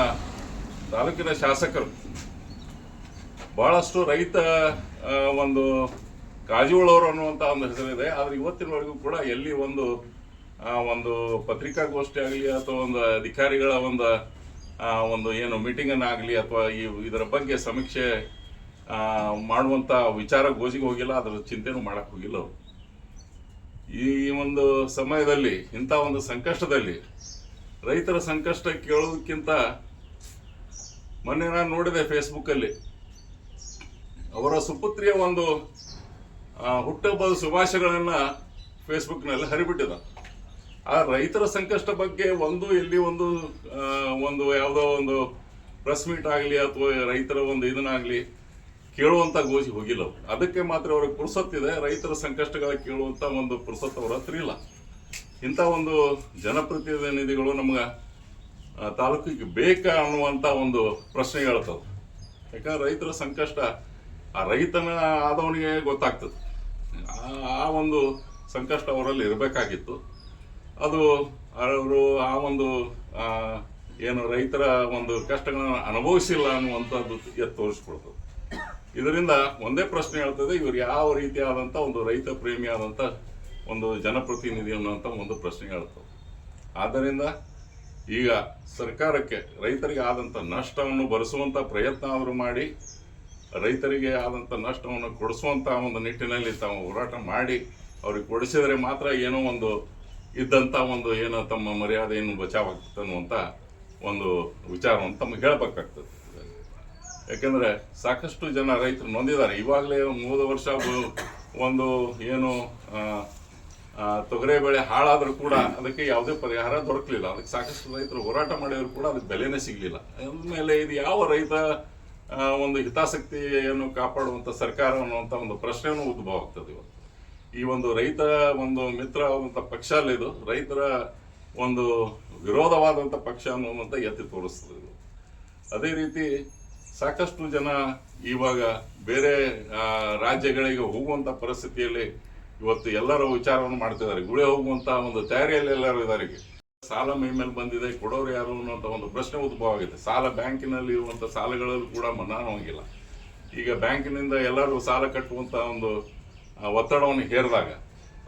ತಾಲೂಕಿನ ಶಾಸಕರು ಬಹಳಷ್ಟು ರೈತ ಒಂದು ಕಾಳಜಿಯುಳ್ಳವರು ಅನ್ನುವಂಥ ಒಂದು ಹೆಸರಿದೆ. ಆದರೆ ಇವತ್ತಿನವರೆಗೂ ಕೂಡ ಎಲ್ಲಿ ಒಂದು ಪತ್ರಿಕಾಗೋಷ್ಠಿ ಆಗಲಿ ಅಥವಾ ಒಂದು ಅಧಿಕಾರಿಗಳ ಒಂದು ಏನು ಮೀಟಿಂಗನ್ನು ಆಗಲಿ ಅಥವಾ ಇದರ ಬಗ್ಗೆ ಸಮೀಕ್ಷೆ ಮಾಡುವಂಥ ವಿಚಾರ ಗೋಜಿಗೆ ಹೋಗಿಲ್ಲ, ಅದರ ಚಿಂತೆನೂ ಮಾಡಕ್ಕೆ ಹೋಗಿಲ್ಲ ಅವರು. ಈ ಒಂದು ಸಮಯದಲ್ಲಿ ಇಂಥ ಒಂದು ಸಂಕಷ್ಟದಲ್ಲಿ ರೈತರ ಸಂಕಷ್ಟ ಕೇಳೋದಕ್ಕಿಂತ ಮೊನ್ನೆ ನಾನು ನೋಡಿದೆ ಫೇಸ್ಬುಕ್ಕಲ್ಲಿ ಅವರ ಸುಪುತ್ರಿಯ ಒಂದು ಹುಟ್ಟುಹಬ್ಬದ ಶುಭಾಶಯಗಳನ್ನು ಫೇಸ್ಬುಕ್ನಲ್ಲಿ ಹರಿಬಿಟ್ಟಿದ. ಆ ರೈತರ ಸಂಕಷ್ಟ ಬಗ್ಗೆ ಎಲ್ಲಿ ಒಂದು ಯಾವುದೋ ಒಂದು ಪ್ರೆಸ್ ಮೀಟ್ ಆಗಲಿ ಅಥವಾ ರೈತರ ಒಂದು ಇದನ್ನಾಗಲಿ ಕೇಳುವಂಥ ಗೋಜಿ ಹೋಗಿಲ್ಲ. ಅದಕ್ಕೆ ಮಾತ್ರ ಅವ್ರಿಗೆ ಪುರ್ಸೊತ್ತಿದೆ, ರೈತರ ಕೇಳುವಂಥ ಒಂದು ಪುರ್ಸೊತ್ತು ಅವ್ರ ಹತ್ರ ಇಲ್ಲ. ಇಂಥ ಒಂದು ಜನಪ್ರತಿನಿಧಿಗಳು ನಮ್ಗೆ ತಾಲೂಕಿಗೆ ಬೇಕಾ ಅನ್ನುವಂಥ ಒಂದು ಪ್ರಶ್ನೆ ಹೇಳ್ತದೆ. ಯಾಕಂದ್ರೆ ರೈತರ ಸಂಕಷ್ಟ ಆ ರೈತನ ಆದವನಿಗೆ ಗೊತ್ತಾಗ್ತದೆ. ಆ ಒಂದು ಸಂಕಷ್ಟ ಅವರಲ್ಲಿ ಇರಬೇಕಾಗಿತ್ತು. ಅದು ಅವರು ಆ ಒಂದು ಏನು ರೈತರ ಒಂದು ಕಷ್ಟಗಳನ್ನ ಅನುಭವಿಸಿಲ್ಲ ಅನ್ನುವಂಥದ್ದು ಎತ್ತು ತೋರಿಸ್ಕೊಡ್ತದೆ. ಇದರಿಂದ ಒಂದೇ ಪ್ರಶ್ನೆ ಹೇಳ್ತದೆ, ಇವರು ಯಾವ ರೀತಿಯಾದಂಥ ಒಂದು ರೈತ ಪ್ರೇಮಿಯಾದಂಥ ಒಂದು ಜನಪ್ರತಿನಿಧಿ ಅನ್ನುವಂಥ ಒಂದು ಪ್ರಶ್ನೆ ಹೇಳ್ತದೆ. ಆದ್ದರಿಂದ ಈಗ ಸರ್ಕಾರಕ್ಕೆ ರೈತರಿಗೆ ಆದಂಥ ನಷ್ಟವನ್ನು ಭರಿಸುವಂಥ ಪ್ರಯತ್ನ ಅವರು ಮಾಡಿ, ರೈತರಿಗೆ ಆದಂಥ ನಷ್ಟವನ್ನು ಕೊಡಿಸುವಂಥ ಒಂದು ನಿಟ್ಟಿನಲ್ಲಿ ತಾವು ಹೋರಾಟ ಮಾಡಿ ಅವ್ರಿಗೆ ಕೊಡಿಸಿದರೆ ಮಾತ್ರ ಏನೋ ಒಂದು ಇದ್ದಂಥ ಒಂದು ಏನೋ ತಮ್ಮ ಮರ್ಯಾದೆಯನ್ನು ಬಚಾವಾಗ್ತದೆ ಅನ್ನುವಂಥ ಒಂದು ವಿಚಾರವನ್ನು ತಮಗೆ ಹೇಳಬೇಕಾಗ್ತದೆ. ಯಾಕೆಂದರೆ ಸಾಕಷ್ಟು ಜನ ರೈತರು ನೊಂದಿದ್ದಾರೆ. ಇವಾಗಲೇ 3 ವರ್ಷ ಒಂದು ಏನು ತೊಗರೆ ಬೆಳೆ ಹಾಳಾದರೂ ಕೂಡ ಅದಕ್ಕೆ ಯಾವುದೇ ಪರಿಹಾರ ದೊರಕಲಿಲ್ಲ. ಅದಕ್ಕೆ ಸಾಕಷ್ಟು ರೈತರು ಹೋರಾಟ ಮಾಡಿದ್ರು ಕೂಡ ಅದಕ್ಕೆ ಬೆಲೆನೇ ಸಿಗಲಿಲ್ಲ. ಅಂದಮೇಲೆ ಇದು ಯಾವ ರೈತ ಒಂದು ಹಿತಾಸಕ್ತಿಯನ್ನು ಕಾಪಾಡುವಂಥ ಸರ್ಕಾರ ಅನ್ನುವಂಥ ಒಂದು ಪ್ರಶ್ನೆಯೂ ಉದ್ಭವ ಆಗ್ತದೆ. ಇವತ್ತು ಈ ಒಂದು ರೈತ ಒಂದು ಮಿತ್ರವಾದಂಥ ಪಕ್ಷ ಅಲ್ಲ, ಇದು ರೈತರ ಒಂದು ವಿರೋಧವಾದಂಥ ಪಕ್ಷ ಅನ್ನುವಂಥ ಎತ್ತಿ ತೋರಿಸ್ತದೆ ಇದು. ಅದೇ ರೀತಿ ಸಾಕಷ್ಟು ಜನ ಇವಾಗ ಬೇರೆ ರಾಜ್ಯಗಳಿಗೆ ಹೋಗುವಂಥ ಪರಿಸ್ಥಿತಿಯಲ್ಲಿ ಇವತ್ತು ಎಲ್ಲರೂ ವಿಚಾರವನ್ನು ಮಾಡ್ತಿದ್ದಾರೆ. ಗುಳೆ ಹೋಗುವಂಥ ಒಂದು ತಯಾರಿಯಲ್ಲಿ ಎಲ್ಲರೂ ಇದ್ದಾರೆ. ಸಾಲ ಮೈ ಮೇಲೆ ಬಂದಿದೆ, ಕೊಡೋರು ಯಾರು ಅನ್ನೋಂಥ ಒಂದು ಪ್ರಶ್ನೆ ಉದ್ಭವ ಆಗಿದೆ. ಸಾಲ ಬ್ಯಾಂಕಿನಲ್ಲಿ ಇರುವಂಥ ಸಾಲಗಳಲ್ಲೂ ಕೂಡ ಮನ್ನಾನು ಆಗಿಲ್ಲ. ಈಗ ಬ್ಯಾಂಕಿನಿಂದ ಎಲ್ಲರೂ ಸಾಲ ಕಟ್ಟುವಂಥ ಒಂದು ಒತ್ತಡವನ್ನು ಹೇರಿದಾಗ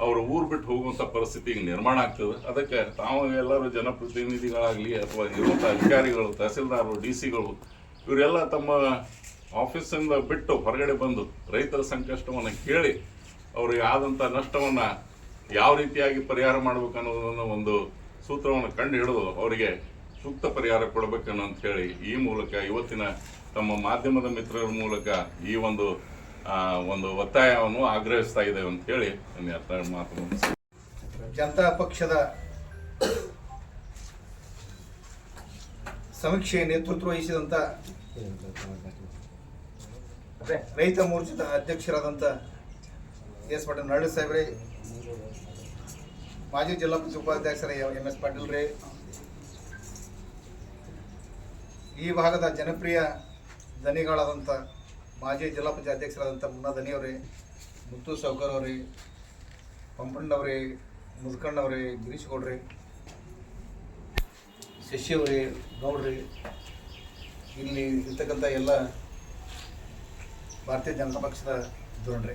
ಅವರು ಊರು ಬಿಟ್ಟು ಹೋಗುವಂಥ ಪರಿಸ್ಥಿತಿ ಈಗ ನಿರ್ಮಾಣ ಆಗ್ತದೆ. ಅದಕ್ಕೆ ತಾವು ಎಲ್ಲರೂ ಜನಪ್ರತಿನಿಧಿಗಳಾಗಲಿ ಅಥವಾ ಇರುವಂಥ ಅಧಿಕಾರಿಗಳು, ತಹಸೀಲ್ದಾರರು, DC ಗಳು ಇವರೆಲ್ಲ ತಮ್ಮ ಆಫೀಸಿಂದ ಬಿಟ್ಟು ಹೊರಗಡೆ ಬಂದು ರೈತರ ಸಂಕಷ್ಟವನ್ನು ಕೇಳಿ ಅವ್ರಿಗೆ ಆದಂಥ ನಷ್ಟವನ್ನು ಯಾವ ರೀತಿಯಾಗಿ ಪರಿಹಾರ ಮಾಡಬೇಕು ಅನ್ನೋದನ್ನು ಒಂದು ಸೂತ್ರವನ್ನು ಕಂಡು ಹಿಡಿದು ಅವರಿಗೆ ಸೂಕ್ತ ಪರಿಹಾರ ಕೊಡಬೇಕನ್ನು ಅಂತ ಹೇಳಿ ಈ ಮೂಲಕ ಇವತ್ತಿನ ತಮ್ಮ ಮಾಧ್ಯಮದ ಮಿತ್ರರ ಮೂಲಕ ಈ ಒಂದು ಒತ್ತಾಯವನ್ನು ಆಗ್ರಹಿಸ್ತಾ ಇದ್ದೇವೆ ಅಂತ ಹೇಳಿ ಮಾತು ಜನತಾ ಪಕ್ಷದ ಸಮೀಕ್ಷೆ ನೇತೃತ್ವ ವಹಿಸಿದಂಥ ರೈತ ಮೋರ್ಚಾದ ಅಧ್ಯಕ್ಷರಾದಂಥ ಎಸ್ ಪಾಟೀಲ್ ನರಳಿ ಸಾಹೇಬ್ರೆ, ಮಾಜಿ ಜಿಲ್ಲಾ ಪಂಚಾಯತ್ ಉಪಾಧ್ಯಕ್ಷರ MS ಪಾಟೀಲ್ ರೇ, ಈ ಭಾಗದ ಜನಪ್ರಿಯ ದನಿಗಳಾದಂಥ ಮಾಜಿ ಜಿಲ್ಲಾ ಪಂಚಾಯತ್ ಅಧ್ಯಕ್ಷರಾದಂಥ ಮುನ್ನಾ ದನಿಯವರೇ, ಮುತ್ತು ಸಾವ್ಕರ್ ಅವರೇ, ಪಂಪಣ್ಣವರೇ, ಮುದ್ಕಣ್ಣವರೇ, ಗಿರೀಶ್ ಗೌಡ್ರೆ, ಶಶಿಯವರೇ, ಗೌಡ್ರಿ, ಇಲ್ಲಿ ಇರ್ತಕ್ಕಂಥ ಎಲ್ಲ ಭಾರತೀಯ ಜನತಾ ಪಕ್ಷದ ಧೋರಣೆ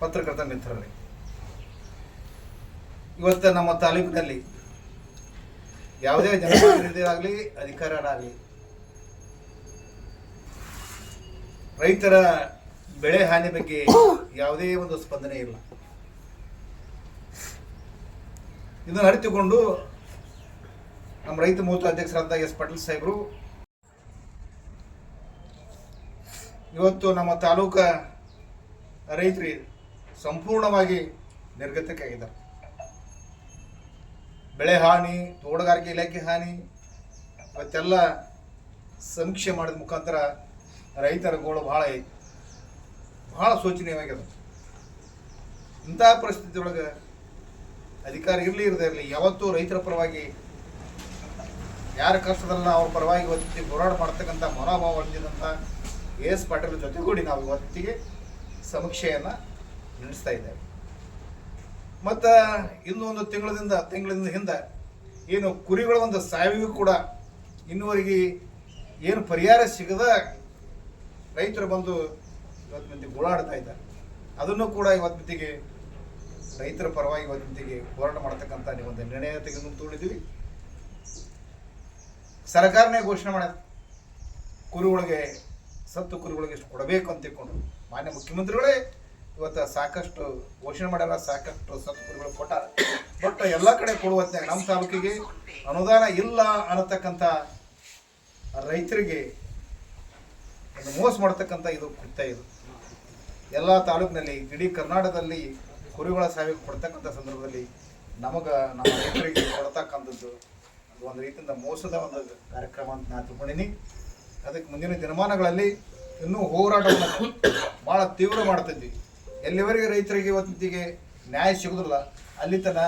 ಪತ್ರಕರ್ತ ಮಿತ್ರರೇ, ಇವತ್ತು ನಮ್ಮ ತಾಲೂಕಿನಲ್ಲಿ ಯಾವುದೇ ಜನಪ್ರತಿನಿಧಿಯಾಗಲಿ ಅಧಿಕಾರಿಗಳಾಗಲಿ ರೈತರ ಬೆಳೆ ಹಾನಿ ಬಗ್ಗೆ ಯಾವುದೇ ಒಂದು ಸ್ಪಂದನೆ ಇಲ್ಲ. ಇದನ್ನು ಅರಿತುಕೊಂಡು ನಮ್ಮ ರೈತ ಮೋರ್ಚಾ ಅಧ್ಯಕ್ಷರಾದ S ಪಾಟೀಲ್ ಸಾಹೇಬರು ಇವತ್ತು ನಮ್ಮ ತಾಲೂಕ ರೈತರು ಸಂಪೂರ್ಣವಾಗಿ ನಿರ್ಗತಿಕಾಗಿದ್ದಾರೆ. ಬೆಳೆ ಹಾನಿ, ತೋಟಗಾರಿಕೆ ಇಲಾಖೆ ಹಾನಿ ಇವತ್ತೆಲ್ಲ ಸಮೀಕ್ಷೆ ಮಾಡಿದ ಮುಖಾಂತರ ರೈತರ ಗೋಳು ಭಾಳ ಶೋಚನೀಯವಾಗಿದೆ. ಇಂಥ ಪರಿಸ್ಥಿತಿ ಒಳಗೆ ಅಧಿಕಾರ ಇರಲಿ ಇರದೇ ಇರಲಿ ಯಾವತ್ತೂ ರೈತರ ಪರವಾಗಿ ಯಾರ ಕಷ್ಟದಲ್ಲ ಅವ್ರ ಪರವಾಗಿ ಇವತ್ತಿಗೆ ಹೋರಾಟ ಮಾಡ್ತಕ್ಕಂಥ ಮನೋಭಾವ ಹೊಂದಿದಂಥ ಎಸ್ ಪಾಟೀಲ್ ಜೊತೆಗೂಡಿ ನಾವು ಇವತ್ತಿಗೆ ಸಮೀಕ್ಷೆಯನ್ನು ನಡೆಸ್ತಾ ಇದ್ದೇವೆ. ಮತ್ತು ಇನ್ನೂ ಒಂದು ತಿಂಗಳಿಂದ ಹಿಂದೆ ಏನು ಕುರಿಗಳ ಒಂದು ಸಾವಿಗೂ ಕೂಡ ಇನ್ನುವರೆಗೆ ಏನು ಪರಿಹಾರ ಸಿಗದ ರೈತರು ಬಂದು ಇವತ್ತು ಮಂದಿಗೆ ಓಡಾಡ್ತಾ ಇದ್ದಾರೆ. ಅದನ್ನು ಕೂಡ ಇವತ್ತಿಗೆ ರೈತರ ಪರವಾಗಿ ಇವತ್ತಿಗೆ ಹೋರಾಟ ಮಾಡ್ತಕ್ಕಂಥ ಒಂದು ನಿರ್ಣಯ ತೆಗೆದುಕೊಂಡಿದ್ದೀವಿ. ಸರ್ಕಾರನೇ ಘೋಷಣೆ ಮಾಡ್ಯಾರ ಕುರಿಗಳಿಗೆ, ಸತ್ತು ಕುರಿಗಳಿಗೆ ಎಷ್ಟು ಕೊಡಬೇಕು ಅಂತ ತಿಳ್ಕೊಂಡು ಮಾನ್ಯ ಮುಖ್ಯಮಂತ್ರಿಗಳೇ ಇವತ್ತು ಸಾಕಷ್ಟು ಘೋಷಣೆ ಮಾಡ್ಯಾರ, ಸಾಕಷ್ಟು ಸತ್ತು ಕುರಿಗಳು ಕೊಟ್ಟಾರ. ಬಟ್ ಎಲ್ಲ ಕಡೆ ಕೊಡುವಂತೆ ನಮ್ಮ ತಾಲೂಕಿಗೆ ಅನುದಾನ ಇಲ್ಲ ಅನ್ನತಕ್ಕಂಥ ರೈತರಿಗೆ ಮೋಸ ಮಾಡ್ತಕ್ಕಂಥ ಇದು ಕೃತ್ಯ. ಇದು ಎಲ್ಲ ತಾಲೂಕಿನಲ್ಲಿ ಇಡೀ ಕರ್ನಾಟಕದಲ್ಲಿ ಕುರಿಗಳ ಸಾವಿಗೆ ಕೊಡ್ತಕ್ಕಂಥ ಸಂದರ್ಭದಲ್ಲಿ ನಮ್ಮ ರೈತರಿಗೆ ಕೊಡ್ತಕ್ಕಂಥದ್ದು ಒಂದು ರೀತಿಯಿಂದ ಮೋಸದ ಒಂದು ಕಾರ್ಯಕ್ರಮ ಅಂತ ನಾನು ತಿಳ್ಕೊಂಡಿನಿ. ಅದಕ್ಕೆ ಮುಂದಿನ ದಿನಮಾನಗಳಲ್ಲಿ ಇನ್ನೂ ಹೋರಾಟವನ್ನು ಭಾಳ ತೀವ್ರ ಮಾಡ್ತಿದ್ವಿ. ಎಲ್ಲಿವರೆಗೆ ರೈತರಿಗೆ ಇವತ್ತಿಗೆ ನ್ಯಾಯ ಸಿಗೋದಿಲ್ಲ ಅಲ್ಲಿ ತನಕ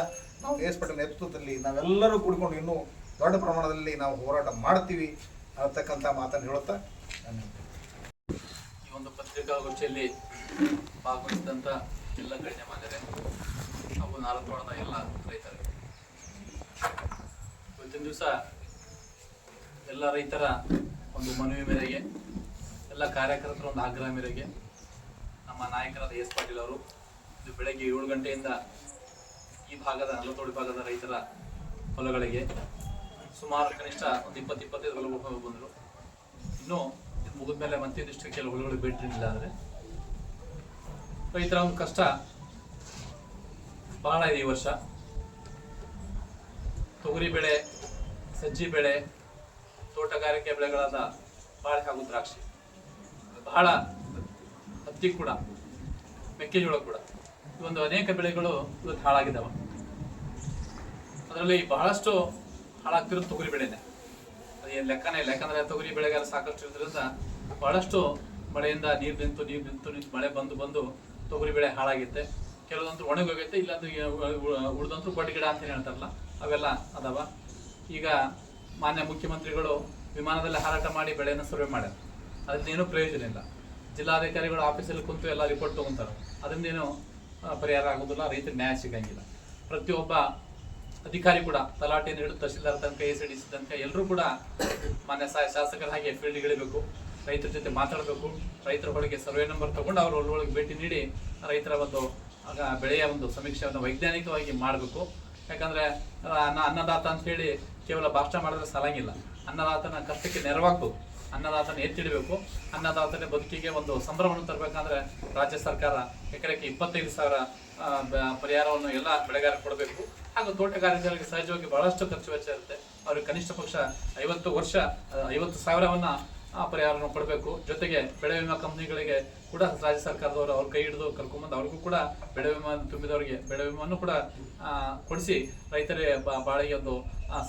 ನಾವು ಎಸ್ ಪಾಟೀಲ್ ನೇತೃತ್ವದಲ್ಲಿ ನಾವೆಲ್ಲರೂ ಕೂಡಿಕೊಂಡು ಇನ್ನೂ ದೊಡ್ಡ ಪ್ರಮಾಣದಲ್ಲಿ ನಾವು ಹೋರಾಟ ಮಾಡ್ತೀವಿ ಅನ್ನತಕ್ಕಂಥ ಮಾತನ್ನು ಹೇಳುತ್ತಾ ಈ ಒಂದು ಪತ್ರಿಕಾಗೋಷ್ಠಿಯಲ್ಲಿ ಭಾಗವಹಿಸಿದಂಥ ಎಲ್ಲ ಗಣ್ಯಮಾನ್ಯರೇ ಹಾಗೂ ನಾಲ್ಕೋಣದ ಎಲ್ಲ ರೈತರು, ಇವತ್ತಿನ ದಿವಸ ಎಲ್ಲ ರೈತರ ಒಂದು ಮನವಿ ಮೇರೆಗೆ, ಎಲ್ಲ ಕಾರ್ಯಕರ್ತರ ಒಂದು ಆಗ್ರಹ ಮೇರೆಗೆ ನಮ್ಮ ನಾಯಕರಾದ ಎಸ್ ಪಾಟೀಲ್ ಅವರು ಇದು ಬೆಳಗ್ಗೆ 7 ಗಂಟೆಯಿಂದ ಈ ಭಾಗದ 40 ಭಾಗದ ರೈತರ ಹೊಲಗಳಿಗೆ ಸುಮಾರು ಕನಿಷ್ಠ ಒಂದು 20-25 ಹೊಲಗಳು ಬಂದರು. ಇನ್ನೂ ಇದು ಮುಗಿದ ಮೇಲೆ ಮತ್ತೆ ಇದಿಷ್ಟು ಕೆಲವು ಹೊಲಗಳಿಗೆ ಭೇಟಿ ನೀಡಿಲ್ಲ. ಅಂದರೆ ರೈತರ ಒಂದು ಕಷ್ಟ ಬಹಳ ಇದೆ. ಈ ವರ್ಷ ತೊಗರಿ ಬೆಳೆ, ಸಜ್ಜಿ ಬೆಳೆ, ತೋಟಗಾರಿಕೆ ಬೆಳೆಗಳಾದ ಬಾಳೆ ಹಾಗೂ ದ್ರಾಕ್ಷಿ, ಬಹಳ ಹತ್ತಿ ಕೂಡ, ಮೆಕ್ಕೆಜೋಳ ಕೂಡ, ಈ ಒಂದು ಅನೇಕ ಬೆಳೆಗಳು ಇವತ್ತು ಹಾಳಾಗಿದ್ದಾವೆ. ಅದರಲ್ಲಿ ಬಹಳಷ್ಟು ಹಾಳಾಗ್ತಿರೋದು ತೊಗರಿ ಬೆಳೆನೇ. ಅದೇನು ಲೆಕ್ಕನೇ ಇಲ್ಲ. ಯಾಕಂದರೆ ತೊಗರಿ ಬೆಳೆಗಾರ ಸಾಕಷ್ಟು ಇರೋದ್ರಿಂದ ಬಹಳಷ್ಟು ಮಳೆಯಿಂದ ನೀರು ನಿಂತು ಮಳೆ ಬಂದು ತೊಗರಿ ಬೆಳೆ ಹಾಳಾಗುತ್ತೆ. ಕೆಲವೊಂದು ಒಣಗೋಗೈತೆ, ಇಲ್ಲಾಂದ್ರೆ ಉಳಿದಂತೂ ಬಡ್ಡಿ ಗಿಡ ಅಂತ ಹೇಳ್ತಾರಲ್ಲ ಅವೆಲ್ಲ ಅದಾವ. ಈಗ ಮಾನ್ಯ ಮುಖ್ಯಮಂತ್ರಿಗಳು ವಿಮಾನದಲ್ಲಿ ಹಾರಾಟ ಮಾಡಿ ಬೆಳೆಯನ್ನು ಸರ್ವೆ ಮಾಡ್ಯಾರ. ಅದರಿಂದ ಏನೂ ಪ್ರಯೋಜನ ಇಲ್ಲ. ಜಿಲ್ಲಾಧಿಕಾರಿಗಳು ಆಫೀಸಲ್ಲಿ ಕುಂತು ಎಲ್ಲ ರಿಪೋರ್ಟ್ ತೊಗೊಂತಾರೆ. ಅದರಿಂದ ಏನೂ ಪರಿಹಾರ ಆಗೋದಿಲ್ಲ, ರೈತರಿಗೆ ನ್ಯಾಯ ಸಿಗಂಗಿಲ್ಲ. ಪ್ರತಿಯೊಬ್ಬ ಅಧಿಕಾರಿ ಕೂಡ ತಲಾಟೆಯನ್ನು ಹಿಡಿದು ತಹಶೀಲ್ದಾರ್ ತನಕ ACDC ತನಕ ಎಲ್ಲರೂ ಕೂಡ ಮಾನ್ಯ ಶಾಸಕರ ಹಾಗೆ ಫೀಲ್ಡ್ಗಿಳಿಬೇಕು, ರೈತರ ಜೊತೆ ಮಾತಾಡಬೇಕು, ರೈತರ ಹೊಳಗೆ ಸರ್ವೆ ನಂಬರ್ ತಗೊಂಡು ಅವ್ರ ಹೊಲಗಳಿಗೆ ಭೇಟಿ ನೀಡಿ ರೈತರ ಒಂದು ಬೆಳೆಯ ಒಂದು ಸಮೀಕ್ಷೆಯನ್ನು ವೈಜ್ಞಾನಿಕವಾಗಿ ಮಾಡಬೇಕು. ಯಾಕಂದರೆ ಅನ್ನದಾತ ಅಂತ ಹೇಳಿ ಕೇವಲ ಭಾಷಣ ಮಾಡಿದ್ರೆ ಸಾಲಂಗಿಲ್ಲ. ಅನ್ನದಾತನ ಕಷ್ಟಕ್ಕೆ ನೆರವಾಗಬೇಕು, ಅನ್ನದಾತನ ಎತ್ತಿಡಬೇಕು. ಅನ್ನದಾತನ ಬದುಕಿಗೆ ಒಂದು ಸಂಭ್ರಮವನ್ನು ತರಬೇಕಂದ್ರೆ ರಾಜ್ಯ ಸರ್ಕಾರ ಎಕರೆಗೆ 25,000 ಪರಿಹಾರವನ್ನು ಎಲ್ಲ ಬೆಳೆಗಾರರಿಗೆ ಕೊಡಬೇಕು. ಹಾಗೂ ತೋಟಗಾರಿಕೆಗಳಿಗೆ ಸಹಜವಾಗಿ ಬಹಳಷ್ಟು ಖರ್ಚು ವೆಚ್ಚ ಇರುತ್ತೆ. ಅವ್ರಿಗೆ ಕನಿಷ್ಠ ಪಕ್ಷ 50,000 ಪರಿಹಾರವನ್ನು ಕೊಡಬೇಕು. ಜೊತೆಗೆ ಬೆಳೆ ವಿಮಾ ಕಂಪ್ನಿಗಳಿಗೆ ಕೂಡ ರಾಜ್ಯ ಸರ್ಕಾರದವರು ಅವ್ರ ಕೈ ಹಿಡಿದು ಕರ್ಕೊಂಡ್ಬಂದು ಅವ್ರಿಗೂ ಕೂಡ ಬೆಳೆ ವಿಮಾ ತುಂಬಿದವರಿಗೆ ಬೆಳೆ ವಿಮಾವನ್ನು ಕೂಡ ಕೊಡಿಸಿ ರೈತರೇ ಬಾಳಿಗೆ ಒಂದು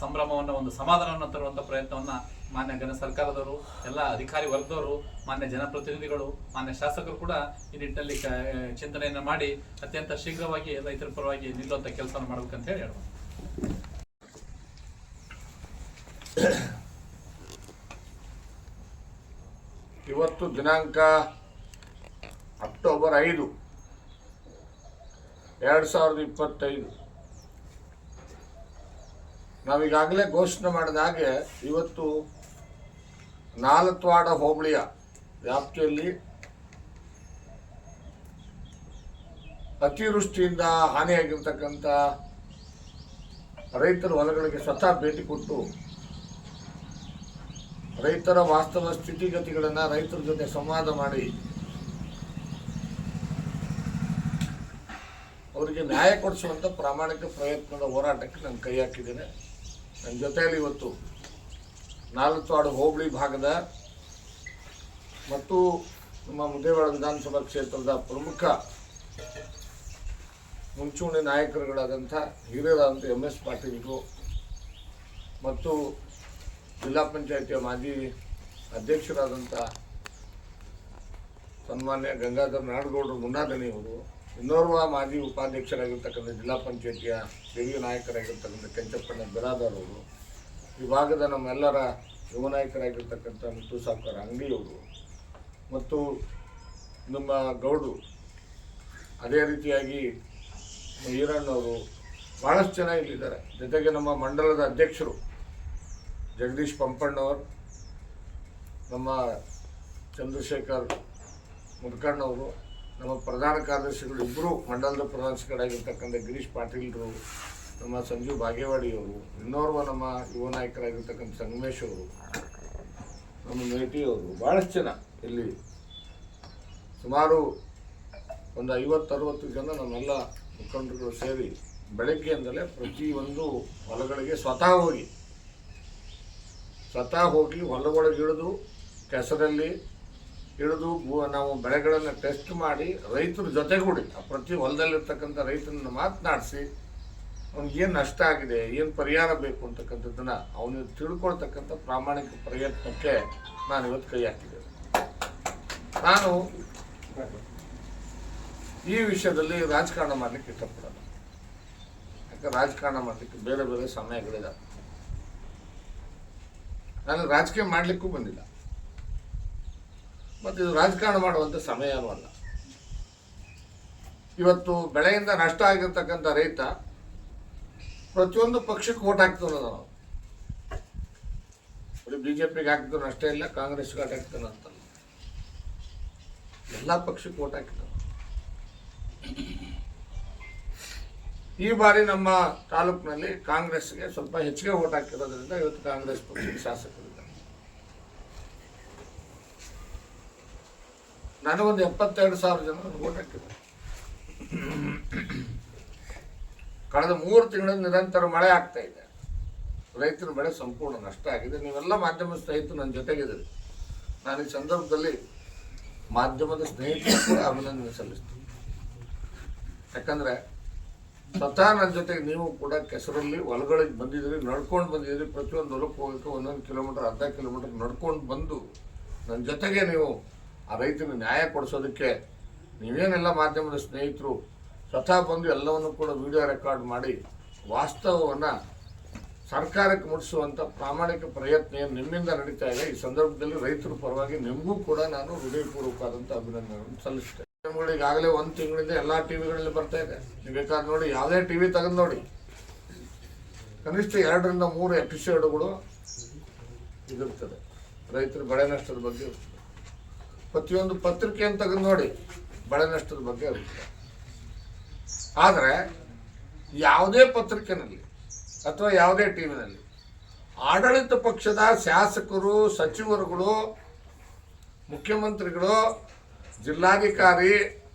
ಸಂಭ್ರಮವನ್ನು, ಒಂದು ಸಮಾಧಾನವನ್ನು ತರುವಂಥ ಪ್ರಯತ್ನವನ್ನು ಮಾನ್ಯ ಘನ ಸರ್ಕಾರದವರು, ಎಲ್ಲ ಅಧಿಕಾರಿ ವರ್ಗದವರು, ಮಾನ್ಯ ಜನಪ್ರತಿನಿಧಿಗಳು, ಮಾನ್ಯ ಶಾಸಕರು ಕೂಡ ಈ ನಿಟ್ಟಿನಲ್ಲಿ ಚಿಂತನೆಯನ್ನು ಮಾಡಿ ಅತ್ಯಂತ ಶೀಘ್ರವಾಗಿ ರೈತರ ಪರವಾಗಿ ನಿಲ್ಲುವಂಥ ಕೆಲಸವನ್ನು ಮಾಡಬೇಕಂತ ಹೇಳಿ ಹೇಳುವ. ಇವತ್ತು ದಿನಾಂಕ ಅಕ್ಟೋಬರ್ 5, 2025. ನಾವೀಗಾಗಲೇ ಘೋಷಣೆ ಮಾಡಿದ ಹಾಗೆ ಇವತ್ತು ನಾಲತ್ವಾಡ ಹೋಬಳಿಯ ವ್ಯಾಪ್ತಿಯಲ್ಲಿ ಅತಿವೃಷ್ಟಿಯಿಂದ ಹಾನಿಯಾಗಿರ್ತಕ್ಕಂಥ ರೈತರ ಹೊಲಗಳಿಗೆ ಸ್ವತಃ ಭೇಟಿ ಕೊಟ್ಟು ರೈತರ ವಾಸ್ತವ ಸ್ಥಿತಿಗತಿಗಳನ್ನು ರೈತರ ಜೊತೆ ಸಂವಾದ ಮಾಡಿ ಅವರಿಗೆ ನ್ಯಾಯ ಕೊಡಿಸುವಂಥ ಪ್ರಾಮಾಣಿಕ ಪ್ರಯತ್ನದ ಹೋರಾಟಕ್ಕೆ ನಾನು ಕೈ ಹಾಕಿದ್ದೇನೆ. ನನ್ನ ಜೊತೆಯಲ್ಲಿ ಇವತ್ತು ನಾಲತ್ವಾಡ ಹೋಬಳಿ ಭಾಗದ ಮತ್ತು ನಮ್ಮ ಮುದ್ದೇಬಿಹಾಳ ವಿಧಾನಸಭಾ ಕ್ಷೇತ್ರದ ಪ್ರಮುಖ ಮುಂಚೂಣಿ ನಾಯಕರುಗಳಾದಂಥ ಹಿರಿಯರಾದಂಥ MS ಪಾಟೀಲರು ಮತ್ತು ಜಿಲ್ಲಾ ಪಂಚಾಯಿತಿಯ ಮಾಜಿ ಅಧ್ಯಕ್ಷರಾದಂಥ ಸನ್ಮಾನ್ಯ ಗಂಗಾಧರ್ ನಾಡಗೌಡರು ಮುನ್ನಾದಣಿಯವರು, ಇನ್ನೋರ್ವ ಮಾಜಿ ಉಪಾಧ್ಯಕ್ಷರಾಗಿರ್ತಕ್ಕಂಥ ಜಿಲ್ಲಾ ಪಂಚಾಯಿತಿಯ ಹಿರಿಯ ನಾಯಕರಾಗಿರ್ತಕ್ಕಂಥ ಕೆಂಚಪ್ಪಣ್ಣ ಬಿರಾದಾರ್ ಅವರು, ವಿಭಾಗದ ನಮ್ಮೆಲ್ಲರ ಯುವ ನಾಯಕರಾಗಿರ್ತಕ್ಕಂಥ ಮುತ್ತು ಸಾವ್ಕಾರ ಅಂಗಡಿಯವರು ಮತ್ತು ನಮ್ಮ ಗೌಡರು, ಅದೇ ರೀತಿಯಾಗಿ ಈರಣ್ಣವರು, ಭಾಳಷ್ಟು ಜನ ಇಲ್ಲಿದ್ದಾರೆ. ಜೊತೆಗೆ ನಮ್ಮ ಮಂಡಲದ ಅಧ್ಯಕ್ಷರು ಜಗದೀಶ್ ಪಂಪಣ್ಣವರು, ನಮ್ಮ ಚಂದ್ರಶೇಖರ್ ಮುದ್ಕಣ್ಣವರು, ನಮ್ಮ ಪ್ರಧಾನ ಕಾರ್ಯದರ್ಶಿಗಳು ಇಬ್ಬರು ಮಂಡಲದ ಪ್ರಧಾನಗಳಾಗಿರ್ತಕ್ಕಂಥ ಗಿರೀಶ್ ಪಾಟೀಲ್ರು, ನಮ್ಮ ಸಂಜೀವ್ ಬಾಗೇವಾಡಿಯವರು, ಇನ್ನೋರ್ವ ನಮ್ಮ ಯುವ ನಾಯಕರಾಗಿರ್ತಕ್ಕಂಥ ಸಂಗಮೇಶ್ ಅವರು, ನಮ್ಮ ಮೇಟಿಯವರು, ಭಾಳಷ್ಟು ಜನ ಇಲ್ಲಿ ಸುಮಾರು ಒಂದು 50-60 ಜನ ನಮ್ಮೆಲ್ಲ ಮುಖಂಡರುಗಳು ಸೇರಿ ಬೆಳಗ್ಗೆಯಿಂದಲೇ ಪ್ರತಿಯೊಂದು ಹೊಲಗಳಿಗೆ ಸ್ವತಃ ಹೋಗಿ ಹೊಲಗಳಿಗೆ ಇಳಿದು ಕೆಸರಲ್ಲಿ ಇಳಿದು ನಾವು ಬೆಳೆಗಳನ್ನು ಟೆಸ್ಟ್ ಮಾಡಿ ರೈತರ ಜೊತೆಗೂಡಿ ಪ್ರತಿ ಹೊಲದಲ್ಲಿರ್ತಕ್ಕಂಥ ರೈತನನ್ನು ಮಾತನಾಡಿಸಿ ಅವ್ನಿಗೇನು ನಷ್ಟ ಆಗಿದೆ, ಏನು ಪರಿಹಾರ ಬೇಕು ಅಂತಕ್ಕಂಥದ್ದನ್ನು ಅವನಿಗೆ ತಿಳ್ಕೊಳ್ತಕ್ಕಂಥ ಪ್ರಾಮಾಣಿಕ ಪ್ರಯತ್ನಕ್ಕೆ ನಾನು ಇವತ್ತು ಕೈ ಹಾಕಿದ್ದೇನೆ. ನಾನು ಈ ವಿಷಯದಲ್ಲಿ ರಾಜಕಾರಣ ಮಾಡಲಿಕ್ಕೆ ಇಷ್ಟಪಡಲ್ಲ. ಯಾಕೆ ರಾಜಕಾರಣ ಮಾಡಲಿಕ್ಕೆ ಬೇರೆ ಬೇರೆ ಸಮಯಗಳಿದ್ದಾವೆ. ನಾನು ರಾಜಕೀಯ ಮಾಡಲಿಕ್ಕೂ ಬಂದಿಲ್ಲ ಮತ್ತು ಇದು ರಾಜಕಾರಣ ಮಾಡುವಂಥ ಸಮಯನೂ ಅಲ್ಲ. ಇವತ್ತು ಬೆಳೆಯಿಂದ ನಷ್ಟ ಆಗಿರ್ತಕ್ಕಂಥ ರೈತ ಪ್ರತಿಯೊಂದು ಪಕ್ಷಕ್ಕೆ ವೋಟ್ ಹಾಕ್ತಾನೆ. ನಾವು ಬರೀ BJPಗೆ ಹಾಕ್ತಾನೆ ಅಷ್ಟೇ ಇಲ್ಲ, ಕಾಂಗ್ರೆಸ್ಗೆ ಹಾಕ್ತಾನೆ ಅಂತಲ್ಲ, ಎಲ್ಲ ಪಕ್ಷಕ್ಕೆ ವೋಟ್ ಹಾಕ್ತಾನೆ. ಈ ಬಾರಿ ನಮ್ಮ ತಾಲೂಕಿನಲ್ಲಿ ಕಾಂಗ್ರೆಸ್ಗೆ ಸ್ವಲ್ಪ ಹೆಚ್ಚಿಗೆ ವೋಟ್ ಹಾಕಿರೋದ್ರಿಂದ ಇವತ್ತು ಕಾಂಗ್ರೆಸ್ ಪಕ್ಷದ ಶಾಸಕರಿದ್ದಾರೆ. ನನಗೊಂದು 72,000 ಜನ ವೋಟ್ ಹಾಕಿದ್ದಾರೆ. ಕಳೆದ 3 ತಿಂಗಳ ನಿರಂತರ ಮಳೆ ಆಗ್ತಾ ಇದೆ. ರೈತರ ಬೆಳೆ ಸಂಪೂರ್ಣ ನಷ್ಟ ಆಗಿದೆ. ನೀವೆಲ್ಲ ಮಾಧ್ಯಮ ಸ್ನೇಹಿತರು ನನ್ನ ಜೊತೆಗಿದ್ದೀರಿ. ನಾನು ಈ ಸಂದರ್ಭದಲ್ಲಿ ಮಾಧ್ಯಮದ ಸ್ನೇಹಿತರು ಕೂಡ ಅಭಿನಂದನೆ ಸಲ್ಲಿಸ್ತೀನಿ. ಯಾಕಂದರೆ ಸ್ವತಃ ನನ್ನ ಜೊತೆಗೆ ನೀವು ಕೂಡ ಕೆಸರಲ್ಲಿ ಹೊಲಗಳಿಗೆ ಬಂದಿದ್ದೀರಿ, ನಡ್ಕೊಂಡು ಬಂದಿದ್ದೀರಿ. ಪ್ರತಿಯೊಂದು ಹೊಲಕ್ಕೆ ಹೋಗೋಕ್ಕೆ 1 ಕಿಲೋಮೀಟರ್, ಅರ್ಧ ಕಿಲೋಮೀಟರ್ ನಡ್ಕೊಂಡು ಬಂದು ನನ್ನ ಜೊತೆಗೆ ನೀವು ಆ ರೈತನ ನ್ಯಾಯ ಕೊಡಿಸೋದಕ್ಕೆ ನೀವೇನೆಲ್ಲ ಮಾಧ್ಯಮದ ಸ್ನೇಹಿತರು ಸ್ವತಃ ಬಂದು ಎಲ್ಲವನ್ನು ಕೂಡ ವಿಡಿಯೋ ರೆಕಾರ್ಡ್ ಮಾಡಿ ವಾಸ್ತವವನ್ನು ಸರ್ಕಾರಕ್ಕೆ ಮುಟ್ಟಿಸುವಂಥ ಪ್ರಾಮಾಣಿಕ ಪ್ರಯತ್ನ ಏನು ನಿಮ್ಮಿಂದ ನಡೀತಾ ಇದೆ. ಈ ಸಂದರ್ಭದಲ್ಲಿ ರೈತರ ಪರವಾಗಿ ನಿಮಗೂ ಕೂಡ ನಾನು ಹೃದಯಪೂರ್ವಕವಾದಂಥ ಅಭಿನಂದನೆಗಳನ್ನು ಸಲ್ಲಿಸ್ತೇನೆ. ಈಗಾಗಲೇ 1 ತಿಂಗಳಿಂದ ಎಲ್ಲ ಟಿವಿಗಳಲ್ಲಿ ಬರ್ತಾ ಇದೆ. ನೀವು ಬೇಕಾದ್ರೆ ನೋಡಿ, ಯಾವುದೇ ಟಿವಿ ತೆಗೆದು ನೋಡಿ, ಕನಿಷ್ಠ 2ರಿಂದ 3 ಎಪಿಸೋಡ್ಗಳು ಇದಿರ್ತದೆ, ರೈತರ ಬೆಳೆ ನಷ್ಟದ ಬಗ್ಗೆ ಇರ್ತದೆ. ಪ್ರತಿಯೊಂದು ಪತ್ರಿಕೆಯನ್ನು ತೆಗೆದು ನೋಡಿ, ಬೆಳೆ ನಷ್ಟದ ಬಗ್ಗೆ ಇರ್ತದೆ. ಆದರೆ ಯಾವುದೇ ಪತ್ರಿಕೆನಲ್ಲಿ ಅಥವಾ ಯಾವುದೇ ಟಿವಿನಲ್ಲಿ ಆಡಳಿತ ಪಕ್ಷದ ಶಾಸಕರು, ಸಚಿವರುಗಳು, ಮುಖ್ಯಮಂತ್ರಿಗಳು, ಜಿಲ್ಲಾಧಿಕಾರಿ,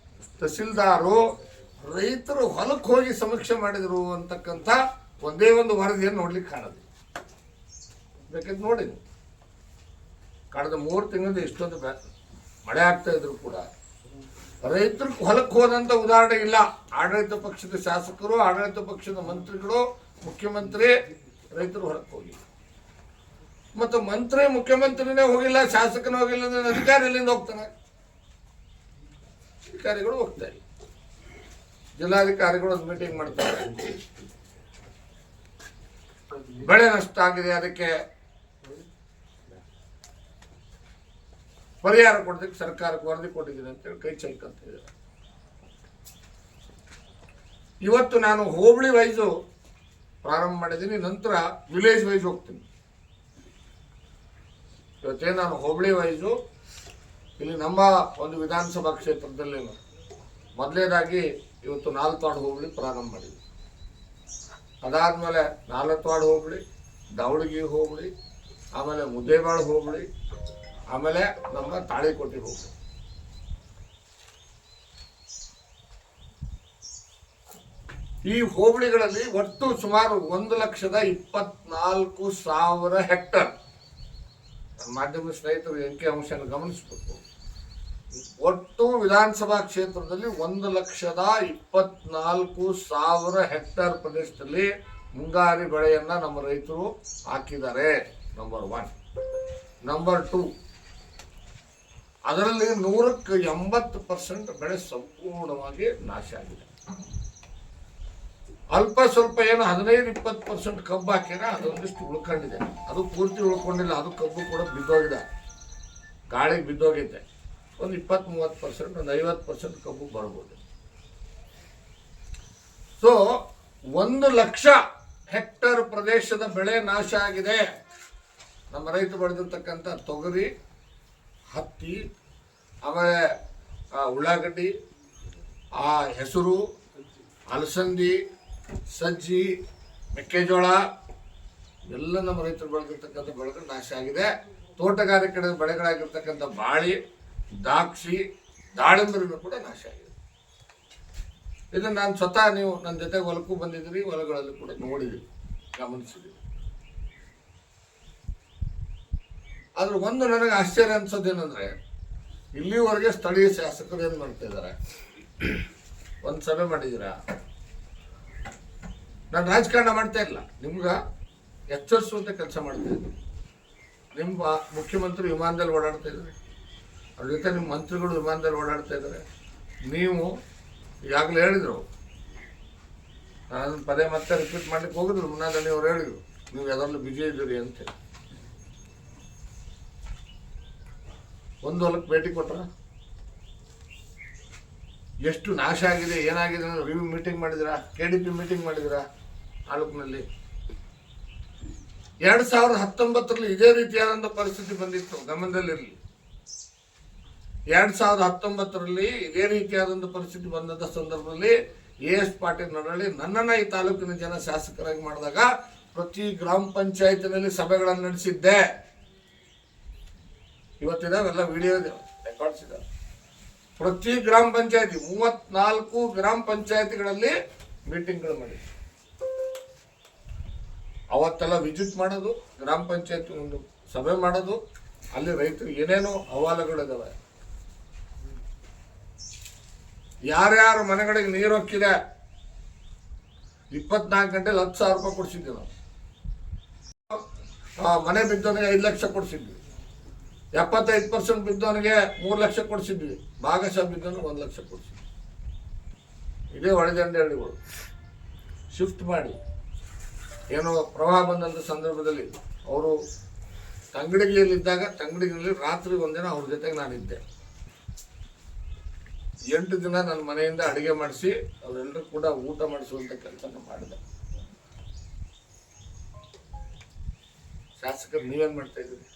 ತಹಸೀಲ್ದಾರು ರೈತರು ಹೊಲಕ್ಕೆ ಹೋಗಿ ಸಮೀಕ್ಷೆ ಮಾಡಿದರು ಅಂತಕ್ಕಂಥ ಒಂದೇ ಒಂದು ವರದಿಯನ್ನು ನೋಡ್ಲಿಕ್ಕೆ ಕಾಣೋದು. ಬೇಕಿದ್ದು ನೋಡಿ, ಕಳೆದ 3 ತಿಂಗಳಿಂದ ಇಷ್ಟೊಂದು ಮಳೆ ಆಗ್ತಾ ಇದ್ರು ಕೂಡ ರೈತರು ಹೊಲಕ್ಕೆ ಹೋದಂಥ ಉದಾಹರಣೆ ಇಲ್ಲ. ಆಡಳಿತ ಪಕ್ಷದ ಶಾಸಕರು, ಆಡಳಿತ ಪಕ್ಷದ ಮಂತ್ರಿಗಳು, ಮುಖ್ಯಮಂತ್ರಿ ರೈತರು ಹೊಲಕ್ಕೆ ಹೋಗಿಲ್ಲ. ಮತ್ತು ಮಂತ್ರಿ ಮುಖ್ಯಮಂತ್ರಿನೇ ಹೋಗಿಲ್ಲ, ಶಾಸಕನೇ ಹೋಗಿಲ್ಲ ಅಂದ್ರೆ ಅಧಿಕಾರಿ ಎಲ್ಲಿಂದ ಹೋಗ್ತಾನೆ? ಅಧಿಕಾರಿಗಳು ಹೋಗ್ತಾ ಇಲ್ಲ. ಜಿಲ್ಲಾಧಿಕಾರಿಗಳು ಒಂದು ಮೀಟಿಂಗ್ ಮಾಡ್ತಾರೆ, ಬೆಳೆ ನಷ್ಟ ಆಗಿದೆ, ಅದಕ್ಕೆ ಪರಿಹಾರ ಕೊಡೋದಕ್ಕೆ ಸರ್ಕಾರಕ್ಕೆ ವರದಿ ಕೊಟ್ಟಿದ್ದೀನಿ ಅಂತೇಳಿ ಕೈ ಚೆಲ್ಕಂತ ಇದ್ದಾರೆ. ಇವತ್ತು ನಾನು ಹೋಬಳಿ ವೈಸು ಪ್ರಾರಂಭ ಮಾಡಿದ್ದೀನಿ, ನಂತರ ವಿಲೇಜ್ ವೈಸ್ ಹೋಗ್ತೀನಿ. ಇವತ್ತೇ ನಾನು ಹೋಬಳಿ ವೈಸು ಇಲ್ಲಿ ನಮ್ಮ ಒಂದು ವಿಧಾನಸಭಾ ಕ್ಷೇತ್ರದಲ್ಲಿ ಮೊದಲನೇದಾಗಿ ಇವತ್ತು 4 ವಾರ್ಡ್ ಹೋಬಳಿ ಪ್ರಾರಂಭ ಮಾಡಿದ್ವಿ. ಅದಾದಮೇಲೆ 4 ವಾರ್ಡ್ ಹೋಬಳಿ, ದಾವಣಗೆರೆ ಹೋಬಳಿ, ಆಮೇಲೆ ಮುದ್ದೇಬಾಳು ಹೋಬಳಿ, ಆಮೇಲೆ ನಮ್ಮ ತಾಳಿಕೋಟೆ ಹೋಬಳಿ. ಈ ಹೋಬಳಿಗಳಲ್ಲಿ ಒಟ್ಟು ಸುಮಾರು 1,24,000 ಹೆಕ್ಟರ್. ಮಾಧ್ಯಮ ಸ್ನೇಹಿತರು ಅಂಕಿ ಅಂಶನ ಗಮನಿಸಬೇಕು. ಒಟ್ಟು ವಿಧಾನಸಭಾ ಕ್ಷೇತ್ರದಲ್ಲಿ 1,24,000 ಹೆಕ್ಟೇರ್ ಪ್ರದೇಶದಲ್ಲಿ ಮುಂಗಾರಿ ಬೆಳೆಯನ್ನ ನಮ್ಮ ರೈತರು ಹಾಕಿದ್ದಾರೆ. ನಂಬರ್ 1. ನಂಬರ್ 2, ಅದರಲ್ಲಿ 100ಕ್ಕೆ 80% ಬೆಳೆ ಸಂಪೂರ್ಣವಾಗಿ ನಾಶ ಆಗಿದೆ. ಅಲ್ಪ ಸ್ವಲ್ಪ ಏನು 15-20% ಕಬ್ಬು ಹಾಕಿದ್ರೆ ಅದೊಂದಿಷ್ಟು ಉಳ್ಕೊಂಡಿದೆ. ಅದು ಪೂರ್ತಿ ಉಳ್ಕೊಂಡಿಲ್ಲ, ಅದು ಕಬ್ಬು ಕೂಡ ಬಿದ್ದೋಗಿದೆ, ಗಾಳಿಗೆ ಬಿದ್ದೋಗಿದೆ. ಒಂದು 20-30%, ಒಂದು 50% ಕಬ್ಬು ಬರ್ಬೋದು. ಸೊ 1,00,000 ಹೆಕ್ಟೇರ್ ಪ್ರದೇಶದ ಬೆಳೆ ನಾಶ ಆಗಿದೆ. ನಮ್ಮ ರೈತ ಬೆಳೆದಿರ್ತಕ್ಕಂಥ ತೊಗರಿ, ಹತ್ತಿ, ಆಮೇಲೆ ಉಳ್ಳಾಗಡ್ಡಿ, ಹೆಸರು, ಅಲಸಂದಿ, ಸಜ್ಜಿ, ಮೆಕ್ಕೆಜೋಳ ಎಲ್ಲ ನಮ್ಮ ರೈತರು ಬೆಳೆದಿರ್ತಕ್ಕಂಥ ಬೆಳೆಗಳು ನಾಶ ಆಗಿದೆ. ತೋಟಗಾರಿಕೆ ಬೆಳೆಗಳಾಗಿರ್ತಕ್ಕಂಥ ಬಾಳಿ, ದ್ರಾಕ್ಷಿ, ದಾಳಿಂಬರಿನೂ ಕೂಡ ನಾಶ ಆಗಿದೆ. ಇದನ್ನು ನಾನು ಸ್ವತಃ, ನೀವು ನನ್ನ ಜೊತೆ ಹೊಲಕ್ಕೂ ಬಂದಿದ್ದೀರಿ, ಹೊಲಗಳಲ್ಲಿ ಕೂಡ ನೋಡಿದ್ದೀವಿ, ಗಮನಿಸಿದ್ದೀವಿ. ಆದ್ರೆ ಒಂದು ನನಗೆ ಆಶ್ಚರ್ಯ ಅನ್ಸೋದೇನೆಂದ್ರೆ, ಇಲ್ಲಿವರೆಗೆ ಸ್ಥಳೀಯ ಶಾಸಕರು ಏನು ಮಾಡ್ತಾ ಇದ್ದಾರೆ? ಒಂದು ಸಭೆ ಮಾಡಿದ್ದೀರಾ? ನಾನು ರಾಜಕಾರಣ ಮಾಡ್ತಾ ಇಲ್ಲ, ನಿಮ್ಗೆ ಎಚ್ಚರಿಸುವಂತ ಕೆಲಸ ಮಾಡ್ತಾ ಇದ್ದೀನಿ. ನಿಮ್ಮ ಮುಖ್ಯಮಂತ್ರಿ ವಿಮಾನದಲ್ಲಿ ಓಡಾಡ್ತಾ ಇದ್ದಾರೆ, ಅವ್ರ ಜೊತೆ ನಿಮ್ಮ ಮಂತ್ರಿಗಳು ವಿಮಾನದಲ್ಲಿ ಓಡಾಡ್ತಾ ಇದ್ದಾರೆ. ನೀವು ಈಗಾಗಲೇ ಹೇಳಿದರು, ನಾನು ಪದೇ ಮತ್ತೆ ರಿಪೀಟ್ ಮಾಡ್ಲಿಕ್ಕೆ ಹೋಗಿದ್ರು, ಮುನ್ನಾದಲ್ಲಿ ಅವ್ರು ಹೇಳಿದ್ರು ನೀವು ಅದರಲ್ಲಿ ಬಿಜಿ ಇದ್ದೀರಿ ಅಂತೇಳಿ. ಒಂದು ಹೊಲಕ್ಕೆ ಭೇಟಿ ಕೊಟ್ರ? ಎಷ್ಟು ನಾಶ ಆಗಿದೆ, ಏನಾಗಿದೆ ರಿವ್ಯೂ ಮೀಟಿಂಗ್ ಮಾಡಿದಿರಾ? KDP ಮೀಟಿಂಗ್ ಮಾಡಿದಿರಾ ತಾಲೂಕಿನಲ್ಲಿ? 2019ರಲ್ಲಿ ಇದೇ ರೀತಿಯಾದಂಥ ಪರಿಸ್ಥಿತಿ ಬಂದಿತ್ತು, ಗಮನದಲ್ಲಿರಲಿ. 2019ರಲ್ಲಿ ಇದೇ ರೀತಿಯಾದಂಥ ಪರಿಸ್ಥಿತಿ ಬಂದಂಥ ಸಂದರ್ಭದಲ್ಲಿ AS ಪಾಟೀಲ್ ನಡಹಳ್ಳಿ ನನ್ನನ್ನು ಈ ತಾಲೂಕಿನ ಜನ ಶಾಸಕರಾಗಿ ಮಾಡಿದಾಗ ಪ್ರತಿ ಗ್ರಾಮ ಪಂಚಾಯತಿನಲ್ಲಿ ಸಭೆಗಳನ್ನು ನಡೆಸಿದ್ದೆ. ಇವತ್ತಿದಾವೆಲ್ಲ ವಿಡಿಯೋ ರೆಕಾರ್ಡ್ಸ್ ಇದಾವೆ. ಪ್ರತಿ ಗ್ರಾಮ ಪಂಚಾಯತಿ 34 ಗ್ರಾಮ ಪಂಚಾಯತಿಗಳಲ್ಲಿ ಮೀಟಿಂಗ್ಗಳು ಮಾಡಿದ್ವಿ. ಅವತ್ತೆಲ್ಲ ವಿಸಿಟ್ ಮಾಡೋದು, ಗ್ರಾಮ ಪಂಚಾಯತಿ ಒಂದು ಸಭೆ ಮಾಡೋದು, ಅಲ್ಲಿ ರೈತರು ಏನೇನೋ ಅಹವಾಲುಗಳಿದಾವೆ. ಯಾರ್ಯಾರ ಮನೆಗಳಿಗೆ ನೀರು ಹೋಗ್ತಿದೆ 24 ಗಂಟೆಲಿ 10,000 ರೂಪಾಯಿ ಕೊಡ್ಸಿದ್ವಿ ನಾವು. ಮನೆ ಬಿದ್ದವನಿಗೆ 5 ಲಕ್ಷ ಕೊಡ್ಸಿದ್ವಿ. 75% ಬಿದ್ದವನಿಗೆ 3 ಲಕ್ಷ ಕೊಡ್ಸಿದ್ವಿ. ಭಾಗಶಃ ಬಿದ್ದವನಿಗೆ 1 ಲಕ್ಷ ಕೊಡ್ಸಿದ್ವಿ. ಇದೇ ಹೊಳೆದಂಡಹಳ್ಳಿಗಳು ಶಿಫ್ಟ್ ಮಾಡಿ, ಏನೋ ಪ್ರವಾಹ ಬಂದಂಥ ಸಂದರ್ಭದಲ್ಲಿ ಅವರು ತಂಗಡಿಗೆಯಲ್ಲಿದ್ದಾಗ, ತಂಗಡಿಗೆಯಲ್ಲಿ ರಾತ್ರಿ ಒಂದಿನ ಅವ್ರ ಜೊತೆಗೆ ನಾನಿದ್ದೆ. 8 ದಿನ ನನ್ನ ಮನೆಯಿಂದ ಅಡುಗೆ ಮಾಡಿಸಿ ಅವರೆಲ್ಲರೂ ಕೂಡ ಊಟ ಮಾಡಿಸುವಂಥ ಕೆಲಸ ಮಾಡಿದೆ. ಶಾಸಕರು ನೀವೇನು ಮಾಡ್ತಾ ಇದ್ದೀರಿ?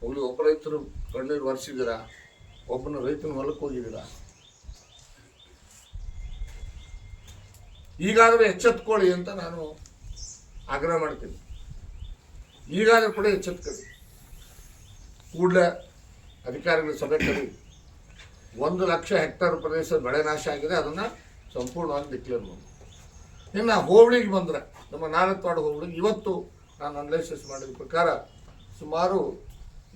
ಹೋಗ್ಲಿ, ಒಬ್ಬ ರೈತರು ಕಣ್ಣೀರು ಒರೆಸಿದ್ದೀರಾ? ಒಬ್ಬನ ರೈತನ ಹೊಲಕ್ಕೆ ಹೋಗಿದ್ದೀರಾ? ಈಗಾದರೂ ಎಚ್ಚೆತ್ಕೊಳ್ಳಿ ಅಂತ ನಾನು ಆಗ್ರಹ ಮಾಡ್ತೀನಿ. ಈಗಾದರೂ ಕೂಡ ಎಚ್ಚೆತ್ಕೊಳ್ಳಿ. ಕೂಡಲೇ ಅಧಿಕಾರಿಗಳ ಸಭೆ ಕರಿ. 1,00,000 ಹೆಕ್ಟೇರ್ ಪ್ರದೇಶ ಬೆಳೆ ನಾಶ ಆಗಿದೆ, ಅದನ್ನು ಸಂಪೂರ್ಣವಾಗಿ ಡಿಕ್ಲೇರ್ ಮಾಡಿ. ಇನ್ನು ಹೋಬಳಿಗೆ ಬಂದರೆ, ನಮ್ಮ ನಾಲ್ಕವಾಡ ಹೋಬಳಿಗೆ ಇವತ್ತು ನಾನು ಅನಲೈಸಿಸ್ ಮಾಡಿದ ಪ್ರಕಾರ ಸುಮಾರು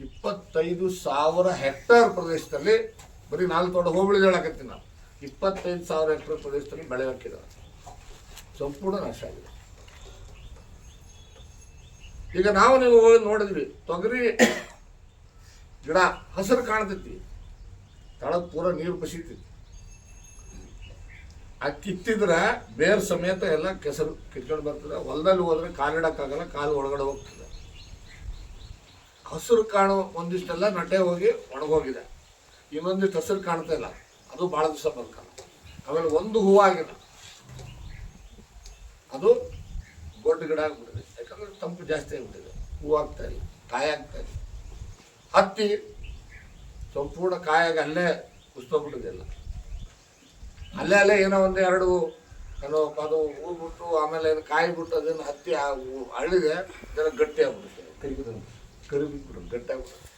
25,000 ಹೆಕ್ಟೇರ್ ಪ್ರದೇಶದಲ್ಲಿ, ಬರೀ ನಾಲ್ಕವಾಡ ಹೋಬಳಿ ಹೇಳಕತ್ತೀನಿ ನಾವು, 25,000 ಹೆಕ್ಟೇರ್ ಪ್ರದೇಶದಲ್ಲಿ ಬೆಳೆ ಹಾಕಿದ್ದಾರೆ, ಸಂಪೂರ್ಣ ನಾಶ ಆಗಿದೆ. ಈಗ ನೀವು ಹೋಗಿ ನೋಡಿದ್ವಿ, ತೊಗರಿ ಗಿಡ ಹಸಿರು ಕಾಣ್ತೈತಿ, ತಳಗ್ ಪೂರ ನೀರು ಬಸಿತೈತಿ. ಆ ಕಿತ್ತಿದ್ರೆ ಬೇರ್ ಸಮೇತ ಎಲ್ಲ ಕೆಸರು ಕಿತ್ಕೊಂಡು ಬರ್ತದೆ. ಹೊಲದಲ್ಲಿ ಹೋದ್ರೆ ಕಾಲಿಡಕ್ಕಾಗಲ್ಲ, ಕಾಲು ಒಳಗಡೆ ಹೋಗ್ತದೆ. ಹಸಿರು ಕಾಣು ಒಂದಿಷ್ಟೆಲ್ಲ ನಟೆ ಹೋಗಿ ಒಣಗೋಗಿದೆ, ಇನ್ನೊಂದಿಷ್ಟು ಹಸಿರು ಕಾಣ್ತಾ ಇಲ್ಲ, ಅದು ಭಾಳ ದಿವಸ ಬದುಕಲ್ಲ. ಆಮೇಲೆ ಒಂದು ಹೂವಾಗಿಲ್ಲ, ಅದು ದೊಡ್ಡ ಗಿಡ ಆಗ್ಬಿಟ್ಟಿದೆ, ಯಾಕಂದ್ರೆ ತಂಪು ಜಾಸ್ತಿ ಆಗ್ಬಿಟ್ಟಿದೆ, ಹೂ ಆಗ್ತಾ ಇಲ್ಲ, ಕಾಯಿ ಆಗ್ತಾ ಇಲ್ಲ. ಹತ್ತಿ ಸಂಪೂರ್ಣ ಕಾಯಾಗಿ ಅಲ್ಲೇ ಕುಸ್ಕೊಂಡ್ಬಿಟ್ಟಿದೆಲ್ಲ, ಅಲ್ಲೇ ಏನೋ ಒಂದು ಎರಡು ಏನೋ ಅದು ಹೂ ಬಿಟ್ಟು ಆಮೇಲೆ ಏನು ಕಾಯಿ ಬಿಟ್ಟು ಅದನ್ನು ಹತ್ತಿ ಹಳ್ಳಿದೆ, ಇದೆಲ್ಲ ಗಟ್ಟಿ ಆಗ್ಬಿಡುತ್ತೆ, ಕರಿಬಿಟ್ಬಿಟ್ಟು ಗಟ್ಟಿ ಆಗ್ಬಿಡುತ್ತೆ,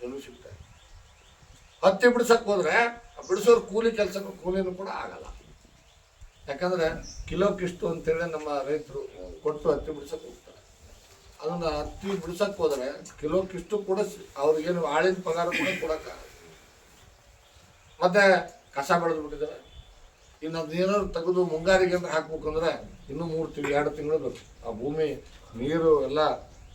ಎಲ್ಲೂ ಸಿಗ್ತಾರೆ. ಹತ್ತಿ ಬಿಡ್ಸಕ್ಕೆ ಹೋದ್ರೆ ಬಿಡಿಸೋರು ಕೂಲಿ ಕೆಲಸಕ್ಕೂ ಕೂಲಿನೂ ಕೂಡ ಆಗಲ್ಲ. ಯಾಕಂದ್ರೆ ಕಿಲೋಕ್ಕಿಷ್ಟು ಅಂತೇಳಿ ನಮ್ಮ ರೈತರು ಕೊಟ್ಟು ಹತ್ತಿ ಬಿಡ್ಸಕ್ಕೆ ಹೋಗ್ತಾರೆ. ಅದನ್ನು ಹತ್ತಿ ಬಿಡಿಸಕ್ಕೆ ಹೋದರೆ ಕಿಲೋಕ್ಕಿಷ್ಟು ಕೂಡ ಅವ್ರಿಗೇನು ಆಳಿನ ಪಗಾರ ಕೂಡ ಕೊಡೋಕ್ಕಾಗಲ್ಲ. ಮತ್ತೆ ಕಸ ಬೆಳೆದು ಬಿಟ್ಟಿದ್ದಾರೆ. ಇನ್ನು ಅದೇನಾದ್ರು ತೆಗೆದು ಮುಂಗಾರಿಗೆ ಅಂತ ಹಾಕ್ಬೇಕಂದ್ರೆ ಇನ್ನೂ 2 ತಿಂಗಳು ಬೇಕು. ಆ ಭೂಮಿ ನೀರು ಎಲ್ಲ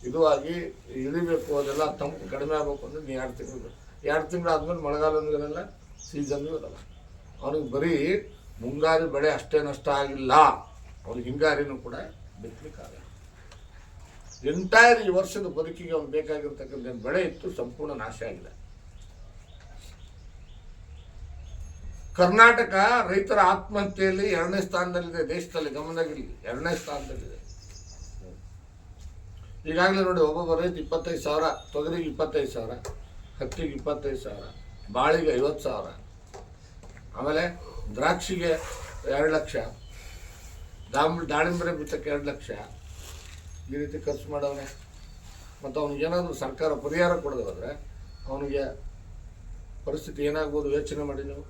ಇದು ಆಗಿ ಇಳಿಬೇಕು, ಅದೆಲ್ಲ ತಂಪು ಕಡಿಮೆ ಆಗಬೇಕು ಅಂದ್ರೆ 2 ತಿಂಗಳು ಬೇಕು. 2 ತಿಂಗಳು ಆದ್ಮೇಲೆ ಮಳೆಗಾಲನೂ ಇರಲ್ಲ, ಸೀಸನ್ನೂ ಇರಲ್ಲ. ಅವ್ನಿಗೆ ಬರೀ ಮುಂಗಾರಿ ಬೆಳೆ ಅಷ್ಟೇ ನಷ್ಟ ಆಗಿಲ್ಲ, ಅವ್ನಿಗೆ ಹಿಂಗಾರಿನೂ ಕೂಡ ಬಿತ್ತಲಿಕ್ಕಾಗಲ್ಲ. ಎಂಟೈರ್ ಈ ವರ್ಷದ ಬದುಕಿಗೆ ಅವ್ನು ಬೇಕಾಗಿರ್ತಕ್ಕಂಥ ಬೆಳೆ ಇತ್ತು, ಸಂಪೂರ್ಣ ನಾಶ ಆಗಿದೆ. ಕರ್ನಾಟಕ ರೈತರ ಆತ್ಮಹತ್ಯೆಯಲ್ಲಿ 2ನೇ ಸ್ಥಾನದಲ್ಲಿದೆ ದೇಶದಲ್ಲಿ. ಗಮನದಲ್ಲಿ 2ನೇ ಸ್ಥಾನದಲ್ಲಿದೆ. ಈಗಾಗಲೇ ನೋಡಿ, ಒಬ್ಬೊಬ್ಬ ರೈತ 25,000, ತೊಗರಿಗೆ 25,000, ಹತ್ತಿಗೆ 25,000, ಬಾಳಿಗೆ 50,000, ಆಮೇಲೆ ದ್ರಾಕ್ಷಿಗೆ 2 ಲಕ್ಷ, ದಾಳಿಂಬರೆ ಬಿತ್ತಕ್ಕೆ 2 ಲಕ್ಷ, ಈ ರೀತಿ ಖರ್ಚು ಮಾಡವನೆ. ಮತ್ತು ಅವನಿಗೇನಾದರೂ ಸರ್ಕಾರ ಪರಿಹಾರ ಕೊಡದೆ ಹೋದರೆ ಅವನಿಗೆ ಪರಿಸ್ಥಿತಿ ಏನಾಗ್ಬೋದು ಯೋಚನೆ ಮಾಡಿ ನೀವು.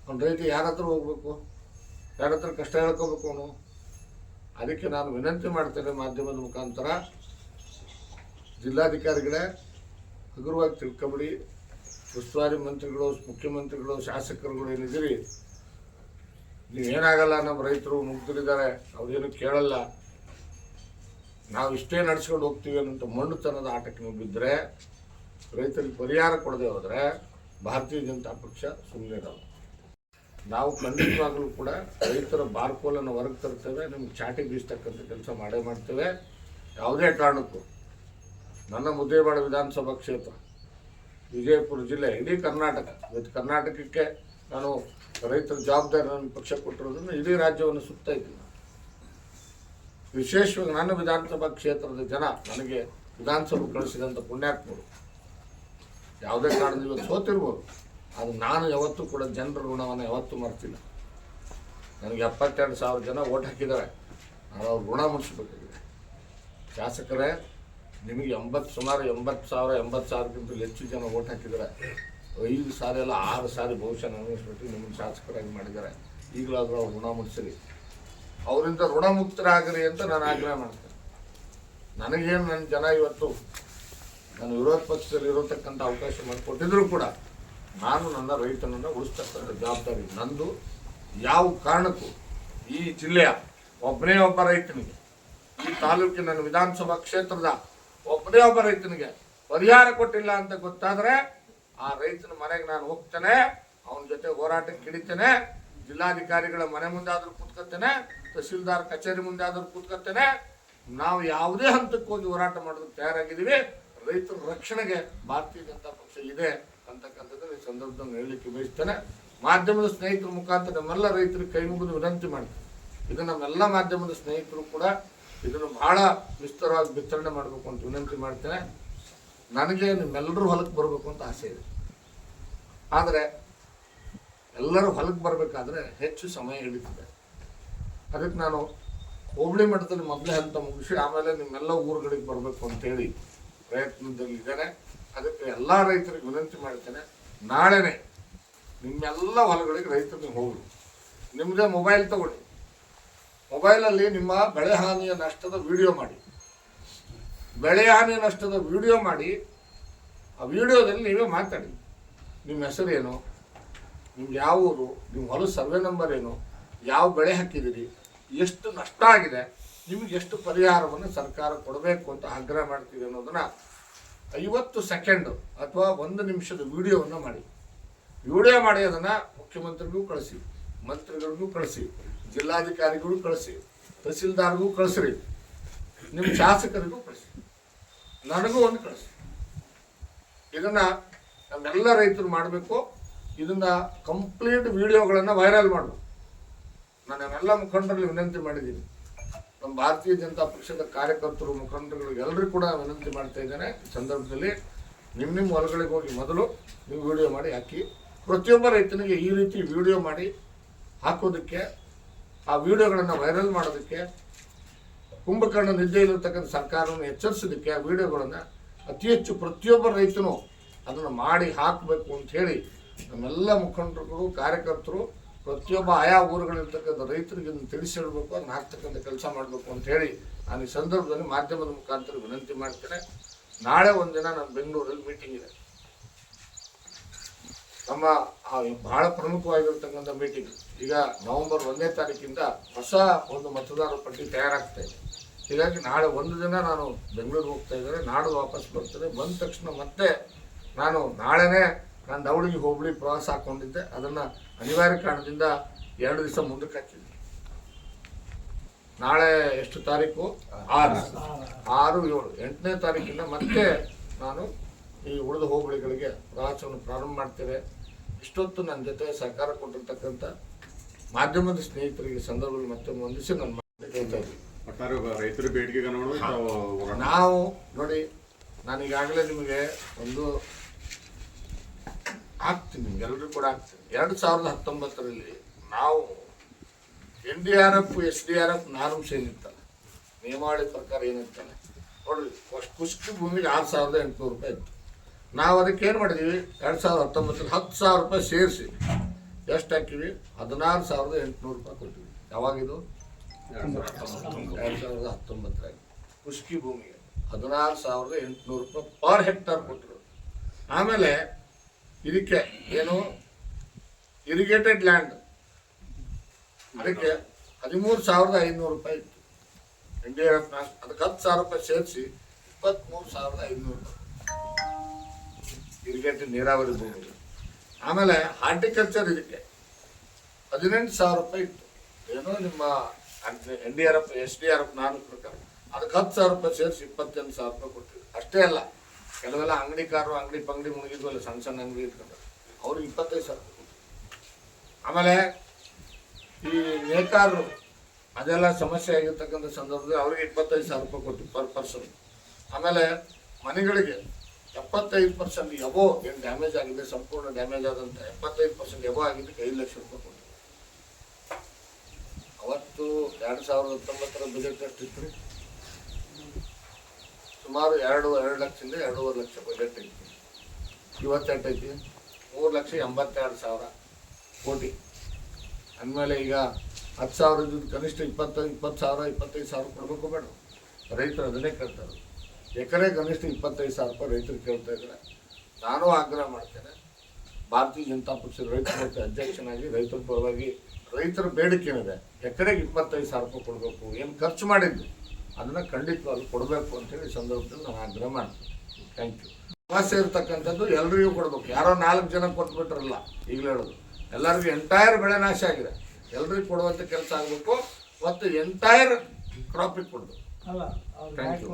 ಅವ್ನ ರೈತ ಯಾರ ಹತ್ರ ಹೋಗ್ಬೇಕು, ಯಾರ ಹತ್ರ ಕಷ್ಟ ಹೇಳ್ಕೋಬೇಕು ಅವನು. ಅದಕ್ಕೆ ನಾನು ವಿನಂತಿ ಮಾಡ್ತೇನೆ ಮಾಧ್ಯಮದ ಮುಖಾಂತರ, ಜಿಲ್ಲಾಧಿಕಾರಿಗಳೇ ಹಗುರವಾಗಿ ತಿಳ್ಕೊಬಿಡಿ. ಉಸ್ತುವಾರಿ ಮಂತ್ರಿಗಳು, ಮುಖ್ಯಮಂತ್ರಿಗಳು, ಶಾಸಕರುಗಳು ಏನಿದ್ದೀರಿ, ನೀವೇನಾಗಲ್ಲ, ನಮ್ಮ ರೈತರು ಮುಗ್ಧರಿದ್ದಾರೆ, ಅವ್ರೇನು ಕೇಳಲ್ಲ, ನಾವು ಇಷ್ಟೇ ನಡ್ಸ್ಕೊಂಡು ಹೋಗ್ತೀವಿ ಅನ್ನೋಂಥ ಮೊಂಡುತನದ ಆಟಕ್ಕೆ ನೀವು ಬಿದ್ದರೆ, ರೈತರಿಗೆ ಪರಿಹಾರ ಕೊಡದೆ ಹೋದರೆ ಭಾರತೀಯ ಜನತಾ ಪಕ್ಷ ಸುಮ್ಮನೆ ಇರಲ್ಲ. ನಾವು ಖಂಡಿತವಾಗಲೂ ಕೂಡ ರೈತರ ಬಾರ್ಕೋಲನ್ನು ಹೊರಗೆ ತರ್ತೇವೆ, ನಿಮ್ಗೆ ಚಾಟಿ ಬೀಸ್ತಕ್ಕಂಥ ಕೆಲಸ ಮಾಡೇ ಮಾಡ್ತೇವೆ. ಯಾವುದೇ ಕಾರಣಕ್ಕೂ ನನ್ನ ಮುದ್ದೇಬೇಡ ವಿಧಾನಸಭಾ ಕ್ಷೇತ್ರ, ವಿಜಯಪುರ ಜಿಲ್ಲೆ, ಇಡೀ ಕರ್ನಾಟಕ, ಇವತ್ತು ಕರ್ನಾಟಕಕ್ಕೆ ನಾನು ರೈತರ ಜವಾಬ್ದಾರಿ ನನ್ನ ಪಕ್ಷ ಕೊಟ್ಟಿರೋದನ್ನು ಇಡೀ ರಾಜ್ಯವನ್ನು ಸುತ್ತಾ ಇದ್ದೀನಿ. ವಿಶೇಷವಾಗಿ ನನ್ನ ವಿಧಾನಸಭಾ ಕ್ಷೇತ್ರದ ಜನ ನನಗೆ ವಿಧಾನಸಭೆ ಕಳಿಸಿದಂಥ ಪುಣ್ಯಾತ್ಮರು. ಯಾವುದೇ ಕಾರಣದಿಂದ ಇವತ್ತು ಸೋತಿರ್ಬೋದು, ಅದು ನಾನು ಯಾವತ್ತೂ ಕೂಡ ಜನರ ಋಣವನ್ನು ಯಾವತ್ತೂ ಮರ್ತಿಲ್ಲ. ನನಗೆ 72,000 ಜನ ಓಟ್ ಹಾಕಿದ್ದಾರೆ, ನಾನು ಅವ್ರ ಋಣ ಮುಡಿಸ್ಬೇಕಾಗಿದೆ. ಶಾಸಕರೇ, ನಿಮಗೆ ಸುಮಾರು 80,000ಕ್ಕಿಂತಲೂ ಹೆಚ್ಚು ಜನ ಓಟ್ ಹಾಕಿದ್ದಾರೆ. 5 ಸಾರಿ ಅಲ್ಲ 6 ಸಾರಿ ಬಹುಶಃ ನನಗಿಸ್ಬಿಟ್ಟು ನಿಮ್ಮನ್ನು ಶಾಸಕರಾಗಿ ಮಾಡಿದ್ದಾರೆ. ಈಗಲಾದರೂ ಅವ್ರು ಋಣ ಮುಡಿಸಿರಿ, ಅವರಿಂದ ಋಣ ಮುಕ್ತರಾಗಿರಿ ಅಂತ ನಾನು ಆಗ್ರಹ ಮಾಡ್ತೇನೆ. ನನಗೇನು ನನ್ನ ಜನ ಇವತ್ತು ನಾನು ವಿರೋಧ ಪಕ್ಷದಲ್ಲಿ ಇರತಕ್ಕಂಥ ಅವಕಾಶ ಮಾಡಿಕೊಟ್ಟಿದ್ರು ಕೂಡ ನಾನು ನನ್ನ ರೈತನನ್ನು ಉಳಿಸ್ತಕ್ಕಂಥ ಜವಾಬ್ದಾರಿ ನಂದು. ಯಾವ ಕಾರಣಕ್ಕೂ ಈ ಜಿಲ್ಲೆಯ ಒಬ್ಬನೇ ಒಬ್ಬ ರೈತನಿಗೆ, ಈ ತಾಲೂಕಿನ ನನ್ನ ವಿಧಾನಸಭಾ ಕ್ಷೇತ್ರದ ಒಬ್ಬನೇ ಒಬ್ಬ ರೈತನಿಗೆ ಪರಿಹಾರ ಕೊಟ್ಟಿಲ್ಲ ಅಂತ ಗೊತ್ತಾದರೆ ಆ ರೈತನ ಮನೆಗೆ ನಾನು ಹೋಗ್ತೇನೆ, ಅವನ ಜೊತೆ ಹೋರಾಟಕ್ಕೆ ಹಿಡಿತೇನೆ. ಜಿಲ್ಲಾಧಿಕಾರಿಗಳ ಮನೆ ಮುಂದೆ ಆದರೂ ಕೂತ್ಕೊತೇನೆ, ತಹಸೀಲ್ದಾರ್ ಕಚೇರಿ ಮುಂದೆ ಆದರೂ ಕೂತ್ಕೊತೇನೆ. ನಾವು ಯಾವುದೇ ಹಂತಕ್ಕೆ ಹೋಗಿ ಹೋರಾಟ ಮಾಡೋದಕ್ಕೆ ತಯಾರಾಗಿದ್ದೀವಿ. ರೈತರ ರಕ್ಷಣೆಗೆ ಭಾರತೀಯ ಜನತಾ ಪಕ್ಷ ಇದೆ ಅಂತಕ್ಕಂಥದ್ದು ಈ ಸಂದರ್ಭದಲ್ಲಿ ಹೇಳಲಿಕ್ಕೆ ಬಯಸ್ತೇನೆ. ಮಾಧ್ಯಮದ ಸ್ನೇಹಿತರ ಮುಖಾಂತರ ನಮ್ಮೆಲ್ಲ ರೈತರಿಗೆ ಕೈ ಮುಗಿದು ವಿನಂತಿ ಮಾಡ್ತೀನಿ. ಇದು ನಮ್ಮೆಲ್ಲ ಮಾಧ್ಯಮದ ಸ್ನೇಹಿತರು ಕೂಡ ಇದನ್ನು ಬಹಳ ವಿಸ್ತಾರವಾಗಿ ವಿತರಣೆ ಮಾಡಬೇಕು ಅಂತ ವಿನಂತಿ ಮಾಡ್ತೇನೆ. ನನಗೆ ನಿಮ್ಮೆಲ್ಲರೂ ಹೊಲಕ್ಕೆ ಬರಬೇಕು ಅಂತ ಆಸೆ ಇದೆ. ಆದರೆ ಎಲ್ಲರೂ ಹೊಲಕ್ಕೆ ಬರಬೇಕಾದ್ರೆ ಹೆಚ್ಚು ಸಮಯ ಹಿಡಿತದೆ. ಅದಕ್ಕೆ ನಾನು ಹೋಬಳಿ ಮಟ್ಟದಲ್ಲಿ ಮೊದಲೇ ಹಂತ ಮುಗಿಸಿ ಆಮೇಲೆ ನಿಮ್ಮೆಲ್ಲ ಊರುಗಳಿಗೆ ಬರಬೇಕು ಅಂತೇಳಿ ಪ್ರಯತ್ನದಲ್ಲಿ ಇದ್ದೇನೆ. ಅದಕ್ಕೆ ಎಲ್ಲ ರೈತರಿಗೆ ವಿನಂತಿ ಮಾಡ್ತೇನೆ, ನಾಳೆನೇ ನಿಮ್ಮೆಲ್ಲ ಹೊಲಗಳಿಗೆ ರೈತರಿಗೆ ಹೋಗಿ ನಿಮ್ಮದೇ ಮೊಬೈಲ್ ತಗೊಳ್ಳಿ. ಮೊಬೈಲಲ್ಲಿ ನಿಮ್ಮ ಬೆಳೆ ಹಾನಿಯ ನಷ್ಟದ ವಿಡಿಯೋ ಮಾಡಿ, ಬೆಳೆ ಹಾನಿಯ ನಷ್ಟದ ವಿಡಿಯೋ ಮಾಡಿ, ಆ ವಿಡಿಯೋದಲ್ಲಿ ನೀವೇ ಮಾತಾಡಿ. ನಿಮ್ಮ ಹೆಸರೇನು, ನಿಮ್ಗೆ ಯಾವ ಊರು, ನಿಮ್ಮ ಹೊಲ ಸರ್ವೆ ನಂಬರ್ ಏನು, ಯಾವ ಬೆಳೆ ಹಾಕಿದ್ದೀರಿ, ಎಷ್ಟು ನಷ್ಟ ಆಗಿದೆ, ನಿಮಗೆ ಎಷ್ಟು ಪರಿಹಾರವನ್ನು ಸರ್ಕಾರ ಕೊಡಬೇಕು ಅಂತ ಆಗ್ರಹ ಮಾಡ್ತೀವಿ ಅನ್ನೋದನ್ನು 50 ಸೆಕೆಂಡು ಅಥವಾ 1 ನಿಮಿಷದ ವಿಡಿಯೋವನ್ನು ಮಾಡಿ. ವಿಡಿಯೋ ಮಾಡಿ ಅದನ್ನು ಮುಖ್ಯಮಂತ್ರಿಗೂ ಕಳಿಸಿ, ಮಂತ್ರಿಗಳಿಗೂ ಕಳಿಸಿ, ಜಿಲ್ಲಾಧಿಕಾರಿಗಳಿಗೂ ಕಳಿಸಿ, ತಹಸೀಲ್ದಾರ್ಗೂ ಕಳಿಸ್ರಿ, ನಿಮ್ಮ ಶಾಸಕರಿಗೂ ಕಳಿಸಿ, ನನಗೂ ಒಂದು ಕಳಿಸಿ. ಇದನ್ನು ನಮ್ಮೆಲ್ಲ ರೈತರು ಮಾಡಬೇಕು. ಇದನ್ನು ಕಂಪ್ಲೀಟ್ ವಿಡಿಯೋಗಳನ್ನು ವೈರಲ್ ಮಾಡಬೇಕು. ನಾನೆಲ್ಲ ಮುಖಂಡರಲ್ಲಿ ವಿನಂತಿ ಮಾಡಿದ್ದೀನಿ. ನಮ್ಮ ಭಾರತೀಯ ಜನತಾ ಪಕ್ಷದ ಕಾರ್ಯಕರ್ತರು, ಮುಖಂಡರುಗಳಿಗೆ ಎಲ್ಲರೂ ಕೂಡ ವಿನಂತಿ ಮಾಡ್ತಾ ಇದ್ದೇನೆ. ಈ ಸಂದರ್ಭದಲ್ಲಿ ನಿಮ್ಮ ಹೊಲಗಳಿಗೆ ಹೋಗಿ ಮೊದಲು ನೀವು ವಿಡಿಯೋ ಮಾಡಿ ಹಾಕಿ. ಪ್ರತಿಯೊಬ್ಬ ರೈತನಿಗೆ ಈ ರೀತಿ ವಿಡಿಯೋ ಮಾಡಿ ಹಾಕೋದಕ್ಕೆ, ಆ ವಿಡಿಯೋಗಳನ್ನು ವೈರಲ್ ಮಾಡೋದಕ್ಕೆ, ಕುಂಭಕರ್ಣ ನಿದ್ದೆಯಲ್ಲಿರ್ತಕ್ಕಂಥ ಸರ್ಕಾರವನ್ನು ಎಚ್ಚರಿಸೋದಕ್ಕೆ ಆ ವಿಡಿಯೋಗಳನ್ನು ಅತಿ ಹೆಚ್ಚು ಪ್ರತಿಯೊಬ್ಬ ರೈತನು ಅದನ್ನು ಮಾಡಿ ಹಾಕಬೇಕು ಅಂತ ಹೇಳಿ ನಮ್ಮೆಲ್ಲ ಮುಖಂಡರುಗಳು, ಕಾರ್ಯಕರ್ತರು ಪ್ರತಿಯೊಬ್ಬ ಆಯಾ ಊರುಗಳಿರ್ತಕ್ಕಂಥ ರೈತರಿಗೆ ತಿಳಿಸಿ ಹೇಳಬೇಕು, ಅದನ್ನ ಹಾಕ್ತಕ್ಕಂಥ ಕೆಲಸ ಮಾಡಬೇಕು ಅಂತ ಹೇಳಿ ನಾನು ಈ ಸಂದರ್ಭದಲ್ಲಿ ಮಾಧ್ಯಮದ ಮುಖಾಂತರ ವಿನಂತಿ ಮಾಡ್ತೇನೆ. ನಾಳೆ ಒಂದಿನ ನಾನು ಬೆಂಗಳೂರಲ್ಲಿ ಮೀಟಿಂಗ್ ಇದೆ, ನಮ್ಮ ಬಹಳ ಪ್ರಮುಖವಾಗಿರ್ತಕ್ಕಂಥ ಮೀಟಿಂಗ್. ಈಗ ನವೆಂಬರ್ 1ನೇ ತಾರೀಕಿಂದ ಹೊಸ ಒಂದು ಮತದಾರರ ಪಟ್ಟಿ ತಯಾರಾಗ್ತಾ ಇದೆ. ಹೀಗಾಗಿ ನಾಳೆ ಒಂದು ದಿನ ನಾನು ಬೆಂಗಳೂರಿಗೆ ಹೋಗ್ತಾ ಇದ್ದೇನೆ, ನಾಡು ವಾಪಸ್ ಬರ್ತೇನೆ. ಬಂದ ತಕ್ಷಣ ಮತ್ತೆ ನಾನು ನಾಳೆನೇ ನಾನು ದಾವಣಗೆರೆ ಹೋಬಳಿ ಪ್ರವಾಸ ಹಾಕ್ಕೊಂಡಿದ್ದೆ, ಅದನ್ನು ಅನಿವಾರ್ಯ ಕಾರಣದಿಂದ 2 ದಿವಸ ಮುಂದಕ್ಕೆ ಹಾಕಿದ್ದೆ. ನಾಳೆ ಎಷ್ಟು ತಾರೀಕು? 6, 7, 8ನೇ ತಾರೀಕಿಂದ ಮತ್ತೆ ನಾನು ಈ ಉಳಿದ ಹೋಬಳಿಗಳಿಗೆ ಪ್ರವಾಸವನ್ನು ಪ್ರಾರಂಭ ಮಾಡ್ತೇವೆ. ಇಷ್ಟೊತ್ತು ನನ್ನ ಜೊತೆ ಸಹಕಾರ ಕೊಟ್ಟಿರ್ತಕ್ಕಂಥ ಮಾಧ್ಯಮದ ಸ್ನೇಹಿತರಿಗೆ ಸಂದರ್ಭದಲ್ಲಿ ಮತ್ತೆ ಹೊಂದಿಸಿ ನಾನು ಹೇಳ್ತಾ ಇದ್ದೀನಿ. ರೈತರ ಬೇಡಿಕೆಗೆ ನಾವು ನೋಡಿ, ನಾನು ಈಗಾಗಲೇ ನಿಮಗೆ ಒಂದು ಆಗ್ತೀನಿ, ನಿಮ್ಗೆಲ್ಲರೂ ಕೂಡ ಆಗ್ತೀನಿ. 2019ರಲ್ಲಿ ನಾವು NDRF SDRF ನಾರ್ಮ್ಸ್ ಏನಿತ್ತಲ್ಲ, ನಿಯಮಾವಳಿ ಪ್ರಕಾರ ಏನಿರ್ತಾನೆ ನೋಡ್ರಿ, ಕುಷ್ಕಿ ಭೂಮಿಗೆ 6,800 ರೂಪಾಯಿ ಇತ್ತು. ನಾವು ಅದಕ್ಕೆ ಏನು ಮಾಡಿದ್ದೀವಿ, 2019ರಲ್ಲಿ 10,000 ರೂಪಾಯಿ ಸೇರಿಸಿ ಎಷ್ಟು ಹಾಕಿವಿ? 16,800 ರೂಪಾಯಿ ಕೊಟ್ಟಿವಿ. ಯಾವಾಗಿದು? 2019ರಲ್ಲಿ ಕುಷ್ಕಿ ಭೂಮಿಗೆ 16,800 ರೂಪಾಯಿ ಪರ್ ಹೆಕ್ಟಾರ್ ಕೊಟ್ಟರು. ಆಮೇಲೆ ಇದಕ್ಕೆ ಏನು ಇರಿಗೇಟೆಡ್ ಲ್ಯಾಂಡ್, ಅದಕ್ಕೆ 13,500 ರೂಪಾಯಿ ಇತ್ತು. NDRF ಅದಕ್ಕೆ 10,000 ರೂಪಾಯಿ ಸೇರಿಸಿ 23,500 ರೂಪಾಯಿ ಇರಿಗೇಟೆಡ್ ನೀರಾವರಿ ಭೂಮಿ. ಆಮೇಲೆ ಹಾರ್ಟಿಕಲ್ಚರ್ ಇದಕ್ಕೆ 18,000 ರೂಪಾಯಿ ಇತ್ತು. ಏನೋ ನಿಮ್ಮ NDRF SDRF ನಾನು ಪ್ರಕಾರ ಅದಕ್ಕೆ 10,000 ರೂಪಾಯಿ ಸೇರಿಸಿ 28,000 ರೂಪಾಯಿ ಕೊಟ್ಟಿದ್ರು. ಅಷ್ಟೇ ಅಲ್ಲ, ಕೆಲವೆಲ್ಲ ಅಂಗಡಿಕಾರರು ಅಂಗಡಿ ಪಂಗಡಿ ಮುಗಿದ್ವಲ್ಲ, ಸಣ್ಣ ಸಣ್ಣ ಅಂಗಡಿ ಇಟ್ಕೊಂಡು ಅವ್ರಿಗೆ 25,000 ರೂಪಾಯಿ. ಆಮೇಲೆ ಈ ನೇಕಾರರು ಅದೆಲ್ಲ ಸಮಸ್ಯೆ ಆಗಿರ್ತಕ್ಕಂಥ ಸಂದರ್ಭದಲ್ಲಿ ಅವರಿಗೆ 25,000 ರೂಪಾಯಿ ಕೊಟ್ಟು ಪರ್ ಪರ್ಸನ್. ಆಮೇಲೆ ಮನೆಗಳಿಗೆ 75% ಎಬೋ ಏನು ಡ್ಯಾಮೇಜ್ ಆಗಿದೆ, ಸಂಪೂರ್ಣ ಡ್ಯಾಮೇಜ್ ಆದಂಥ 75% ಎಬೋ ಆಗಿದ್ದಕ್ಕೆ 5 ಲಕ್ಷ ರೂಪಾಯಿ ಕೊಟ್ಟು. ಅವತ್ತು 2019ರ ಬಜೆಟ್ ಎಷ್ಟಿತ್ತು ರೀ? ಸುಮಾರು 2 ಲಕ್ಷದಿಂದ 2.5 ಲಕ್ಷ ಬಜೆಟ್ ಐತಿ. ಇವತ್ತು ಎಷ್ಟೈತಿ? 3,82,000 ಕೋಟಿ. ಅಂದಮೇಲೆ ಈಗ 10,000 ಇದ್ದು ಕನಿಷ್ಠ 20,000 25,000 ಕೊಡಬೇಕು ಬೇಡ? ರೈತರು ಅದನ್ನೇ ಕೇಳ್ತಾರೆ. ಎಕರೆ ಕನಿಷ್ಠ 25,000 ರೂಪಾಯಿ ರೈತರು ಕೇಳ್ತಾ ಇದ್ದಾರೆ. ನಾನು ಆಗ್ರಹ ಮಾಡ್ತೇನೆ, ಭಾರತೀಯ ಜನತಾ ಪಕ್ಷದ ರೈತ ಮೋರ್ಚಾ ಅಧ್ಯಕ್ಷನಾಗಿ ರೈತರ ಪರವಾಗಿ ರೈತರ ಬೇಡಿಕೆ ಏನಿದೆ, ಎಕರೆಗೆ 25,000 ರೂಪಾಯಿ ಕೊಡಬೇಕು. ಏನು ಖರ್ಚು ಮಾಡಿದ್ದು ಅದನ್ನು ಖಂಡಿತವಾಗ್ಲೂ ಕೊಡಬೇಕು ಅಂತೇಳಿ ಈ ಸಂದರ್ಭದಲ್ಲಿ ನಾನು ಆಗ್ರಹ ಮಾಡ್ತೀನಿ. Thank you. ಸಮಸ್ಯೆ ಇರ್ತಕ್ಕಂಥದ್ದು ಎಲ್ಲರಿಗೂ ಕೊಡಬೇಕು. ಯಾರೋ 4 ಜನ ಕೊಟ್ಬಿಟ್ರಲ್ಲ, ಈಗಲೇ ಹೇಳೋದು ಎಲ್ಲರಿಗೂ ಎಂಟೈರ್ ಬೆಳೆ ನಾಶ ಆಗಿದೆ, ಎಲ್ರಿಗೂ ಕೊಡುವಂಥ ಕೆಲಸ ಆಗಬೇಕು ಮತ್ತು ಎಂಟೈರ್ ಕ್ರಾಪಿಗೆ ಕೊಡಬೇಕು. Thank you.